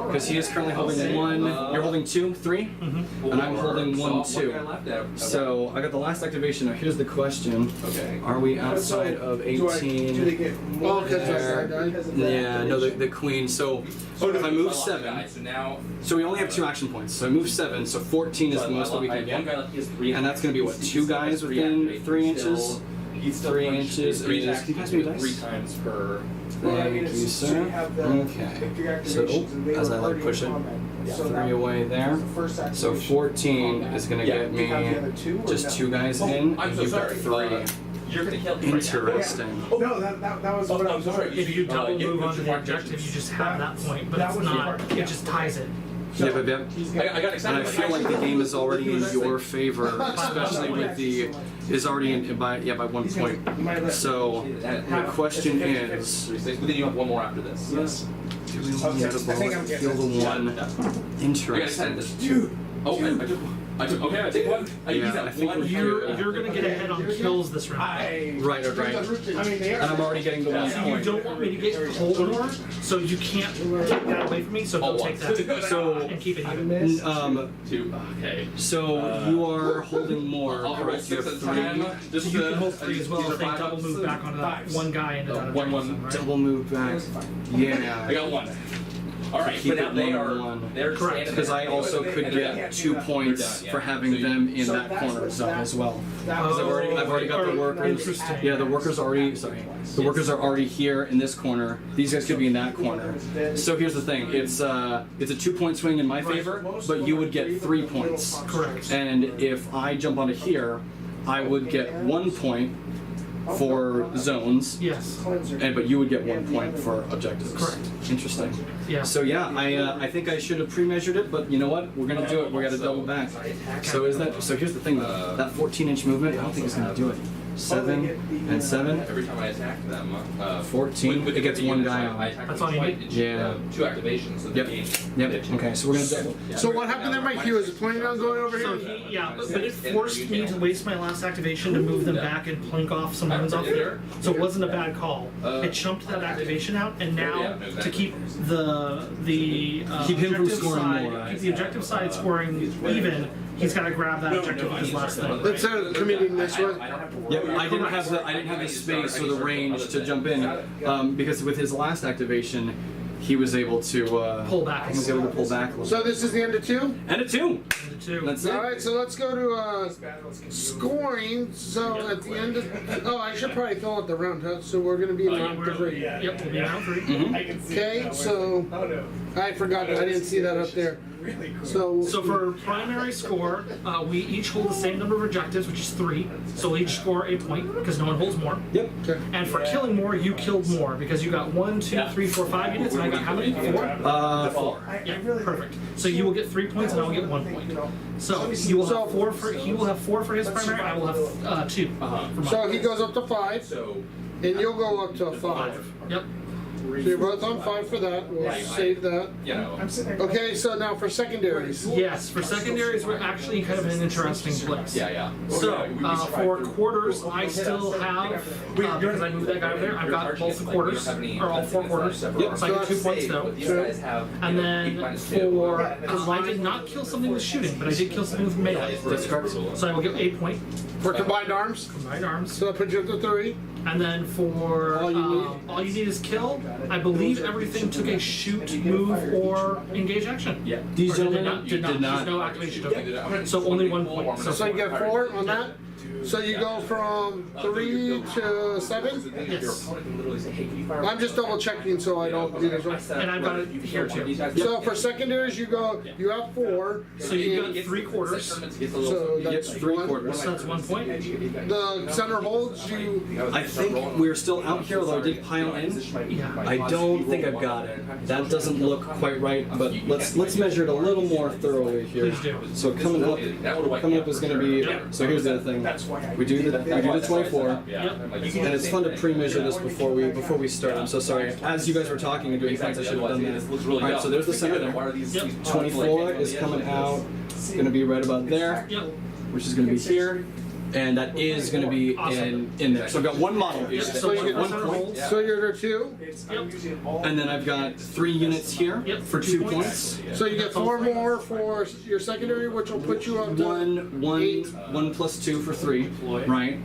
Because he is currently holding 1. You're holding 2, 3, and I'm holding 1, 2. So I got the last activation. Now here's the question: Okay. Are we outside of Do they 18? get Oh, more because There. because of that? Yeah, no, the queen. So if I move 7, So now. so we only have 2 action points. So I move 7. So 14 is the most that we can get. And that's gonna be what, 2 guys within 3 inches? He's still 3 punched inches three is- attacks. can you pass me the dice? 3 times per. Well, I mean, Thank it's- you, so sir. you have the Okay. victory So activations, and they as were I like already push in it, combat. So 3 that away there. was the first So activation 14 in is gonna Yeah. get combat. You have the other me two, or just no? 2 guys Oh, in, I'm and so you've got sorry. 3. You're gonna kill him right now. Interesting. No, that was Oh, what I I'm was sorry. doing. If you double get move your onto the mark objective, you just have that point, but That it's was the not. part, It yeah. just ties it. Yep, yep, yep. I got excited. And I feel like the game is already in your favor, especially with the is already in by 1 He's gonna- point. he might let- So the question is, But then you have one more after this. Yes. do we want Okay, to I think I'm getting kill the Yeah, one? yeah. I got Interesting. excited. Dude. Oh, I took. Okay, I take one. Yeah, he's I at think 1. You're gonna get ahead on kills this round. Right, okay. I mean, they are. And I'm already getting the 1 So you point. don't want me to get pulled more, so you can't take that away from me. So don't take that. So And keep it even. 2. Okay. So you are holding more, I'll roll correct? You 6 have at a 3. time. So Just you can hold 3 as well these are if they 5 double move ups. back onto that one guy into that One, objective, right? Double move back. I Yeah. got 1. All right, Keep but now it they 1 are. and 1. They're Correct. standing Because there. I also could get 2 points They're done, for yeah. having So you- them in So that that's corner what zone that- as well. Because I've already got the workers. Interesting. Yeah, the workers already. Sorry, the workers are already here in this corner. These guys could be in that corner. So here's the thing: it's a 2-point swing in my favor, but you would get 3 points. Correct. And if I jump onto here, I would get 1 point for zones. Yes. And but you would get 1 point for objectives. Correct. Interesting. Yeah. So yeah, I think I should have pre-measured it, but you know what? We're gonna do it. We're gonna double back. So is that? So here's the thing though. That 14-inch movement, I don't think it's gonna do it. 7 and 7. Every time I attack them, 14, it gets one guy on. I attack That's them all you twice, need? Yeah. 2 activations. So Yep. they gain- Yep. Okay, so we're gonna double. So what happened there, Mike? He was planning on going over So here? but it forced me to waste my last activation to move them back and plink off some runs off there. So it wasn't a bad call. It chumped that activation out, and now to keep the Keep him from objective scoring side, more. keep the objective side scoring even. He's got to grab that objective with his last thing. Let's committing this way. I don't have to worry. Yep, I didn't have the space or the range to jump in because with his last activation, he was able to Pull back. He was able to pull back a little. So this is the end of 2? And a 2. The two. That's All it. right, so let's go to scoring. So at the end of I should probably fill out the round, huh? So we're gonna be in round 3. Yep, we'll be round 3. Mm-hmm. I can see Okay, it now. so Oh no. I forgot. I didn't see that up there. Really cool. So for primary score, we each hold the same number of objectives, which is 3. So we'll each score a point because no one holds more. Yep. Okay. And for killing more, you killed more because you got 1, 2, 3, 4, 5 units, and I got how many? 4? 4. Yeah, perfect. So you will get 3 points, and I will get 1 point. So you will have 4 for he will have 4 for his primary. I will have 2 for mine. So he goes up to 5, So, and you'll go up to 5. Yep. So you're both on 5 for that. We'll save that. you know, I'm sitting there. Okay, so now for secondaries. Yes, for secondaries, we're actually kind of in an interesting place. yeah. So for quarters, I still have because I moved that guy over there. I've got both the quarters, or all 4 quarters. Yep. So I get 2 points though. These guys have, And then for I did not kill something with shooting, but I did kill something with melee. That's correct. So I will get 8 point For combined arms. combined arms. So that puts you up to 3. And then for all you need is kill. I believe everything took a shoot, move, or engage action. Yeah. These Or did gentlemen did not. did not. There's no activation token. So only 1 point. So you get 4 on that. So you go from 3 to 7. Yes. I'm just double checking so I don't do this wrong. And I've got it here too. So for secondaries, you have 4. So you got 3 quarters. So that's Yep, 3 1. quarters. So that's 1 point. The center holds you. I think we're still out here, although I did pile in. Yeah. I don't think I've got it. That doesn't look quite right, but let's measure it a little more thoroughly here. Please do. So coming up is going to be. So here's the other thing. We do the 24. Yeah. Yep. I'm like, And it's fun to pre-measure this before we start. I'm so sorry. As you guys were talking and doing things, I should have done that. All right, so there's the center there. Why are these? Yep. these pods 24 like, is coming out. It's going to be right about there, Yep. which is going to be here, and that is going to be in there. So I've got one model here. So you get one center point. holes. So you're there 2. And then I've got 3 units here Yep, for 2 points. So you get 4 more for your secondary, which will put you up to 1 plus 2 for 3, right?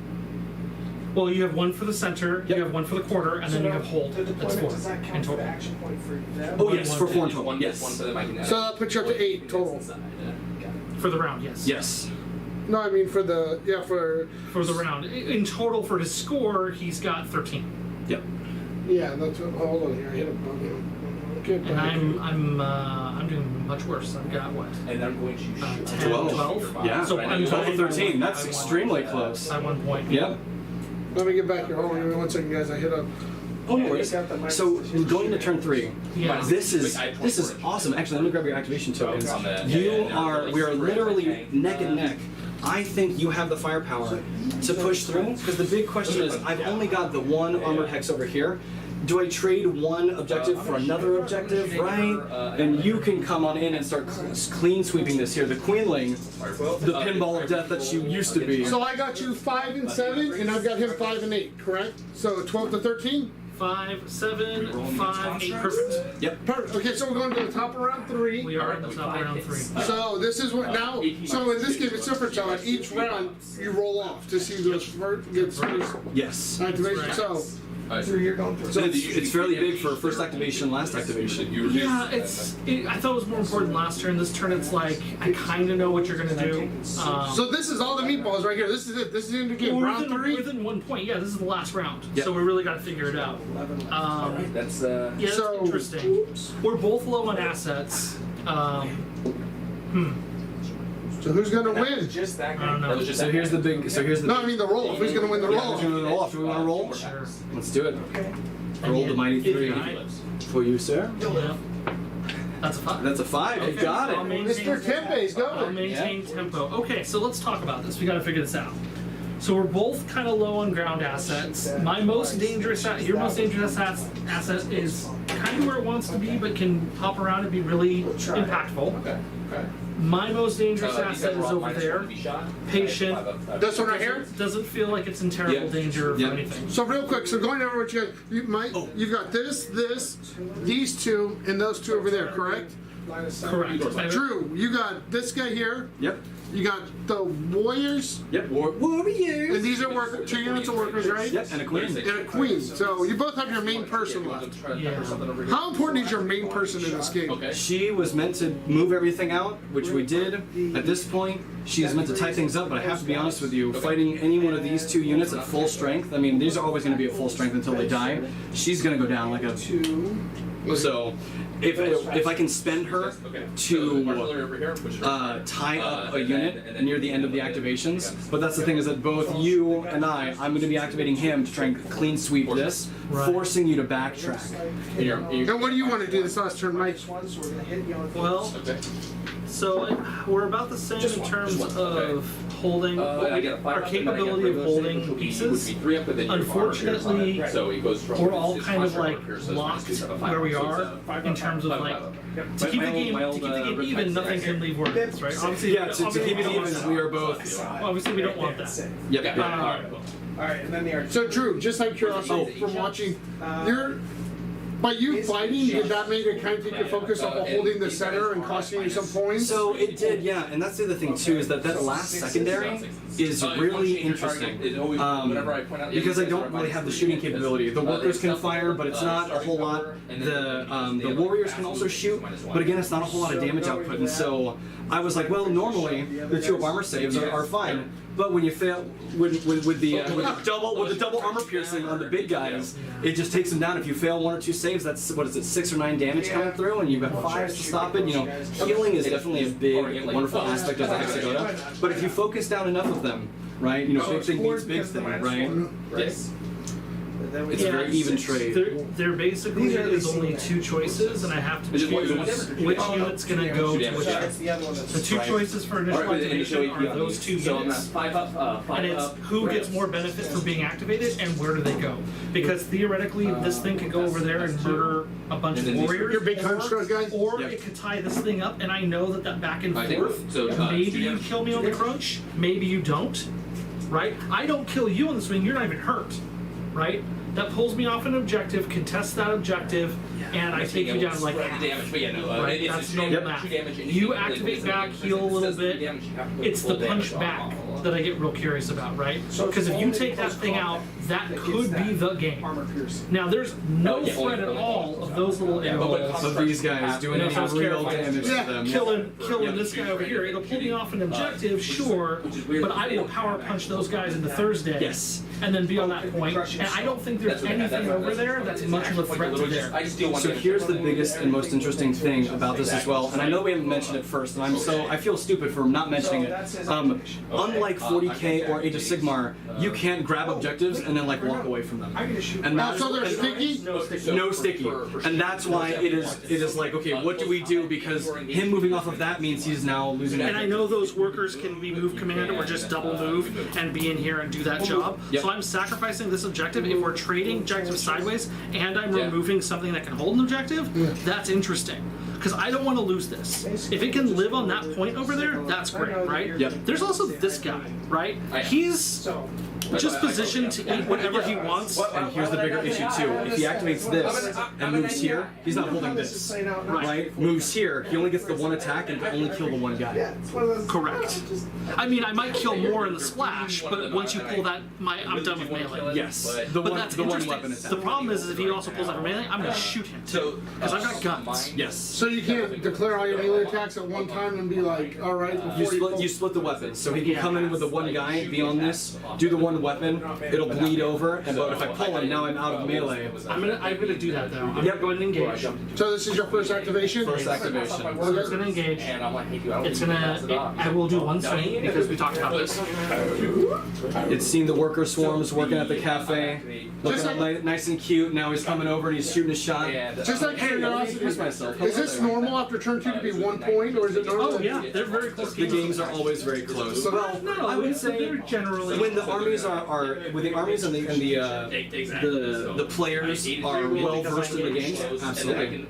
Well, you have 1 for the center, Yep. you have 1 for the quarter, and then you have hold. The That's deployment, 4 does that in count for the total. action point for them? Oh yes, for 4 in total. One for Yes. them, I can. So that puts you up to 8 total. For the round, yes. Yes. No, I mean for the for For the round. In total, for his score, he's got 13. Yep. that's what. Hold on here. I hit a button. Get And back. I'm doing much worse. I've got what? And I'm going to shoot 10, 12? Yeah. So I'm 12 to tied 13. by That's one. extremely close. By 1 point. Yep. Let me get back here. Hold on, give me 1 second, guys. I hit up. Oh, no worries. So going to turn 3. Yeah. This is awesome. Actually, let me grab your activation tokens. We are literally neck and neck. I think you have the firepower to push through, because the big question is, I've only got the 1 armored hex over here. Do I trade 1 objective for another objective, right? And you can come on in and start clean sweeping this here. The Queenling, the pinball of death that you used to be. So I got you 5 and 7, and I've got him 5 and 8. Correct? So 12 to 13. 5, 7, 5, 8. Perfect. Yep. Perfect. Okay, so we're going to the top of round 3. We are in the top of round 3. So this is what now. So in this game, it's different. So at each round, you roll off to see who goes first. Gets first Yes. activation. So So you're going through. So it's fairly big for first activation, last activation. Yeah, I thought it was more important last turn. This turn, it's like, I kind of know what you're going to do. so this is all the meatballs right here. This is it. This is the end of the game. We're Round 3. within 1 point. Yeah, this is the last round. Yep. So we really got to figure it out. That's Yeah, that's So- interesting. We're both low on assets. So who's gonna win? Just that I don't guy. know. So here's the big. So here's the. No, I mean the roll. Who's gonna win the Yeah, roll? who's gonna roll off? Do we want to roll? Sure. Let's do it. Okay. Roll the mighty 3 for you, sir. Yeah. That's a 5. That's a 5. You got I'll it. maintain- Mr. Tempe's I'll going. maintain tempo. Okay, so let's talk about this. We got to figure this out. So we're both kind of low on ground assets. My most dangerous, your most dangerous asset is kind of where it wants to be, but can hop around and be really impactful. okay. My most dangerous asset is over there. Patient. This one right here. Doesn't feel like it's in terrible Yep. danger of Yep. anything. So real quick. So going over what you've got this, these 2, and those 2 over there. Correct? Correct. Drew, you got this guy here. Yep. You got the warriors, Yep. Warriors. and these are 2 units of workers, right? Yep. And a queen. And a queen. So you both have your main person left. Yeah. How important is your main person in this game? Okay. She was meant to move everything out, which we did. At this point, she is meant to tie things up, but I have to be honest with you, fighting any one of these 2 units at full strength, I mean, these are always going to be at full strength until they die. She's going to go down like a... So, if I can spend her to tie up a unit near the end of the activations, but that's the thing is that both you and I'm going to be activating him to try and clean sweep this, forcing you to backtrack. And what do you want to do this last turn, Mike? Well, so we're about the same in terms of holding our capability of holding pieces. Unfortunately, so it goes from we're all kind of like locked where we are in terms of like to keep the game even. Nothing can leave where it is, right? Obviously, Yeah, to keep it even, we are both... Obviously, we don't want that. Yep. Alright, and then the archer. So Drew, just out of curiosity, from watching, by you fighting, did that make it kind of take your focus off of holding the center and costing you some points? So it did, yeah, and that's the other thing too, is that last secondary is really interesting. Because I don't really have the shooting capability. The workers can fire, but it's not a whole lot. The warriors can also shoot, but again, it's not a whole lot of damage output. And so I was like, well, normally the 2 armor saves are fine, but when you fail with the double armor piercing on the big guys, it just takes them down. If you fail 1 or 2 saves, that's what is it, 6 or 9 damage coming through, and you've got 5s to stop it. You know, healing is definitely a big, wonderful aspect of the Hexagota. But if you focus down enough of them, right? You know, big thing beats big thing, right? Yes. but then we It's a very even trade. There basically These are is the only same. 2 choices, and I have to It's just choose one- which unit's going to go to which. Yeah, it's the other one that's The 2 Right. choices for initial Alright, and activation so are those 2 so I'm units. at 5 up, 5 And it's up. who gets more benefit for being activated and where do they go. Because theoretically, this thing could go over there and murder a bunch of And then these- warriors. Your big construct guy? Or Yep. it could tie this thing up, and I know that back and I think forth, so, maybe two you damage. kill me on the crunch, maybe you don't, right? I don't kill you on the swing, you're not even hurt, right? That pulls me off an objective, contests that objective, and I take you down like half. damage, but yeah, no, Right, it's that's a normal damage, math. 2 damage, and You can- activate like, back, it heal a little says 3 bit. damage, you have to put It's the full damage punch back on. that I get real curious about, right? So Because if you only take that close thing out, combat that that could gets be that the game. armor piercing. Now there's no Oh, yeah, threat at only all close of those little Yeah, arrows. Of these guys doing No, any sounds real terrifying. damage Yeah, to them. Killing this guy over here. It'll pull me off an objective, sure, which is weird but because I they will don't power have punch actual those guys into Thursday. Yes. And then be on that point. And I don't think there's That's what I had, anything that's- over there that's much of a threat to there. I just deal one So damage. here's the biggest and most interesting thing about this as well, and I know we haven't mentioned it first, and I feel stupid for not mentioning it. Unlike 40K or Age of Sigmar, you can't grab objectives and then like walk away from them. I'm gonna shoot. And Oh, that's so they're sticky? no sticky, and that's why it is like, okay, what do we do? Because him moving off of that means he's now losing. And I know those workers can be move command or just double move and be in here and do that job. Yep. So I'm sacrificing this objective. If we're trading objectives sideways and I'm removing something that can hold an objective, that's interesting. Because I don't want to lose this. If it can live on that point over there, that's great, right? Yep. There's also this guy, right? He's So, just positioned to eat whatever he wants. And here's the bigger issue too. If he activates this and moves here, he's not holding this. Right? Moves here, he only gets the 1 attack and can only kill the 1 guy. yeah, it's one of those. Correct. I mean, I might kill more in the splash, but once you pull that, I'm done with melee. Yes. But that's the one interesting. weapon attack. The problem is if he also pulls out a melee, I'm gonna shoot him too, because I've got guns. Yes. So you can't declare all your melee attacks at one time and be like, all right, before You split the weapons, so he can come in with the 1 guy, be on this, do the 1 weapon, it'll bleed over, and but if I pull him, now I'm out of melee. I'm gonna do that though. I'm gonna go ahead and engage. So this is your first activation? First activation. So it's gonna engage. And I'm like, hey, dude, I don't It's think you can pass it off. I will do 1 swing because we talked about this. It's seen the worker swarms working at the cafe, looking all nice and cute. Now he's coming over and he's shooting a shot. Just like Hey, let me curiosity, introduce myself. is this normal after turn 2 to be 1 point, or is it normal? Oh yeah, they're very close. The games are always very close. So- Well, No, I would say they're generally when the armies are with the armies and the players are well versed in the games. Absolutely.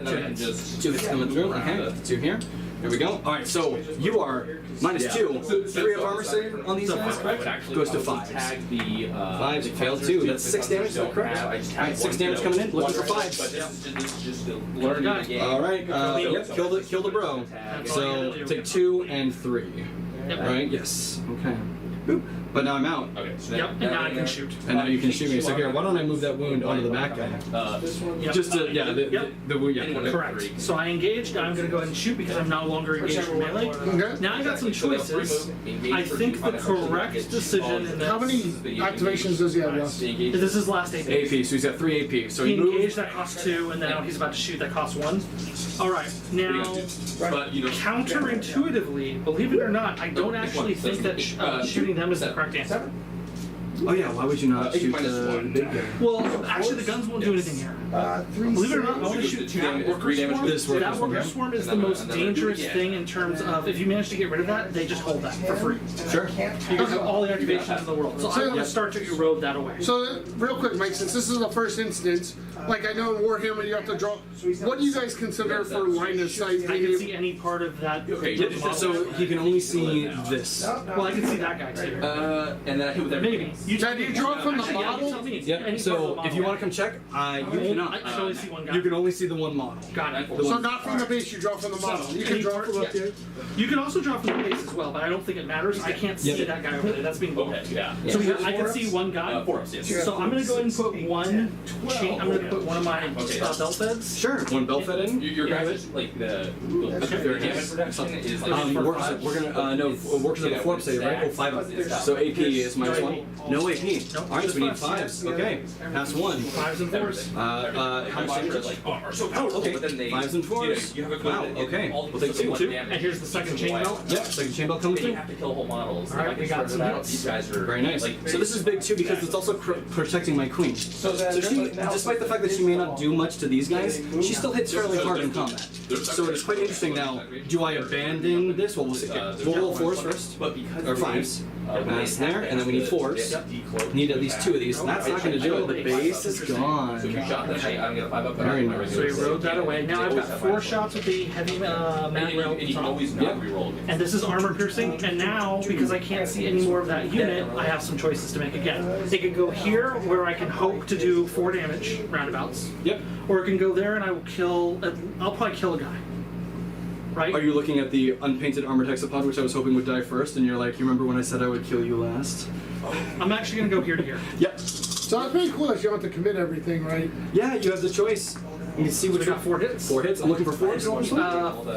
Two hits coming through. Okay, 2 here. There we go. All right, so you are -2. 3 of armor save on these guys, correct? Goes to 5. Tag the 5s, it failed 2. That's 6 damage, is that correct? Alright, 6 damage coming in, looking for 5s. But this is just to learn the game. All right, yep, kill the bro. So take 2 and 3. Yep. Right? Yes. Okay. Boop. But now I'm out, Okay, so Yep, and now I can shoot. and now you can shoot me. So here, why don't I move that wound onto the back guy? Yep. Just to, yeah, Yep. the wound, yeah. Correct. So I engaged. Now I'm going to go ahead and shoot because I'm no longer engaged in melee. Okay. Now I got some choices. I think the correct decision in How many activations does he have left? This is last AP. AP, so he's got 3 AP. So He he moved. engaged, that costs 2, and then now he's about to shoot, that costs 1. Alright, now, But you know, counterintuitively, believe it or not, I don't actually think that shooting them is the correct answer. Oh yeah, why would you not AP shoot minus the 1. big guy? Well, actually the guns won't do anything here. 3 Believe it or not, I saves. want to shoot Two that damage, worker 3 damage. swarm. This worker That swarm, worker yeah. swarm is the And then most another- dangerous yeah. thing in terms of, if you manage to get rid of that, they just hold that for free. Sure. You can do all the activations in the world. So I'm going to start to erode that away. So, real quick, Mike, since this is the first instance, like I know in Warhammer you have to draw. What do you guys consider for line of sight? I can see any part of that. Yeah, so he can only see this. Well, I can see that guy too. and then I hit with Maybe. Now, do you draw from the Actually, yeah, model? tell me. Yeah. Any part of So the if you model. want to come check, you cannot. I can only see one guy. You can only see the 1 model. Got it. So not from the base, you draw from the model. You can draw from up here. You can also draw from the base as well, but I don't think it matters. I can't see Yep. that guy over there. That's being blocked. Okay, yeah. So I can see one guy. 4 ups, yes. So I'm gonna go ahead and put one chain. I'm gonna put one of my belt feds. Sure. 1 belt fed in. Your guys, like the damage reduction is like Works. We're gonna no. Works at a 4 up save, right? Oh, 5 up. So AP is -1. No No AP. Nope, Alright, so we need just fives. Okay, pass one. Fives and fours. How much damage? Like, are so powerful, Okay, but then they, fives and fours. You have a good, Wow, okay. all We'll take so two. much Two. damage. And here's the second Each chain way. belt. Yep, second chain belt coming Then you through. have to kill whole models. Alright, If I we can got spread it some out, hits. these guys are Very nice. Like, So this is big too because it's also protecting my queen. So then, So she, despite the fact that she may not do much to these guys, she still hits fairly hard in combat. So it's quite interesting now. Do I abandon this? Well, we'll see. We'll roll fours first. But because Or fives. That's there, and then we need fours. Decloak. Need at least two of these. And that's not going to do it. The base is So if you gone. shot that, I'm gonna 5 up. Very my nice. So regular we rode that save. away. Now I've got 4 shots with the heavy mag And you rail can top. always not reroll against And this is armor piercing, and now, because I can't see any more of that unit, I have some choices to make again. It could go here, where I can hope to do 4 damage, roundabouts. Yep. Or it can go there and I will kill, I'll probably kill a guy. Right? Are you looking at the unpainted armored hexapod, which I was hoping would die first, and you're like, you remember when I said I would kill you last? I'm actually gonna go here to here. Yep. So it's pretty cool that you don't have to commit everything, right? Yeah, you have the choice. You can see So we which got 4 hits. 4 hits. I'm looking for 4s.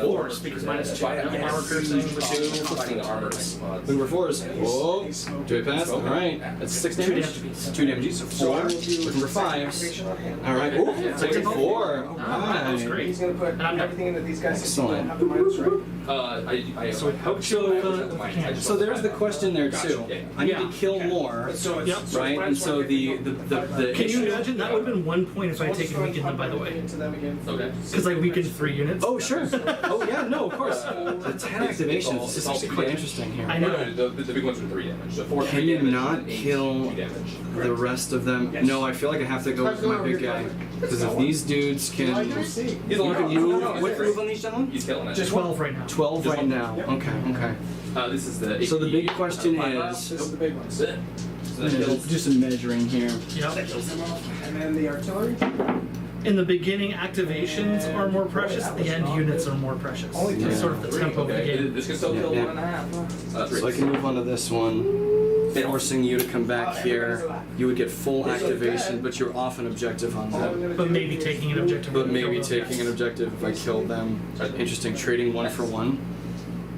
Fours, because minus 2. Armor piercing, fighting the armor. Looking for 4s. Whoa. Do I pass? Alright. That's 6 2 damage. damage. 2 damage. So 4. Looking for 5s. Alright. Ooh, taking 4. That was great. He's gonna put And I'm done. everything into these guys. Excellent. Have the minus right. So we poke you So there's the question there too. I need to kill more, Yep. right? And so the Can you issue. imagine? That would have been 1 point if I had taken weakened them, by the way. Into them again. Okay. Because I weakened 3 units. Oh sure. Oh yeah. No, of course. The 10 activations. This is actually quite interesting here. I No, know. no, the big ones are 3 damage. So 4 Can 3 you damage, not and 8 kill 2 damage. The rest of them. No, I feel like I have to go with my big guy because if these dudes can, you He's only can move. What move on these gentlemen? He's killing it. Just 12 right now. 12 right now. Okay. Okay. This is the. So the big question This is. is the big one. That's it. So that kills. Do some measuring here. Yep. And then the artillery. In the beginning, activations are more precious. At the end, units are more precious. Only It's three. sort of the tempo of the Okay, game. this can still kill Yeah. 1.5. So I can move on to this one, forcing you to come back here. You would get full activation, but you're off an objective on them. But maybe taking an objective. But would maybe kill those taking an guys. objective if I killed them. Interesting, trading 1 for 1.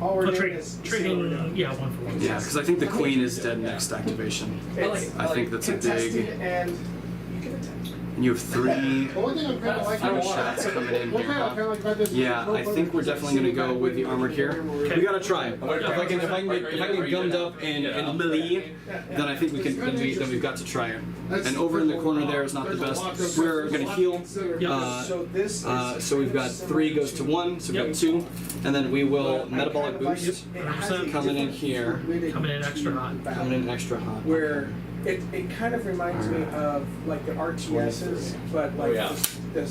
All we're Oh, doing is trading, yeah, 1 for 1. Yeah, because I think the queen is dead next activation. I think that's a contested big. and you can attack. And you have 3 The one thing I'm kind of liking shots coming in One here. thing I kind of like about this. Yeah, I think we're definitely gonna go with the armor here. We gotta try. If I can get gummed up in melee, then I think we can. Then we've got to try it. And over in the corner there is not the best. We're gonna heal. So this is. So we've got 3 goes to 1, so we've got 2, and then we will metabolic boost coming in here, Coming in extra hot. coming in extra hot. Where it kind of reminds me of like the RTSs, but like the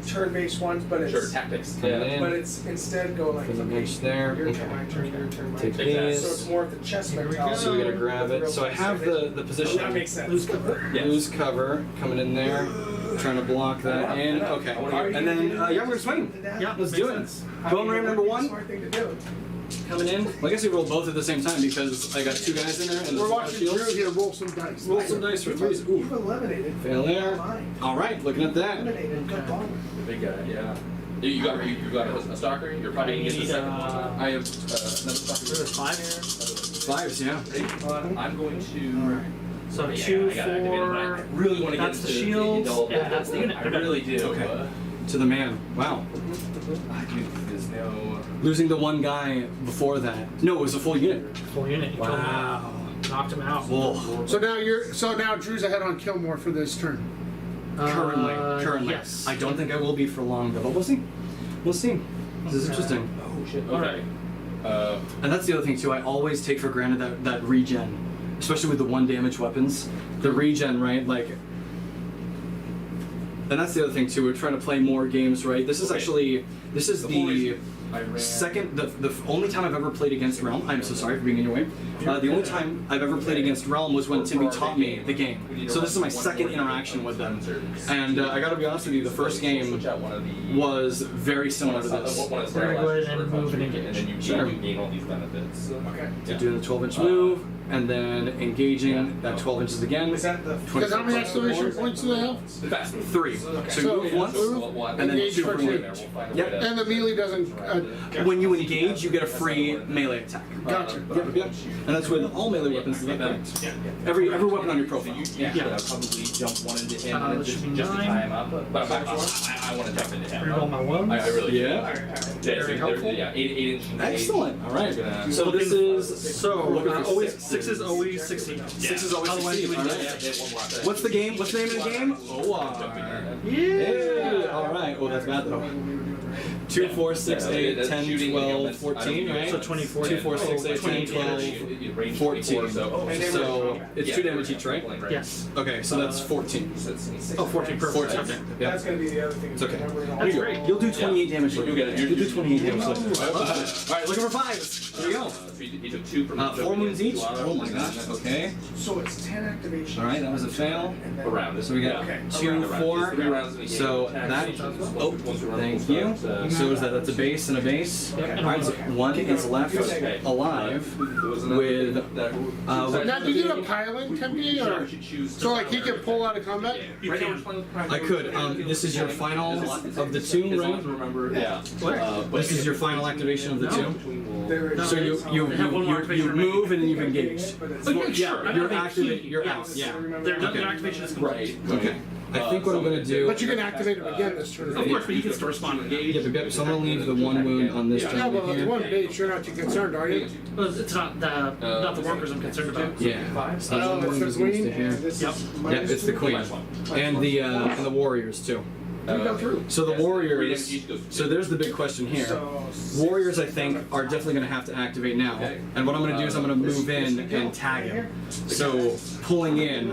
turn-based ones, but it's Sure, tactics. Coming in. but it's instead go like For the okay, bench there. your turn, Okay. my turn, your turn, my Take turn. these. So it's more of the chess Here we go. mentality. So we gotta grab it. So I have the position. That makes sense. Lose cover. Yes. Lose cover coming in there, trying to block that in. Okay, and then yeah, we're gonna swing. Yeah, Let's makes do it. sense. Bone ram number 1 Smart thing to do. coming in. Well, I guess we roll both at the same time because I got 2 guys in there and We're the watching Drew shields. here roll some dice. Roll some dice for 3s. You've Ooh, eliminated. fail there. Mine. All right, looking at that. Eliminated. Good ball. The big guy, yeah. You got a stalker. You're probably gonna get the second one. I have another stalker. There's 5. 5s, yeah. I'm going to. So Yeah, 2, I got activated, but I 4. really want to get That's the into shields, adult and that's the unit. I really do. Okay. To the man. Wow. There's no. Losing the 1 guy before that. No, it was a full unit. Full unit. You killed him. Wow. Knocked him out. Whoa. So now Drew's ahead on Killmore for this turn. Currently. Yes. I don't think I will be for long though, but we'll see. We'll see. This is interesting. Oh shit. Okay. All right. And that's the other thing too. I always take for granted that regen, especially with the 1 damage weapons. The regen, right? Like, and that's the other thing too. We're trying to play more games, right? This is actually the I ran. second, the only time I've ever played against Realm. I'm so sorry for being in your way. The only time I've ever played against Realm was when Timmy taught me the game. So this is my second interaction with them. And I got to be honest with you, the first game Switch out one of the. was very similar to this. One of the We're gonna go ahead star and lashes move and for engage. and then you Sure. gain all these benefits. Okay. Doing the 12-inch move. and then engaging that 12 inches again. Is that the? Because how many exclamation points do they have? 3. So you move once, and then engage 2 for for two. engage. Yep. And the melee doesn't. When you engage, you get a free melee attack. Gotcha. Yep. And that's with all melee weapons. Is that correct? Every weapon on your profile. Yeah, Yeah. I'll probably jump one into him That just, should be just to 9. tie him up. But I want to jump into him. Reroll my ones. I really do. Yeah. Very helpful. Yeah, 8 inch engage. Excellent. All right. Gonna- So this is always 6 is always succeed. 6 is always Otherwise, succeed. you All would right. just- one more after that. What's the game? What's the name of the game? OR. Hey. All right. Oh, that's bad though. 2, 4, 6, 8, That's 10, shooting, 12, that's- I don't 14, do right? So 24. 2, 4, 6, 8, 10, 12, 14. So it's 2 damage each, right? Yes. Okay, so that's 14. Oh, 14 perfect. 14. Okay. Yeah. That's gonna be the other thing. It's okay. That's great. You'll do 28 damage later. You'll get it. You'll do 28 damage later. Alright, looking for 5s. Here we go. He took 2 from 4 wounds each. Oh my gosh. Okay. So it's 10 activations. Alright, that was a fail. around. So we got Okay. 2, 4. So that. Oh, thank you. So is that? That's a base and a base. Alright, so 1 is left alive with. Now, do you get a pile-in template, or so like he can pull out of combat? You can. I could. This is your final of the 2, right? Remember, yeah. This is your final activation of the 2. There is- So you have one more activation move and then you remaining. engage. But it's- Oh, yeah, sure. I You're mean, activate. key, You're yes. out. Yeah. Their activation is complete. Right. Okay. I think what I'm gonna do. But you can activate him again this turn. Of course, but he can still respond. Yeah, but so I'm gonna leave the 1 wound on this Yeah, gentleman well, it's here. 1 base. You're not too concerned, are you? Well, it's not the workers I'm concerned about. Yeah. So Oh, 1 it's wound the goes to queen? here. This Yep. is Yeah, minus it's the 2. queen and the warriors too. You go through. So the warriors. So there's the big question here. So, Warriors, I think, are definitely going to have to activate now. And what I'm going to do is I'm going to move in and tag him. So pulling in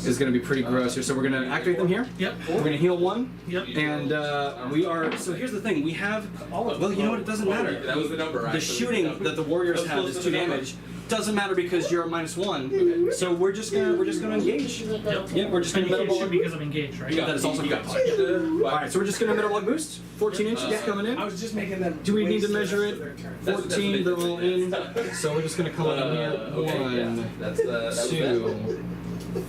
is going to be pretty gross here. So we're going to activate them here. Yep. We're going to heal 1. Yep. And we are. So here's the thing. We have. Well, you know what? It doesn't matter. That was the number. The shooting that the warriors have is 2 damage. Doesn't matter because you're -1. So we're just gonna engage. Yep. Yeah, we're just And gonna you metal can't ball. shoot because I'm engaged, right? Yeah, that is also good. Alright, so we're just gonna metal ball boost. 14 inches coming in. I was just making them. Do we need to waste measure the it? rest of their turn. 14, they're all in. So we're just gonna come in here. Okay, 1, that's that was 2,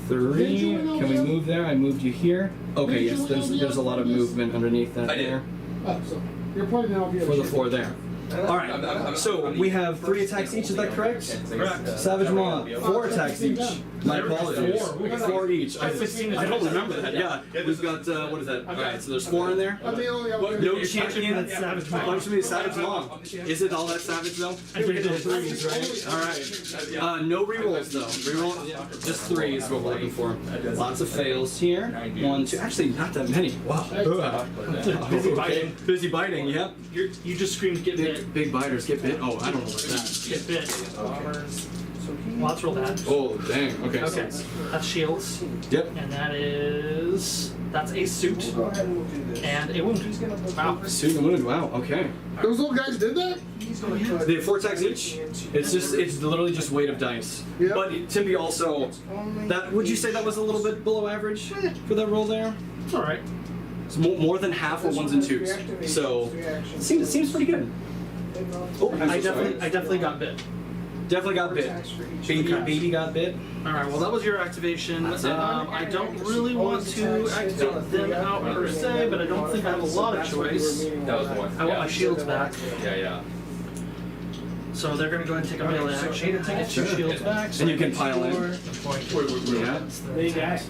3. Can we move there? I moved you here. Okay, yes, there's a lot of movement underneath that I did. there. Oh, so you're pointing out For the 4 there. Alright, so we have 3 attacks each, is that correct? Correct. Savage Maw, 4 attacks each. My apologies. 4 each. I don't remember that. Yeah, we've got, what is that? Alright, so there's 4 in there. I'm the only other. No champion. That's Savage Maw. Punch me, Savage Maw. Is it all that savage though? I think it is. 3s, right? Alright. No rerolls though. Reroll, just 3 is what we're looking for. Lots of fails here. 1, 2. Actually, not that many. Wow. Busy biting. Busy biting, yep. You just screamed get bit. Big biters get bit. Oh, I don't know about that. Get bit. So he. Well, let's roll that. Oh, dang. Okay. Okay. That's shields. Yep. And that's a suit Go ahead and we'll do this. and a wound. He's gonna look Wow. over. Suit and wound. Wow. Okay. Those little guys did that? He's gonna put They have 4 attacks each. It's literally just weight of dice. Yeah. But Timby also, only that would you say that was a little bit below average for that roll there? It's all right. It's more than half were 1s and 2s. So it seems pretty good. Oh, I'm I so sorry. definitely got bit. Definitely got bit. Baby got bit. All right. Well, that was your activation. I don't really want to activate them out per se, but I don't think I have a lot of choice. That was the one. I want my shields back. Yeah. So they're going to go ahead and take a melee action and take its 2 shields back. So And you can I pile in. Yeah. Yeah.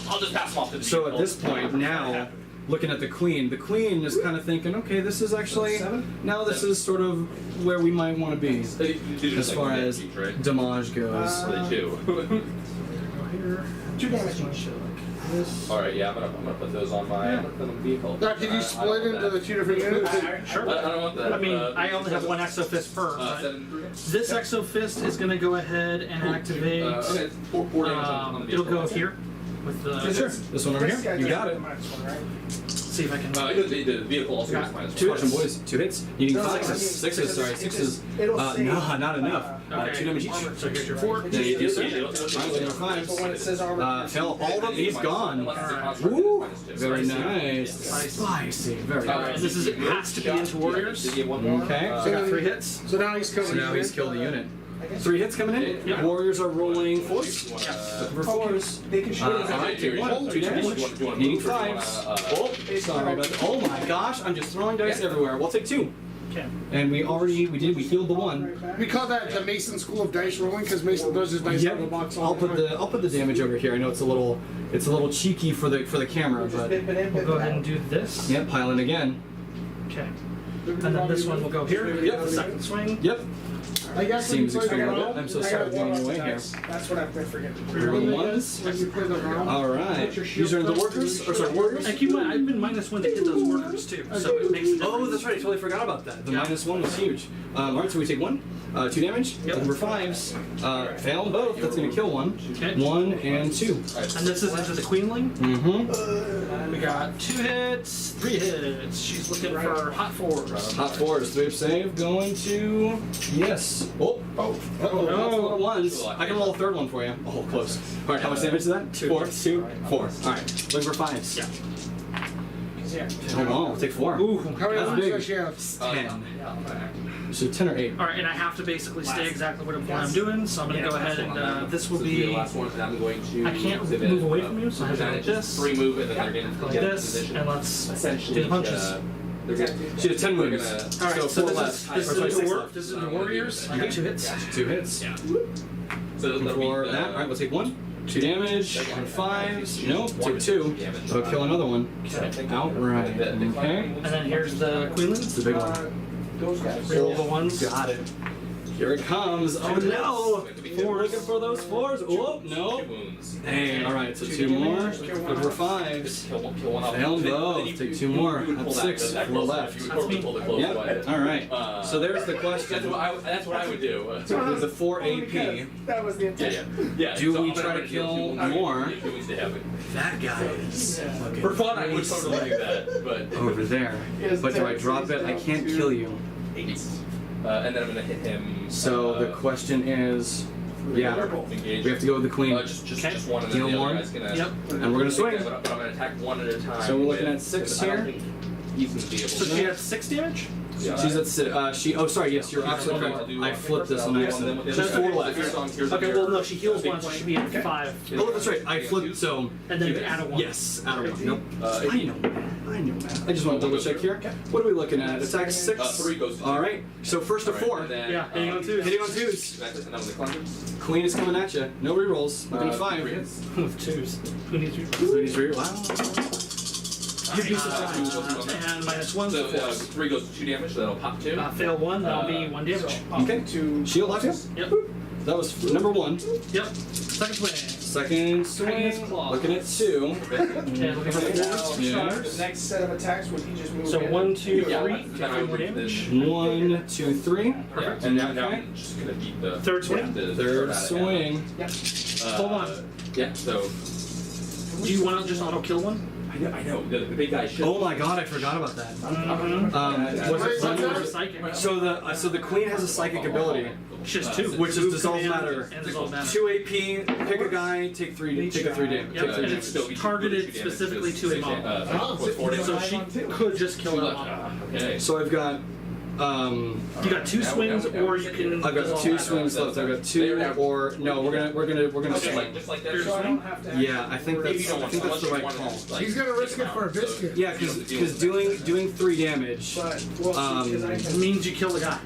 I'll just pass them off to the So at people. this point now, looking at the queen is kind of thinking, okay, this is actually now this is sort of where we might want to be as far as damage goes. They do. Here. 2 damage each. This. All right, yeah, I'm gonna put those on my I'm gonna put them in the vehicle. Now, can you split into the 2 different units? Sure. I don't want that. I mean, I only have 1 exo fist per. But 7-3. this exo fist is going to go ahead and activate. Okay, it's 4 damage on the It'll vehicle. go here with the. Sure. This one over This here. guy's You got it. minus 1, right? See if I can. The vehicle also gets minus 2 1. hits, boys. 2 hits. You need No, 6s. Sorry, 6s. It'll No, say, not enough. Okay. 2 damage each. So here's your 4. Yeah, you do so. Yeah, Alright, But when it says armor, Fell all of them. He's gone. Woo! Very nice. Spicy. Very Alright, nice. this is it has to be into warriors. Did you get one more? Okay. So I got 3 hits. So now he's So coming. now he's killed the unit. 3 hits coming in. Yep. Warriors are rolling 4s. Looking for 4s. They can shoot it. Alright, take 1, 2 damage. Needing 5s. Oh, sorry about that. Oh my gosh, I'm just throwing dice everywhere. We'll take 2. Okay. And we healed the 1. We call that the Mason School of Dice Rolling because Mason does his dice out of the box. I'll put the damage over here. I know it's a little cheeky for the camera, but We'll go ahead and do this. yep, pile in again. Okay. And then this one will go here. Yep. The second swing. Yep. I guess when you Seems play the extremely good. realm, I'm so sorry for going away here. That's what I've been forgetting. Roll 1s. when you play the realm, All right. These are the workers, or sorry, warriors. And keep in mind, I've been -1 to hit those workers too, so it makes a difference. Oh, that's right. I totally forgot about that. The Yeah. -1 was huge. All right, so we take 1, 2 damage. Yep. Number 5s. Fail them both. That's gonna kill 1. Okay. 1 and 2. And this is into the Queenling. Mm-hmm. We got 2 hits, 3 hits. She's looking for hot 4s. Hot 4s. 3 of save going to yes. Oh. oh, No. 1s. I can roll a 3rd one for you. Oh, close. All right. How much damage is that? 2. 4. 2. 4. All right. Looking for 5s. Yeah. Hold on. We'll take 4. Ooh. how many That's ones big. does she have? 10. So 10 or 8. All right, and I have to basically stay exactly what I'm doing, so I'm going to go ahead and this will the be. last one, and I'm going to. I can't exhibit, move away from you, so I have to present do it, this. just free move, and then they're going to Like get in this, position. and let's Essentially, do the punches. they're gonna, She has 10 they're moves. gonna- All right, So so 4 this left. is Or sorry, 6 left. this is the Warriors. I got 2 hits. 2 hits. Yeah. So that'll be For the- that, alright, we'll take 1. 2 damage on 5s. Nope, take 2. So kill another one. Okay. Outright. Okay. And then here's the Queenling. It's the big one. Those guys. Roll the ones. Got it. Here it comes. Oh no! 4 looking for those 4s. Oh, no. 2 wounds. Hey, alright, so 2 more. Look for 5s. Kill one off. Fail them Then both. you- Take you- 2 more. you would That's pull 6. that 4 close, left. You would totally pull it close Yep. away. Alright. So there's the That's question. what I would do. The 4 AP. That was the Yeah, intent. yeah. Do so we I'm try gonna to do kill 2 more? 2 wounds to heaven. That guy is looking For fun, I would crazy. totally do that, but. Over there. But do I drop it? I can't kill you. And then I'm gonna hit him. So the question is, yeah, Engage. we have to go with the queen. Just one, and then Deal the one. other guy's gonna. Yep. And we're gonna swing. But I'm gonna attack one at a time. So we're looking with- at 6 I don't here. think He's gonna be able So to. she has 6 damage. She's at oh sorry, yes, you're absolutely correct. I flipped this on accident. There's 4 left. Okay, well no, she heals once, so she should be at 5. Oh, that's right. I flipped, so And then you add a 1. yes, out of 1. Nope. I know that. I just want to double check here. What are we looking at? Attack 6. 3 goes to 2. All right. So first to 4. Yeah, hitting on 2s. Hitting on 2s. And then with the clunkers. Queen is coming at you. No rerolls. Looking at 5. 3 hits. With 2s. Who needs So he's wow. You'd be surprised. And -1 So for 4s. 3 goes to 2 damage, so that'll pop 2. Fail 1, that'll be 1 damage. Okay. Shield left you. Yep. That was number 1. Yep. Second swing. Second Chitinous swing. claw. Looking at 2. Okay, looking for 4s. Yeah. The next set of attacks would he just move So in? 1, 2, Yeah, 3. then Take I 3 would more move damage. 1, 2, 3. Perfect. And now I'm just gonna beat the Third swing? the Third out of swing. Hold on. Yeah. So Do you want to just auto kill one? I know. The big guy should. Oh my god, I forgot about that. Was it Wait, thunder? Psychic. So the queen has a psychic ability, She has 2. which is Move, dissolve command, matter. And dissolve matter. 2 AP, pick a guy, take 3 damage. Yep, Take 3 and damage. it's targeted specifically to a model. So she could just kill that model. Okay. So I've got You got 2 swings, or you can. I've got dissolve 2 matter. swings left. I've got 2 or no, we're gonna Just swing. like that. Here's So I swing. don't have to. Yeah, I think that's the right call. He's gonna risk it for a biscuit. Yeah, because doing 3 damage. But well, see, 'cause I It can. means you kill the guy.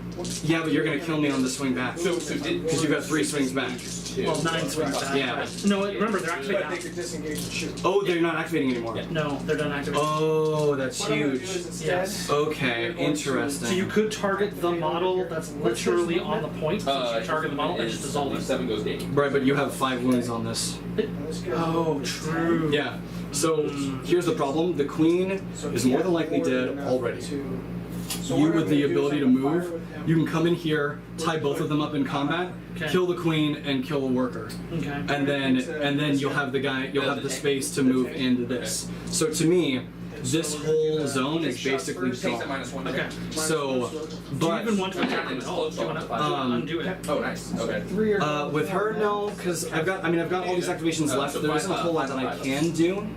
Yeah, but you're gonna kill me on the swing back. Because you got 3 swings back. Well, 9 swings back. Yeah. No, remember, they're activated But they now. could disengage and shoot. Oh, they're not activating anymore. No, they're done activating. Oh, that's What I'm gonna do huge. is instead, Yes. Okay, interesting. So you could target the model that's literally on the point. Since you target the model and just dissolve it. 7 goes to 8. Right, but you have 5 wounds on this. this guy's- Oh, true. Yeah. So here's the problem: the queen So is he more has than likely more than dead enough already. So You what with I'm the gonna do is ability to I'm gonna move, fire with him. you can come in here, tie both of them up in combat, Okay. kill the queen, and kill the worker, Okay. and then you'll have you'll have the space to move into this. So to me, this whole zone is basically Takes a gone. -1. Okay. So, Do you but even want to attack him at all? Do you want to undo it? Oh, nice. Okay. with her, no, because I've got all these activations left. There isn't a whole lot that I can do.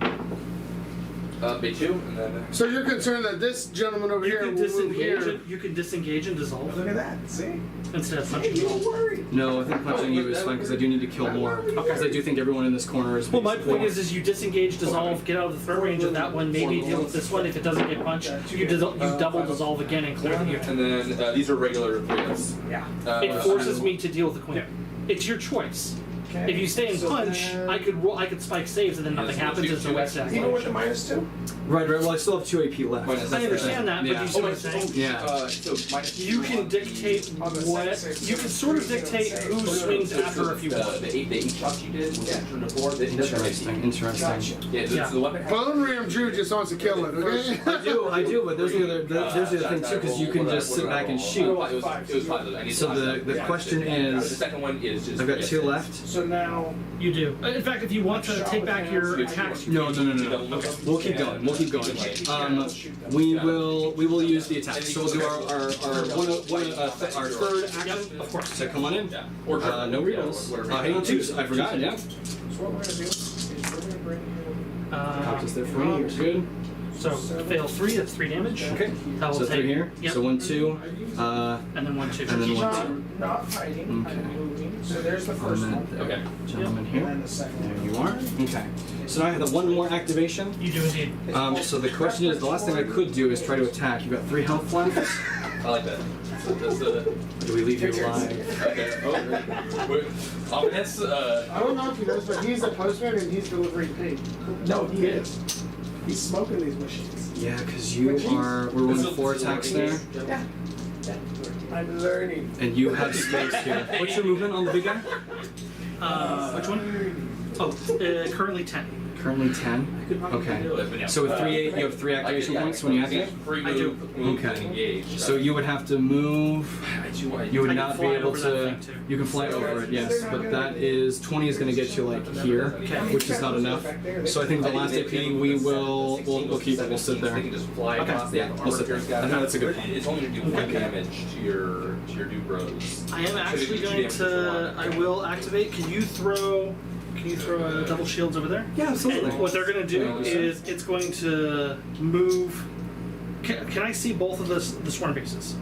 Bay 2, and then. So you're concerned that this gentleman over here will move here. You can disengage and dissolve Look at that. See? instead of Hey, punching don't you. worry. No, I think punching you is fine because I do need to kill more. Because I do think everyone in this corner is. Well, my basically- point is you disengage, dissolve, get out of the threat range of that one, maybe deal with this one. If it doesn't get punched, you double dissolve again and clear the unit. And then these are regular 3s. Yeah. It forces me to deal with the queen. It's your choice. Okay. If you stay in So punch, then- I could spike saves and then nothing happens. It's a wet stack. Even with the -2? Right. Well, I still have 2 AP left. I understand that, but Yeah. you see what I'm saying? Yeah. So You can dictate what you can sort of dictate who swings after if you want. The 8 shots you did was turned to 4. Interesting. Interesting. Gotcha. Yeah, Yeah. so the weapon. Bone Ram Drew just wants to kill it, okay? I do, but there's the other thing too, because you can just sit back and shoot. It was 5. I need So to- the question the is, second one is just. I've got 2 left. So now, You do. In fact, if you want to take back your attacks, No. Okay, we'll keep going. We'll keep going. We will use the attack. So we'll do our third action. of course. So come on in. Yeah. Or No reels. Hang on, 2. I forgot. Yeah. so what we're gonna do is we're gonna bring you. Pops there for me. You're good. So fail 3. That's 3 damage. Okay. That will So 3 take- here. Yep. So 1, 2. And then 1, 2. And then Keep 1, on not fighting. Okay. I'm moving. So there's the first one. Okay. Gentleman And here. then the second There one. you are. Okay. So now I have the 1 more activation. You do indeed. So the question is, the last thing I could do is try to attack. You've got 3 health left. I like that. So this, Do we leave you alive? okay. Oh, wait. Ominous. I don't know if you noticed, but he's a postman and he's delivering paint. No, he is. He's smoking these machines. Yeah, because you are. We're running 4 attacks there, Yeah. I'm learning. and you have space here. What's your movement on the big guy? Which one? Oh, currently 10. Currently 10. Okay. So with 3 you have 3 activation points when you activate. I do. Okay. So you would have to move. You would I can not be fly able over that to. thing, too. You can fly over it, yes, but that is 20 is going to get you like here, which is not enough. So I think the last AP we'll keep it. We'll sit there. They can just fly Okay. across. Yeah, we'll sit there. I think that's a good But point. it's only going to do 1 damage to your Dubros. I am actually going to. I will activate. Can you throw double shields over there? Yeah, absolutely. And what they're going to do is it's going to move. Can I see both of the swarm bases?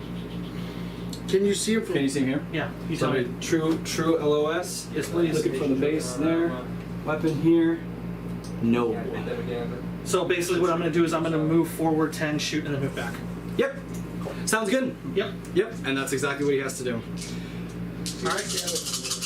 Can you see him from? Can you see him here? Yeah, you So tell me. true LOS. Yes, please. Looking for the base there. Weapon here. No. Hit them again. So basically, what I'm going to do is I'm going to move forward 10, shoot, and then move back. Yep. Sounds good. Yep. Yep. And that's exactly what he has to do. All right.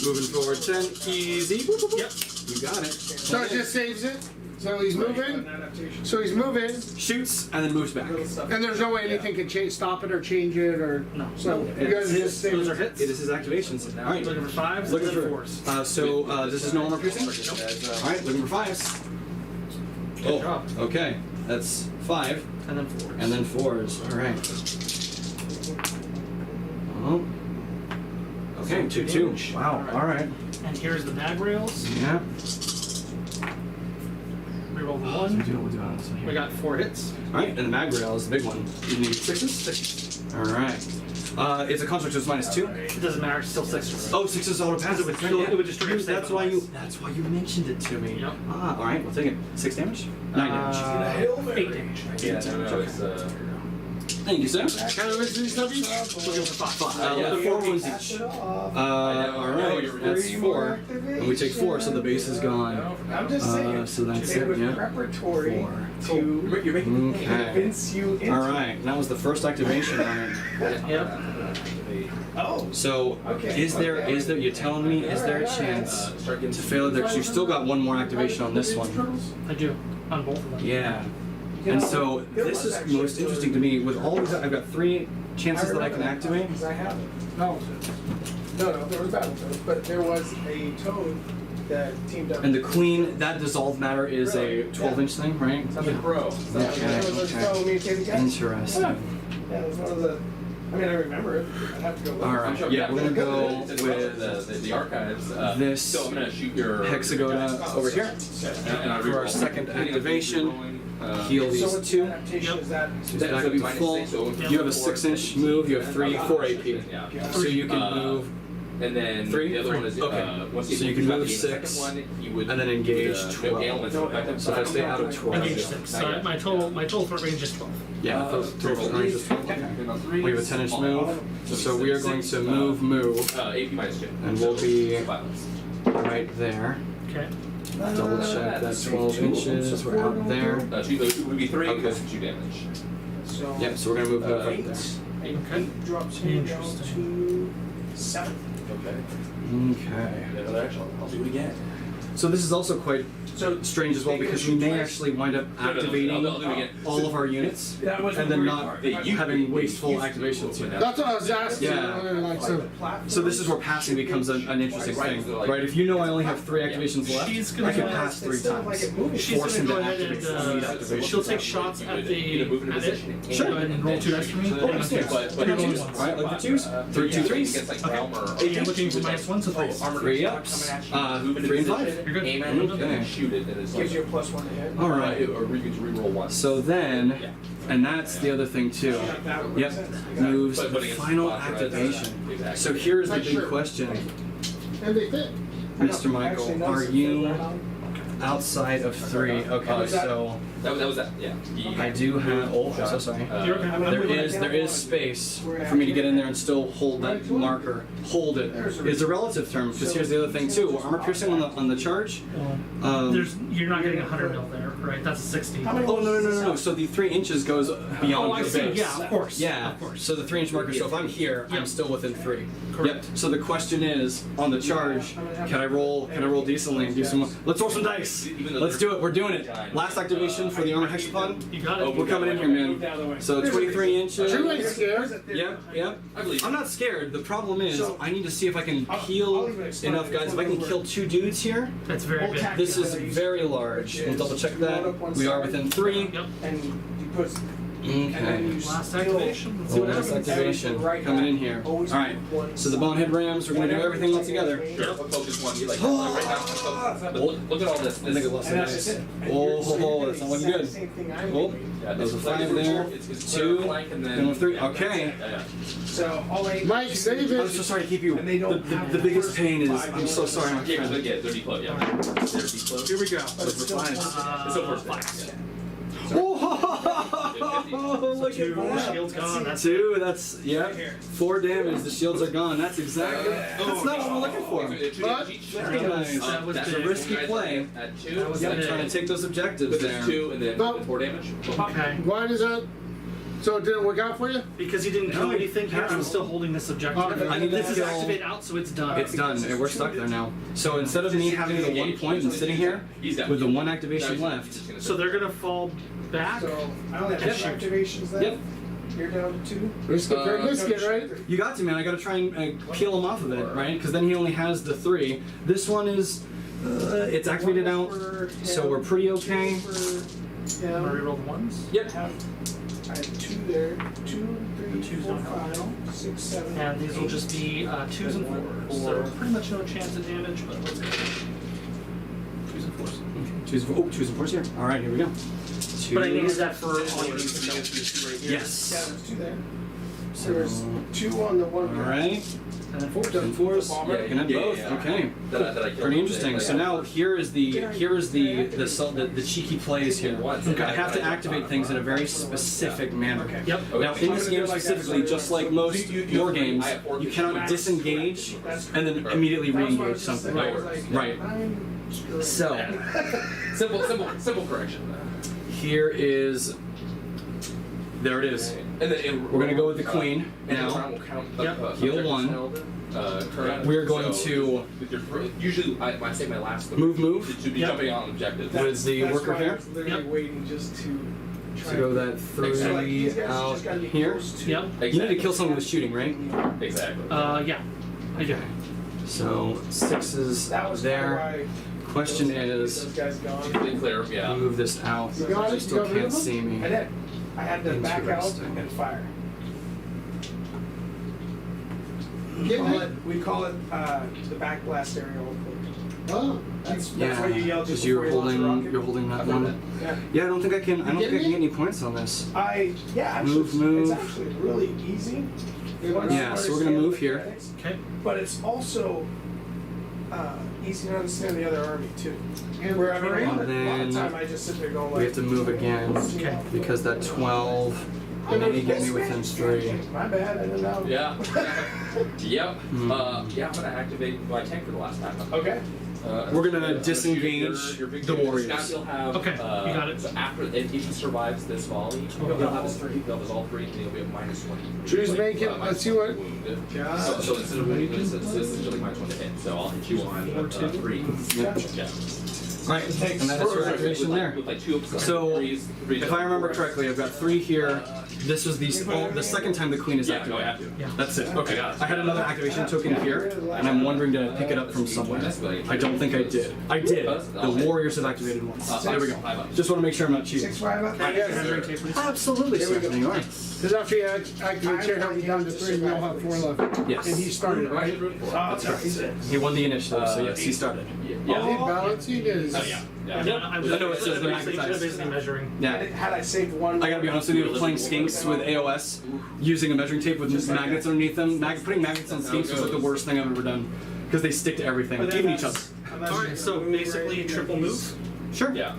Moving forward 10. Easy. Boop, boop, boop. Yep. You got it. So it just saves it. So he's moving. Adaptation. So he's moving, Shoots and then moves back. Little stuff. and there's no way anything can change, stop it or change it or. No. So you guys are just Those are saving. hits. It is his activations. All right. Looking for 5s Looking and then for 4s. so this is no armor piercing. All right. Looking for 5s. Good job. Okay. That's 5 And then 4s. and then 4s. All right. Oh. Okay. 2. Wow. All right. And here's the mag rails. Yeah. Reroll the We'll 1. do it on this one here. We got 4 hits. All right, and the mag rail is the big one. You need 6s? All right. It's a construct, so it's -2. It doesn't matter. It's still 6s. Oh, 6s auto pass. It would still- it would just trigger save That's why you. otherwise. That's why you mentioned it to me. Yep. Ah, all right. We'll take it. 6 damage. 9 damage. 8 damage. Yeah, no, it's, Thank you, sir. Kind of listen to stuff. Looking for 5. The 4 wounds each. All right. That's 4, and we take 4, so the base is gone. I'm just saying. So that's They it. were Yeah. preparatory 4. to you're making Okay. convince you into. All right. That was the first activation on it. Yep. Oh. So, Okay. is there? You're telling me? Is there a chance to fail there? 'Cause you still got 1 more activation on this one. I do. On both of them. Yeah. And so this is most interesting to me. With all these, I've got 3 chances that I can activate. Because I have it. No, there was battle toad, but there was a toad that teamed up. And the queen, that dissolved matter is a 12-inch thing, right? Sounds like Crow. Okay, There was a telemutated guy. Interesting. Yeah, it was one of the. I mean, I remember it. I'd have to go look. All right. Yeah, we're gonna go with the archives. this So I'm gonna shoot your Hexagota over here and I for our reroll. second Depending on activation. rolling, Heal So these what's 2. the adaptation? Is that? So that will be full. You have a 6-inch move. You have 4 AP. Yeah. So you can move And then 3? the other one is Okay. once So you can shot move the 6, second one, you would and then engage no 12. ailments affected. So if I stay out of 12. Engage 6. So my total threat range is 12. Yeah, total range is 12. Okay. We have a 10-inch move, so we are going to move, AP minus 2. and we'll be Violence. right there. Okay. Double check that 12 inches. We're out there. 2 would be 3 Okay. because 2 damage. So Yep. So we're gonna move that right 8, there. and Okay. 8 drops me down to 7. Okay. Okay. Another action. I'll do it again. So this is also quite So strange as well because we may actually wind up activating I'll do it again. all of our units that was and the then weird not part. having wasteful activations. You know? That's what I was asking. Yeah. Like, So this is where passing becomes an interesting thing, right? If you know I only have 3 activations left, She's I gonna can go- pass 3 times. She's Force going to him go to ahead activate and 3 activations. she'll take shots at at it. Sure. Go ahead and roll 2 dice for me. Oh, And upstairs. I'll But roll twos. ones. Alright, look for 2s. 3, 2, 3s. Against, like, Okay. realm or- You're looking for -1 to 3. 3 ups. 3 and 5. You're good. Aim at it Okay. and shoot it, and it's Gives you a like, +1 to hit. All right. or you could re-roll once. So then, Yeah. and that's the other thing too. That would make Yep. sense. Moves But the against final Batra, activation. exactly. So here's the Like, big sure. question, and they fit. Mr. Michael. Are you outside of 3? Okay, so That was that. Yeah. I do have. Oh, I'm so sorry. You're okay. There is space for me to get in there and still hold that marker. Hold it is a relative term because here's the other thing too. Armor piercing on the charge. You're not getting 100 mil there, right? That's a 60. How many Oh no! So the 3 inches goes beyond Oh, I the see. base. Yeah, of course. Yeah. Of course. So the 3-inch marker. So if I'm here, I'm Yep. still within 3. Correct. Yep. So the question is, on the charge, can I roll decently and do some? Let's roll some dice. Let's do it. We're doing it. Last activation for the armor hexapod. You got it. We're coming in here, man. So 23 inches. Drew ain't scared. Yep. I believe I'm not scared. The problem is, So- I need to see if I can heal enough guys. If I can kill 2 dudes here, That's very big. this is very large. We'll double check that. We are within 3. Yep. And you put. And then Okay. you Last still- activation. Let's see what Last happens. activation Right coming now, in here. All always right. move one So the bonehead rams. We're gonna do everything all together. Sure. Focus one. You like right now. But look at all this. I think I lost And the that's just dice. it. And Oh, you're that's not looking doing the good. exact same thing I'm Oh, doing. Yeah, there's a it's 5 like there. it's 2. flank and Then a 3. Okay. Yeah. So all 8. Mike, save I'm it. so sorry to keep you. And they don't The have biggest first pain is 5 I'm so sorry, my Yeah, friend. they're deep close. Yeah. They're deep close. Here we go. But it's still 5. It's the first 5. Yeah. Oh, look at 2 that. shields gone. That's 2, that's, yeah. 4 damage, the shields are gone. That's exactly, that's not what we're looking for. But- Very nice. That was That's a big. risky play. At 2. That was Yeah, big. trying to take those objectives But there. there's 2 and then But- 4 damage. Okay. Why does that? So it didn't work out for you? Because you didn't kill anything here, I'm still holding this objective. Okay. I need to This is kill- activate out, so it's done. It's done, and we're stuck there now. So instead of me having the 1 point and sitting here with the 1 activation left, So they're gonna fall back. So I only have 2 Yep. activations then. Yep. You're down to 2. Risky for a biscuit, right? you got to, man. I got to try and peel him off of it, right? Because then he only has the 3. This one is, it's activated out, so we're pretty okay. I'm gonna reroll the ones. Yep. I have 2 there. 2, 3, The twos 4, don't help 5, 6, 7. And these will 8. just be 2s and 4s. So pretty much no chance of damage, but let's go. 2s and 4s. 2s and 4s here. All right, here we go. But I needed 2. that for all your Yeah, Yes. there's 2 there. So, There's 2 on the one. all right. and then 4s. 2 and 4s. Bomber. Yeah, you can have both. Okay. Pretty interesting. So now here is the cheeky plays here. I have to activate things in a very specific manner. Yep. Now in this game specifically, just like most war games, you cannot disengage and then immediately re-engage something. Right. So Simple correction. here is, there it is. And then We're gonna go with the queen and now. the round will count. Yep. Heal 1. Current. We're going So, to with your usually I say my last move. to be Yep. jumping on objectives. With the That's worker why here. I was literally Yep. waiting just to try So go and- that So, like, 3 these guys out just gotta be here. close to- Yep. You need to kill someone with shooting, right? Exactly. Yeah. I do. So 6 is That was there. Question is, those guys gone. Pretty clear. Yeah. move this out. You got it? You still You got rid can't of them? see me. I did. I had to back out Interesting. and fire. Get me? We call it the back blast aerial. Oh, That's Yeah, what you yell just because you're before you launch a holding, rocket. you're holding that I've heard one. Yeah. Yeah, I don't think I can. I don't You think I get can me? get any points on this. Actually, Move. it's actually really easy. Yeah, so we're gonna move here. Okay. But it's also easy to understand the other army too. And Where I mean, a lot of then time I just sit there going like, We have to move again Okay. because that 12. And then you get me within 3. my bad, I didn't know. Yeah. Yep. Yeah, I'm gonna activate my tank for the last time. Okay. We're gonna disengage the warriors. Now he'll have, Okay, you got it. So after, if he survives this volley, he'll have his 3, he'll have his all 3, and he'll be at -1. Drew's making. Let's see what. So instead of wounded, this is essentially -1 to hit. So I'll hit you on 3. Yep. Yeah. Right, and that is your activation there. With like 2 So, threes, if I remember correctly, I've got 3 here. This was the second time the queen is Yeah, no, I have activated. to. Yeah. That's it. Okay. I had another activation token here, and I'm wondering did I pick it up from somewhere. I don't think I did. I did. The warriors have activated once. There we go. Just want to make sure I'm not cheating. 6-5 up. Absolutely, sir. There you are. Because after you activate chair, help you down to 3, you'll have 4 left. Yes. And he started, right? That's correct. He won the initiative, so yes, he started. All the balancing is. Oh, yeah. I'm I know it says the basically, magnetized. basically measuring. Yeah. Had I saved one, I gotta be honest with you, playing skinks with AOS, using a measuring tape with magnets underneath them, putting magnets on skinks was like the worst thing I've ever done. Because they stick to everything, even each other. Alright, so basically triple move. Sure. Yeah.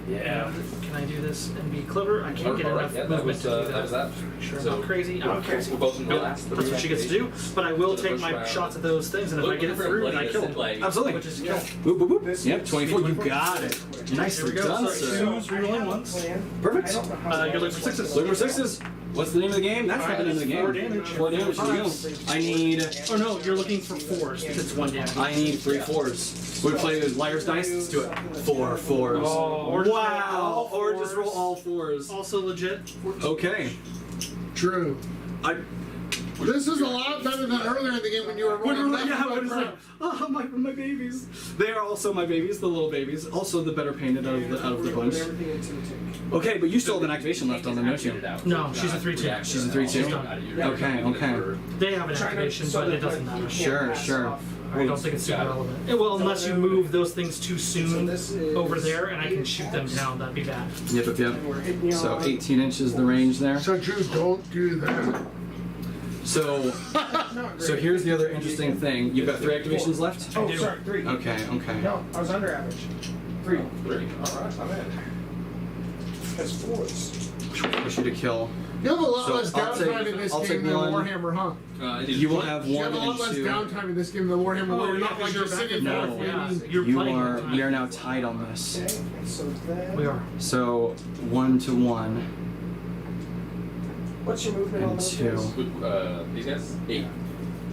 Yeah. Can I do this and be clever? I can't get enough Yeah, that movement was, to do that was that. Sure, So, I'm not crazy. I'm not crazy. we're both in the Nope, last 3 that's what she gets to do. But I will So the take first my round. shots at those things, and if I get it through, then I kill them. Absolutely. Which is a kill. Boop, boop, boop. Yep, 24. You got it. Here Nicely we go. done, So sir. twos, rerolling ones. Perfect. You're looking for 6s. Looking for 6s. What's the name of the game? That's not the name of the game. 4 damage. 4 damage. Here we go. I need. Oh no, you're looking for 4s because it's 1 damage. I need 3 4s. We play with liar's dice. Let's do it. 4 4s. Oh, or just roll Wow. all Or just roll fours. all 4s. Also legit. Okay. True. I. This is a lot better than earlier in the game when you were rolling left Yeah, foot what is that? Oh, my babies. They are also my babies, the little babies. Also the better painted out of the bunch. Okay, but you still have an activation left on them, don't you? No, she's a 3/2. She's a 3/2? Okay, okay. They have an activation, but it doesn't matter. Sure, sure. I don't think it's super relevant. Well, unless you move those things too soon over there and I can shoot them down, that'd be bad. Yep. So 18 inches the range there. So Drew, don't do that. So here's the other interesting thing. You've got 3 activations left? Oh, sorry, 3. Okay. No, I was under average. 3. 3. Alright, I'm in. That's 4s. Push you to kill. You have a lot So, less I'll take- downtime in this I'll game take than one. Warhammer, huh? You will have You 1 have a lot and less 2. downtime in this game than Warhammer, where you're not because like you're you're back sitting and there forth. waiting. You're You playing. are. We are now tied on this. Okay, so then. We are. So 1 to 1 What's your movement on and those 2. guys? These guys? 8.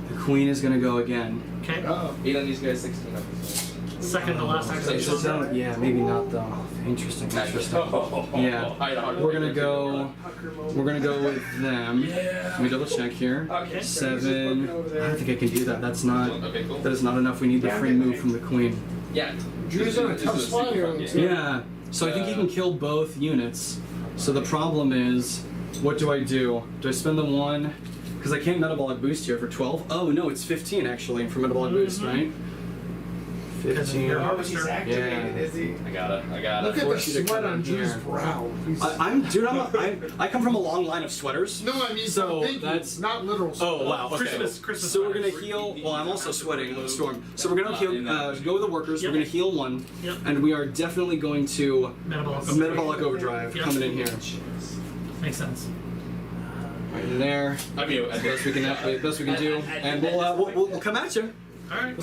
The queen is gonna go again. Okay. 8 on these guys, 16 on these Second to last activation. So, yeah, maybe not though. Interesting. guys. Yeah. We're gonna go. We're gonna go with them. Let me double check here. Okay. 7. I don't think I can do that. That's not. Okay, cool. That is not enough. We need the free move from the queen. Yeah. Drew's in a tough spot here. Yeah. So I think he can kill both units. So the problem is, what do I do? Do I spend the 1? Because I can't metabolic boost here for 12. Oh no, it's 15 actually for metabolic boost, right? Because 15. you're He's harvester. activated, Yeah. is he? I got it. Look at the Force you to sweat come on in Drew's here. brow. He's- I come from a long line of sweaters. No, I mean, So thinking, that's- not literal sweat. Oh wow! Okay. Christmas So we're gonna sweaters. heal. Well, I'm also sweating with Storm. So we're gonna heal. Go with the workers. Yep. We're gonna heal 1, Yep. and we are definitely going to Metabolic. metabolic overdrive Yep. coming in here. Makes sense. Right in there. I mean, Best we can do, and we'll come at you. Alright.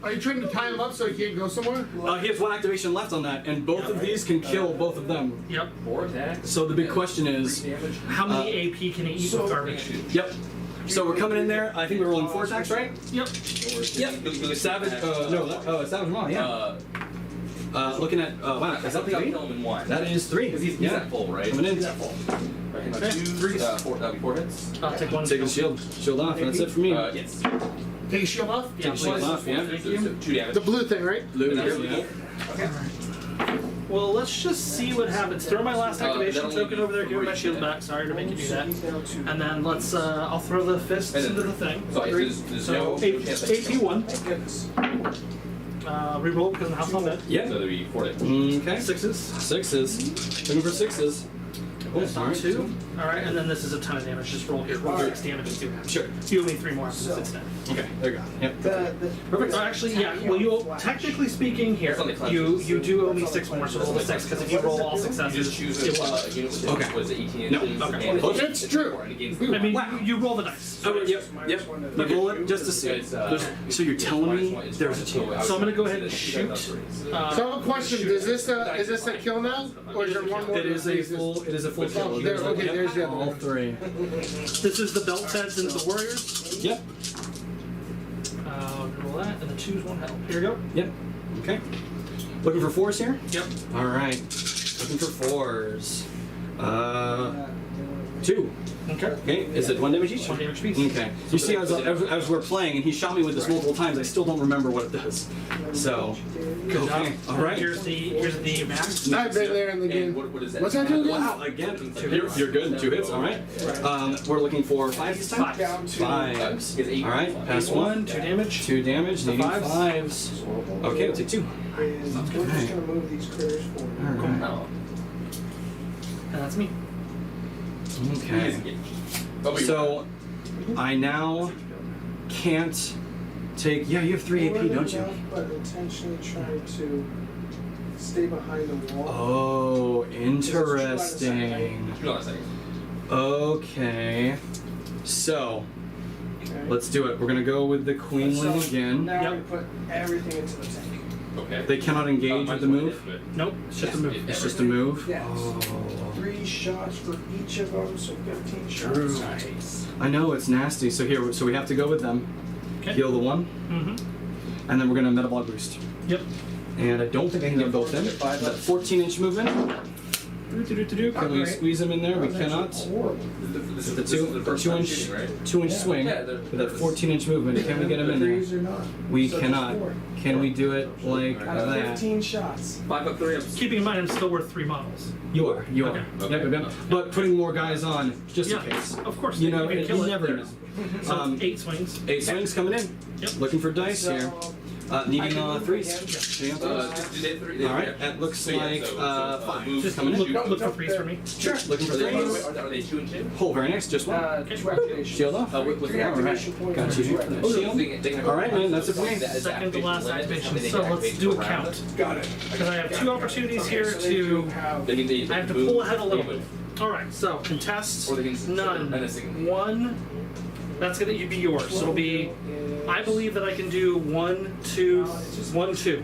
Are you trying to tie him up so he can't go somewhere? He has 1 activation left on that, and both of these can kill both of them. Yep. 4 attacks. So the big question is, Damage. How many AP can he eat with garbage? yep. So we're coming in there. I think we're rolling 4 attacks, right? Yep. Yep. Savage. Savage Mom. Yeah. Looking at. Wow. Is I that think I'll 3? kill him in 1. That is 3. Because he's Yeah. at full, right? Coming in. He's at full. Right, Okay. 2, 4, that'll be 4 hits. I'll take 1. Take a shield off. That's it for me. Yes. Take a shield off? Yeah, shield please. off, yeah. Thank So, you. 2 damage. The blue thing, right? Blue. And that's Yeah. okay. Well, let's just see what happens. Throw my last activation that'll token leave over there. Give me my 3 shield then. back. Sorry to make you do that. He's down 2. And then let's. I'll throw the fists And then- into the thing. So there's So no chance that- AP1. Thank goodness. Reroll because of the house on bed. Yeah. So there'll be 4 hits. Okay. 6s. 6s. Looking for 6s. That's on 2. Alright, and then this is a ton of damage. Just roll here. Roll 6 damage and 2 damage. Sure. You owe me 3 more after this it's done. Okay, there you go. Yep. Perfect. So actually, yeah. Well, you technically speaking here, you do owe me 6 more. So roll the 6 because if you roll all You successes, just choose it a will. unit with Okay. was it 18 No. inches? Okay. and It's true. and against I mean, Wow. you roll the dice. Oh, yep. You roll it just to see. It's, So you're telling me there's a chance? So I'm gonna go ahead and shoot. So I have a question. Is this a kill now, or is there one more? It is a full kill. Oh, there, okay, Yep, there's the other all one. 3. This is the belt heads and the warriors. Yep. Roll that, and the 2s won't help. Here we go. Yep. Okay. Looking for 4s here? Yep. All right. Looking for 4s. 2. Okay. Okay. Is it 1 damage each? 1 damage piece. Okay. You see, as we're playing, and he shot me with this multiple times, I still don't remember what it does. So. Good job. Okay. All right. Here's the max. I've been there in the And game. what is that? What's that do again? Wow. Again, you're good. 2 hits. All right. We're looking for 5 this time. 5s. All right. Pass 1. 2 damage. 2 damage. Needing 5s. 5s. Okay. We'll take 2. We're just gonna move these critters forward. All right. No. And that's me. Okay. So I now can't take. Yeah, you have 3 AP, don't you? But intentionally trying to stay behind the wall. Oh, interesting. Hold on a second. Okay. So Okay. let's do it. We're gonna go with the Queenling So again. Now Yep. we put everything into the tank. Okay. They cannot engage with the move. Nope. It's just a move. It's just a move. Yes. Oh. 3 shots for each of them, so 15 shots. True. Nice. I know it's nasty. So here, so we have to go with them. Okay. Heal the 1, Mm-hmm. and then we're gonna metabolic boost. Yep. And I don't think I can get both in. That 14-inch movement. Can we squeeze them in there? We cannot. This The is two, the the first 2 time inch, shooting, right? 2 inch swing Yeah, with that 14-inch movement. Can we get them in there? Threes or not. We So cannot. there's 4. Can we do it like Out of that? 15 shots. 5 up 3 ups. Keeping in mind, I'm still worth 3 models. You are. You are. Okay. Yep, yep, yep. But putting more guys on just in Yeah, case. of course. You know, can you kill it. never know. So 8 swings. 8 swings coming in. Yep. Looking for dice here. Needing I can move 3s. again. Yeah. Do they 3? All right. That looks like 5. move, Just coming in. look for 3s for me. Sure. Looking for Are they, 3s. are they 2 and 2? Oh, very nice. Just 1. 2 activations. Shield off. With Three the activation points. Got you. for each weapon. All right, man, that's it for me. Second to last activation. So let's do a count. Got it. Because I have 2 opportunities here So they do to. have- I have to pull ahead a little bit. Alright, so contest. Or they can None. menacing. 1. That's gonna be yours. So it'll be. I believe that I can do 1, 2, 1, 2.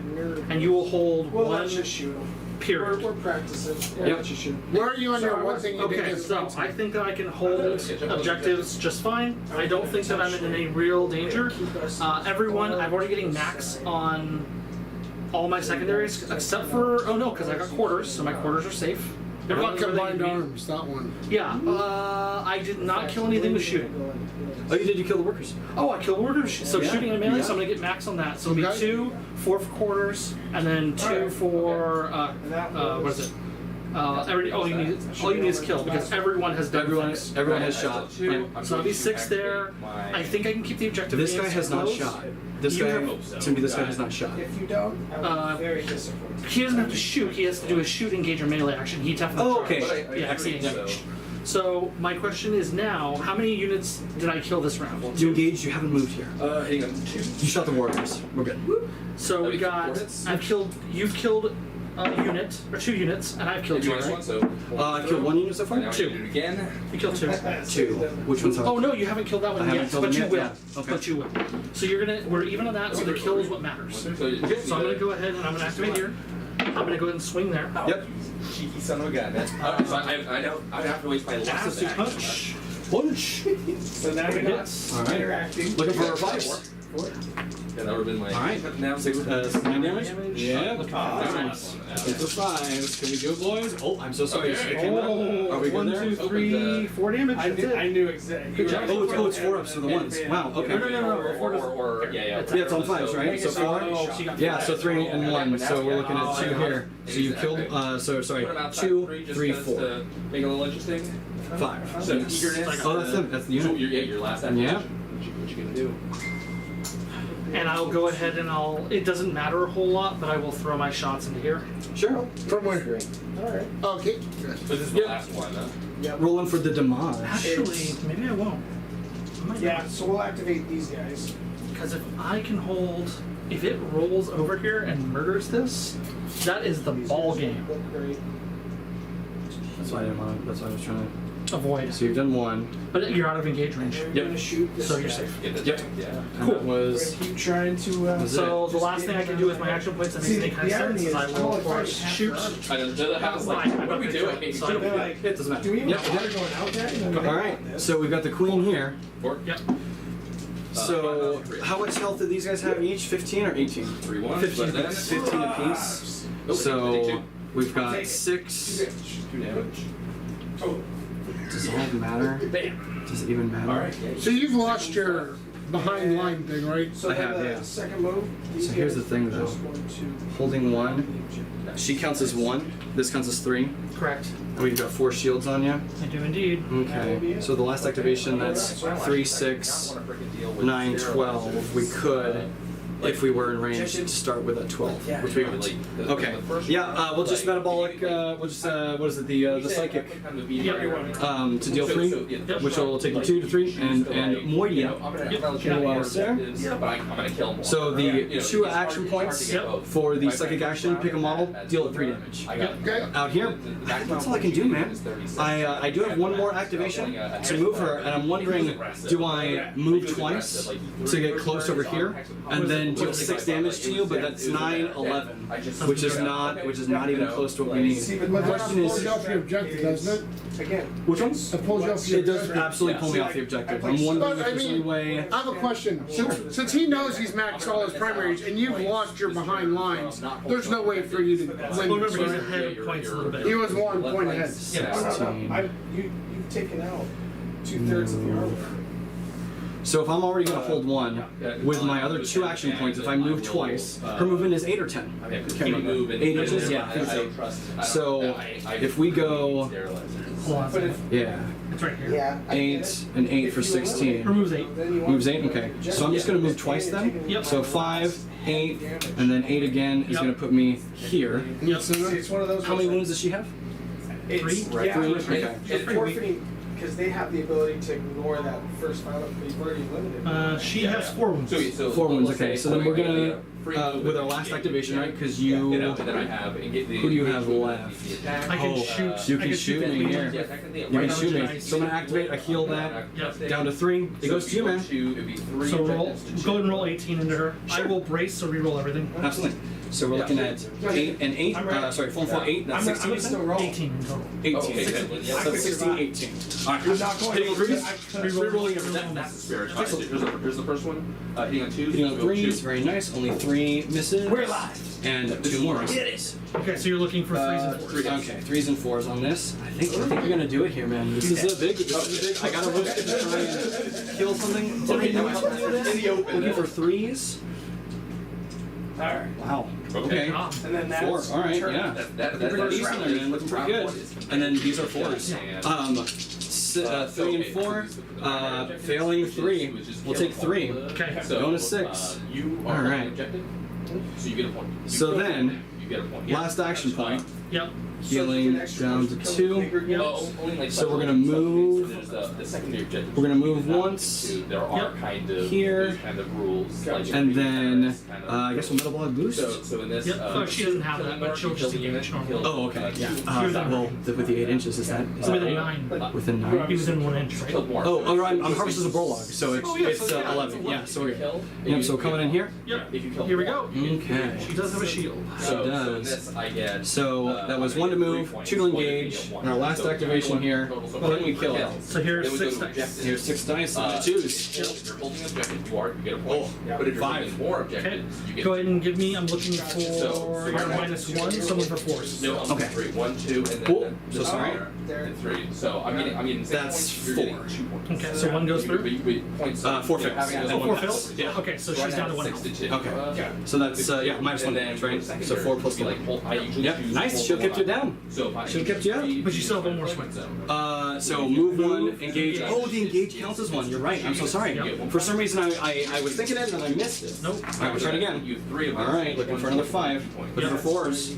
And you will hold Well, 1 let's just shoot them. period. We're practicing. Yeah, Yep. let's just shoot. Where are you on your one thing you did Okay, this so once? I think that I can hold objectives just fine. I don't think that I'm in any real danger. Everyone, I'm already getting max on all my secondaries, except for, oh no, because I got quarters, so my quarters are safe. What about Everyone's where they combined need to be. arms? That one. Yeah, I did not kill anything with shooting. Oh, you did. You kill the workers. Oh, I killed workers. So Yeah, shooting and melee, yeah. so I'm gonna get max on that. So it'll be Okay. 2, 4 for quarters, and then 2 for what is it? All you need is kill because everyone has done things. Everyone has shot. So Yeah. that'll be 6 there. I think I can keep the objective. This guy games has not close. shot. This You guy, have- to me, this guy has not shot. If you don't, I'm very disappointed. He doesn't have to shoot. He has to do a shoot, engage, or melee action. He definitely. Oh, okay. charged. Yeah, Excellent. he engaged. So my question is now, how many units did I kill this round? You engaged. You haven't moved here. Hang on. 2. You shot the warriors. We're good. So we got. You've killed a unit or 2 units, and I've killed You 2. want Right? this one? So. I killed 1 unit so far. Now we 2. do it again. You killed 2. 2. Which one's Oh no, you haven't killed that one I haven't yet, killed but him you yet, will. yeah. Okay. But you will. So we're even on that. So the kill is what matters. So So I'm gonna go ahead and I'm gonna activate here. I'm gonna go ahead and swing there. Yep. Cheeky son of a gun. That's, so I know I have to waste my last Acid action. punch. Punch. So now you're not Hits. All right. interacting. Looking for a 5. Yeah, that would have been my. All right. Now 9 damage. Damage. Yeah. Looking for Nice. It's a 5. Can we do it, boys? Oh, I'm so sorry. Okay. It came out. Are we good 1, there? 2, 3, 4 damage. I That's knew, it. I knew exactly. Good job. Oh, it's 4 ups for the ones. Wow. Okay. Or yeah. Yeah, it's on 5s, right? So 4. Oh, so you got Yeah, 5. so 3 and 1. So we're looking at 2 here. So you killed. So sorry. 2, 3, 4, To make it a little interesting. 5. So eagerness. Oh, that's the So unit. your last action. Yeah. What you gonna do? And I'll go ahead and it doesn't matter a whole lot, but I will throw my shots into here. Sure. From where? All right. Okay. So this is the last one, huh? Yeah. Rolling for the damage. Actually, maybe I won't. I might Yeah. not. So we'll activate these guys. Because if I can hold, if it rolls over here and murders this, that is the ball game. Look great. That's why I didn't want to. That's why I was trying to. Avoid. So you've done one. But you're out of engage range. We're gonna shoot this So you're guy. safe. Get this Yep. thing, yeah. And Cool. that We're was. gonna keep trying to. Was So the just last get thing I can do with my action points that See, makes any kind of the sense irony is I is, will, I'm of course, only shoot. I know. I was like, Fine, what are we I'm doing? good. So they're like, It doesn't matter. do we even Yep. bother going out there? And then All right. So we've got the queen here. Four? Yep. So how much health do these guys have each? 15 or 18? 3 1. 15 But then 15 apiece. So we've got 6. 2 damage. Oh. Does it all matter? Bam. Does it even matter? All right. So you've lost your behind line thing, right? So I then have, the yeah. second move. these So here's guys the thing, are though. just going to Holding 1. She counts as 1. This counts as 3. Correct. And we've got 4 shields on you. I do indeed. Okay. So the last activation, that's 3, 6, 9, 12. We could, if we were in range, to start with a 12, which we won't. Okay. Yeah, we'll just metabolic. We'll just what is it? The psychic. To deal 3, which will take you 2 to 3, and Moidia. But I'm gonna kill more. So the 2 action points for the psychic action, pick a model, deal at 3 damage. Okay. Out here, I think that's all I can do, man. I do have one more activation to move her, and I'm wondering, do I move twice to get close over here, and then deal 6 damage to you? But that's 9, 11, which is not even close to what we need. But The that question pulls is, you off your objective, doesn't it? again. which one? It pulls you off your It does objective. absolutely pull me off the objective. I'm wondering if But I there's any mean, way. I have a question. Since he knows he's maxed all his primaries and you've lost your behind lines, there's no way for you to Well, win. remember, he's Right? ahead of points a little bit. He was 1 point ahead. 16. You've taken out 2/3 of the armor. So if I'm already going to hold 1, with my other 2 action points, if I move twice, her movement is 8 or 10. I mean, can you move 8 inches? Yeah, I think it's 8. So if we go, Hold on. But if yeah, It's right here. yeah, I get 8 it. and 8 If for you 16. Removes 8. Then you want Moves to 8, do okay. it. So I'm just going to move twice then. Yep. So 5, 8, and then 8 again is Yep. going to put me here. Yep. See, it's one of those. How many wounds does she have? It's, 3? Yeah, 3? but Okay. you're forfeiting because they have the ability to ignore that first final. You've already limited. She has 4 wounds. So 4 wounds, let's okay. say So then we're I'm gonna, free with our last activation, right? Because you know, you, and then I have and get the who do you have engagement, left? the attack. I can Oh, shoot. you I can shoot me that here. Yeah, technically, You can right shoot now, me. So I'm gonna activate, I heal that, Yep. down to 3. It goes to you, man. It'd be 3 So roll. objectives to Go shoot. ahead and roll 18 into her. I will brace, so reroll everything. Absolutely. So we're looking at 8 and 8. Sorry, 4 and 4, 8. That's I'm 16. still roll. 18 in total. 18. Okay, So yeah. 16, 18. Alright. You're not going Hitting on to- threes? Rerolling That's the spirit. Alright, so here's the first one. Hitting on 2s. Hitting on go 3s, 2. very nice. Only 3 misses. We're live. And 2 more. Okay, so you're looking for 3s and 4s. Okay, 3s and 4s on this. I think we're gonna do it here, man. This is a big. I gotta look to try and kill something. Okay, Did now we it's help do this? in the open. Looking for 3s. Alright. Wow. Good Okay. job. And then that's 4. All right. turn. Yeah. That's Pretty decent there, man. Looking pretty good. And then these are 4s. 3 and 4. Failing 3. We'll take 3. Okay. Going to 6. You All are right. objective, so you get a point. So then, you get a point. Yeah. last action point. Yep. Healing down to 2. Only like So we're gonna move- So there's the secondary objective. We're gonna move once There are Yep. kind of here, those kind of rules. Like and then kind of- I guess we'll metabolic boost. So in this. Yep. Oh, she doesn't have that, but she'll just engage normally. Oh, okay. Yeah. Here's that. Well, with the 8 inches, is that Within 9. within 9? He was in 1 inch, right? Oh, I'm harvested as a Burlog, so it's, Oh, yeah, it's so yeah, 11. it's Yeah, so we're good. Yep, so coming in here. Yep. If you kill Here we go. Okay. She does have a shield. So it in does. this I get. So that was 1 to move, 2 to engage, and our last activation here. Can we kill it? So here's Then we go 6 to dice. objectives. Here's 6 dice, 2s. If you're holding an objective, you get a point. Oh, But if you're 5. holding more Okay. objectives, you get Go ahead and give me. I'm looking for So- your -1, someone for 4s. No, I'm Okay. 3. 1, 2, and then Cool. the So sorry. and 3. So I'm getting 6 That's points. You're getting 4. 2 points. Okay, so 1 goes through. Points. 4 fails. having And those- Oh, 4 1 fails? passes. Yeah. Okay, so she's down to 1 6 health. to 2. Okay. So that's, minus 1 damage, right? So 4 plus 1. I usually Yep, choose nice. hold She'll one kick you on. Yeah. So if I Should've kept you out. But you still have one more swing. So move one, engage. Oh, the engage counts as one. You're right. I'm so sorry. Yep. For some reason, I was thinking it and then I missed it. Nope. All right, we'll try it again. You have 3 of them. All right, looking for another 5. Looking for 4s.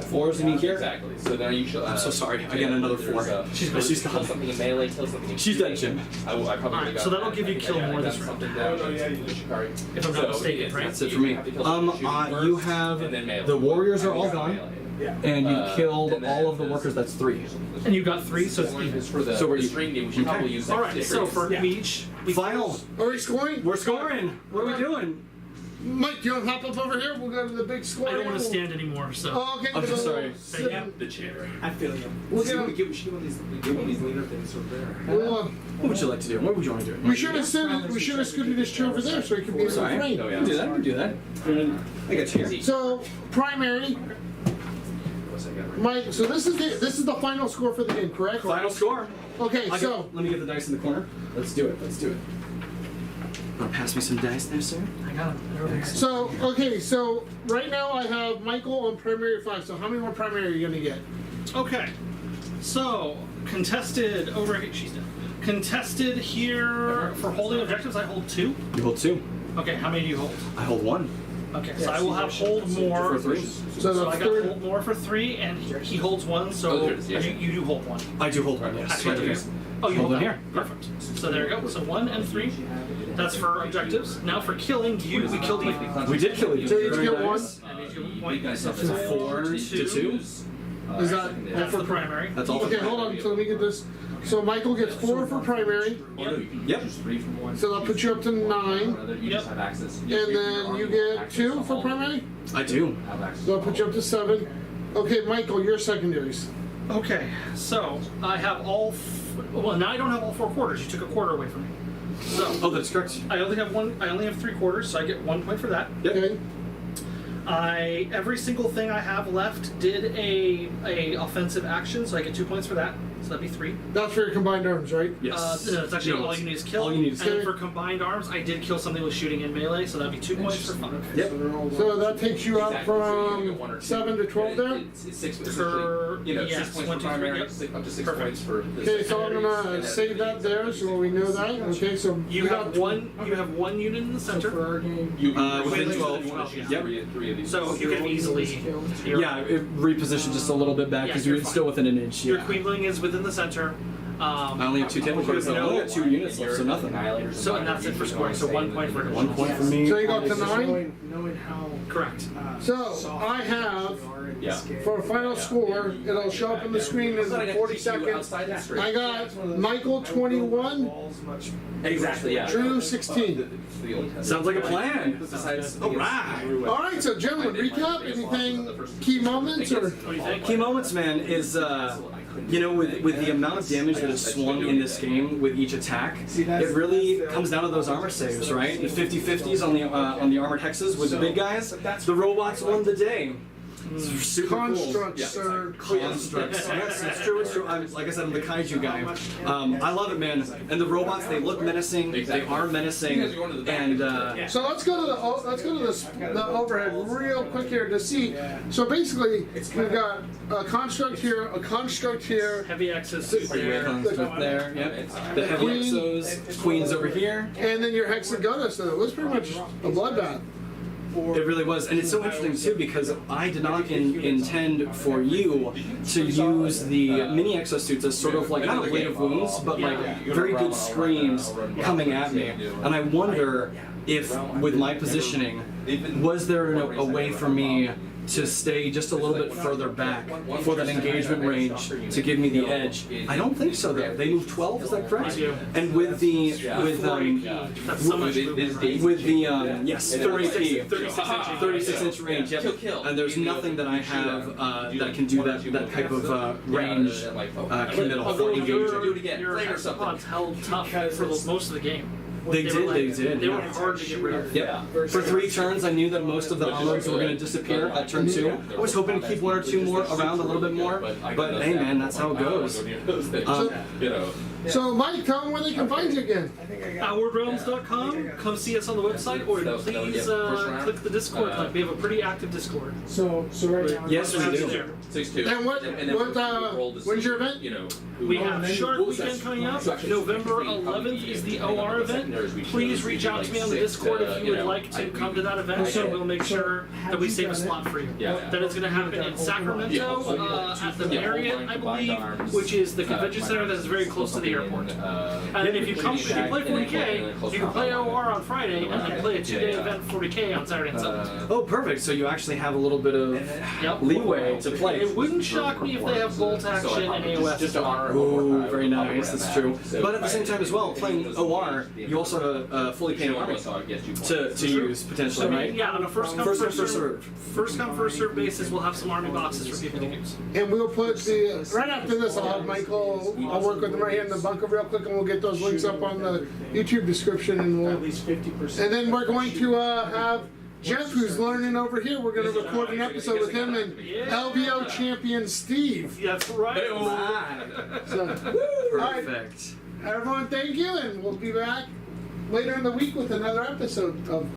4s in here. Exactly. So now you should. I'm so sorry. Again, another 4. She's gone. kill something in melee, kill something in She's dead, Jim. I probably Alright, would've so got that'll that. give you I think kill I more got this round. something down in the Shikari. If I'm not mistaken, right? That's it for me. You have And then melee. the warriors are all gone, Yeah. and you killed and then all of the this- workers. That's 3. And you got 3, so it's even. For the So we're the string game, we should probably use that. Alright, so for each, we Final. Are we scoring? We're scoring. What are we doing? Mike, you want to hop up over here? We'll go to the big score. I don't want to stand anymore, so. Oh, okay. I'm we'll just go sorry. sit- The chair. I feel you. We'll We get- give one of these leaner things over there. we'll, What would you like to do? What would you want to do? we should have scooted this chair over there so it could be in the Sorry. frame. We can do that. We can do that. I got you here. So primary, Mike. So this is the final score for the game, correct? Final score. Okay, I'll so let me get the dice in the corner. Let's do it. Let's do it. Want to pass me some dice there, sir? I got him. They're over here. so right now I have Michael on primary 5. So how many more primary are you gonna get? Okay. So, contested over here. She's done. Contested here for holding objectives, I hold 2. You hold 2. Okay, how many do you hold? I hold 1. Okay, so I will have hold more. For 3. So So the I got third. hold more for 3, and he holds 1. So Oh, there it is, yeah. you do hold 1. I do hold 1. Yes. Actually, Right okay. here. Oh, you Hold hold it that. here. Perfect. So there you go. So 1 and 3. That's for objectives. Now for killing, we killed you. We did kill you. So you Very get one? nice. And you get 1 point. So 4 to 2. Is that all That's for the primary. That's all. Okay, hold on. So let me get this. So Michael gets 4 for primary. Yep. So that'll put you up to 9. Yep. And then you get 2 for primary. I do. So that'll put you up to 7. Okay, Michael, your secondaries. Okay, so I have all. Well, now I don't have all 4 quarters. You took a quarter away from me. So Oh, that's correct. I only have 1. I only have 3 quarters, so I get 1 point for that. Yep. Okay. Every single thing I have left did a offensive action, so I get 2 points for that. So that'd be 3. That's for your combined arms, right? Yes. No, it's actually No, all you need is kill. all you need is and then kill. for combined arms, I did kill something with shooting and melee, so that'd be 2 points for fun. Yep. So that takes you up from 7 to 12 there. It's 6 Per- you know, yes, 6 points 1, for 2, 3, primary, yep. up to 6 Perfect. points for this. Okay, so I'm gonna save that there so we know that. Okay, so You we have got one. You have 1 unit in the center. Within Wait, 12. You want to choose Yep. 3 of these. So you can easily. Yeah, it repositioned just a little bit back Yeah, because you're you're fine. still within an inch. Your Yeah. Queenling is within the center. I only have 2 table cards. I only got 2 units left, so nothing. So and that's it for scoring. So 1 point for 1 point for me. So you got to 9. Knowing how. correct. So I have Yeah. for a final score, it'll show up on the screen in 40 seconds. I got Michael 21, Exactly, yeah. Drew 16. Sounds like a plan. All right. All right, so gentlemen, recap. Anything key moments or? What do you think? Key moments, man, is you know, with the amount of damage that is swung in this game with each attack, it really comes down to those armor saves, right? The 50/50s on the armored hexes with the big guys. The robots won the day. It's super cool. Constructs or Constructs. Yes, it's true. It's true. Like I said, I'm the kaiju guy. I love it, man. And the robots, they look menacing. They are menacing. And So let's go to the overhead real quick here to see. So basically, we've got a construct here, a construct here, Heavy access is there. construct there. Yep. The heavy Queen. exos. Queens over here. and then your hexagota. So it was pretty much a bloodbath. It really was, and it's so interesting too because I did not intend for you to use the mini exosuits as sort of like not a blade of wounds, but like very good screams coming at me. And I wonder if, with my positioning, was there a way for me to stay just a little bit further back for that engagement range to give me the edge? I don't think so though. They move 12, is that correct? And with the That's so much movement. with the yes 30p 36 36 inch range, yep. And there's nothing that I have that can do that type of range committal for engaging. Your hexapods held tough for most of the game. They were did, like- they did, They were yeah. hard to get rid of. Yep. For 3 turns, I knew that most of the armors were going to disappear at turn 2. I was hoping to keep 1 or 2 more around a little bit more, but hey man, that's how it goes. You know. So, Mike, tell them where they can find you again. I think I got OutwardRealms.com. Come see us on the website, or please click the Discord link. We have a pretty active Discord. So right now. Yes, we do. There. 6-2. And when's your event? You know, We have Shark Weekend coming up. November 11th is the OR event. Please reach out to me on the Discord if you would like to come to that event, and we'll make sure that we save a slot for you. Yeah. That is going to happen in Sacramento at the Marriott, I believe, which is the convention center that is very close to the airport. And then if you come, if you play 40K, you can play OR on Friday and then play a 2-day event 40K on Saturday and Sunday. Oh, perfect. So you actually have a little bit of Yep. leeway to play. It wouldn't shock me if they have bolt action and AOS. Just to honor Ooh, very nice. That's true. But at the same time as well, playing OR, you also have a fully painted army to use potentially, I mean, right? yeah, on a first come, First first come, serve. first First come, first serve basis, we'll have some army boxes for people to use. And we'll put the, right after this, I'll have Michael, I'll work with him right here in the bunker real quick, and we'll get those links up on the YouTube description, and At we'll, least 50%. and then we're going to have Jeff, who's learning over here. We're going to record an episode with him and LVO champion Steve. That's right. So, all right, Perfect. everyone, thank you, and we'll be back later in the week with another episode of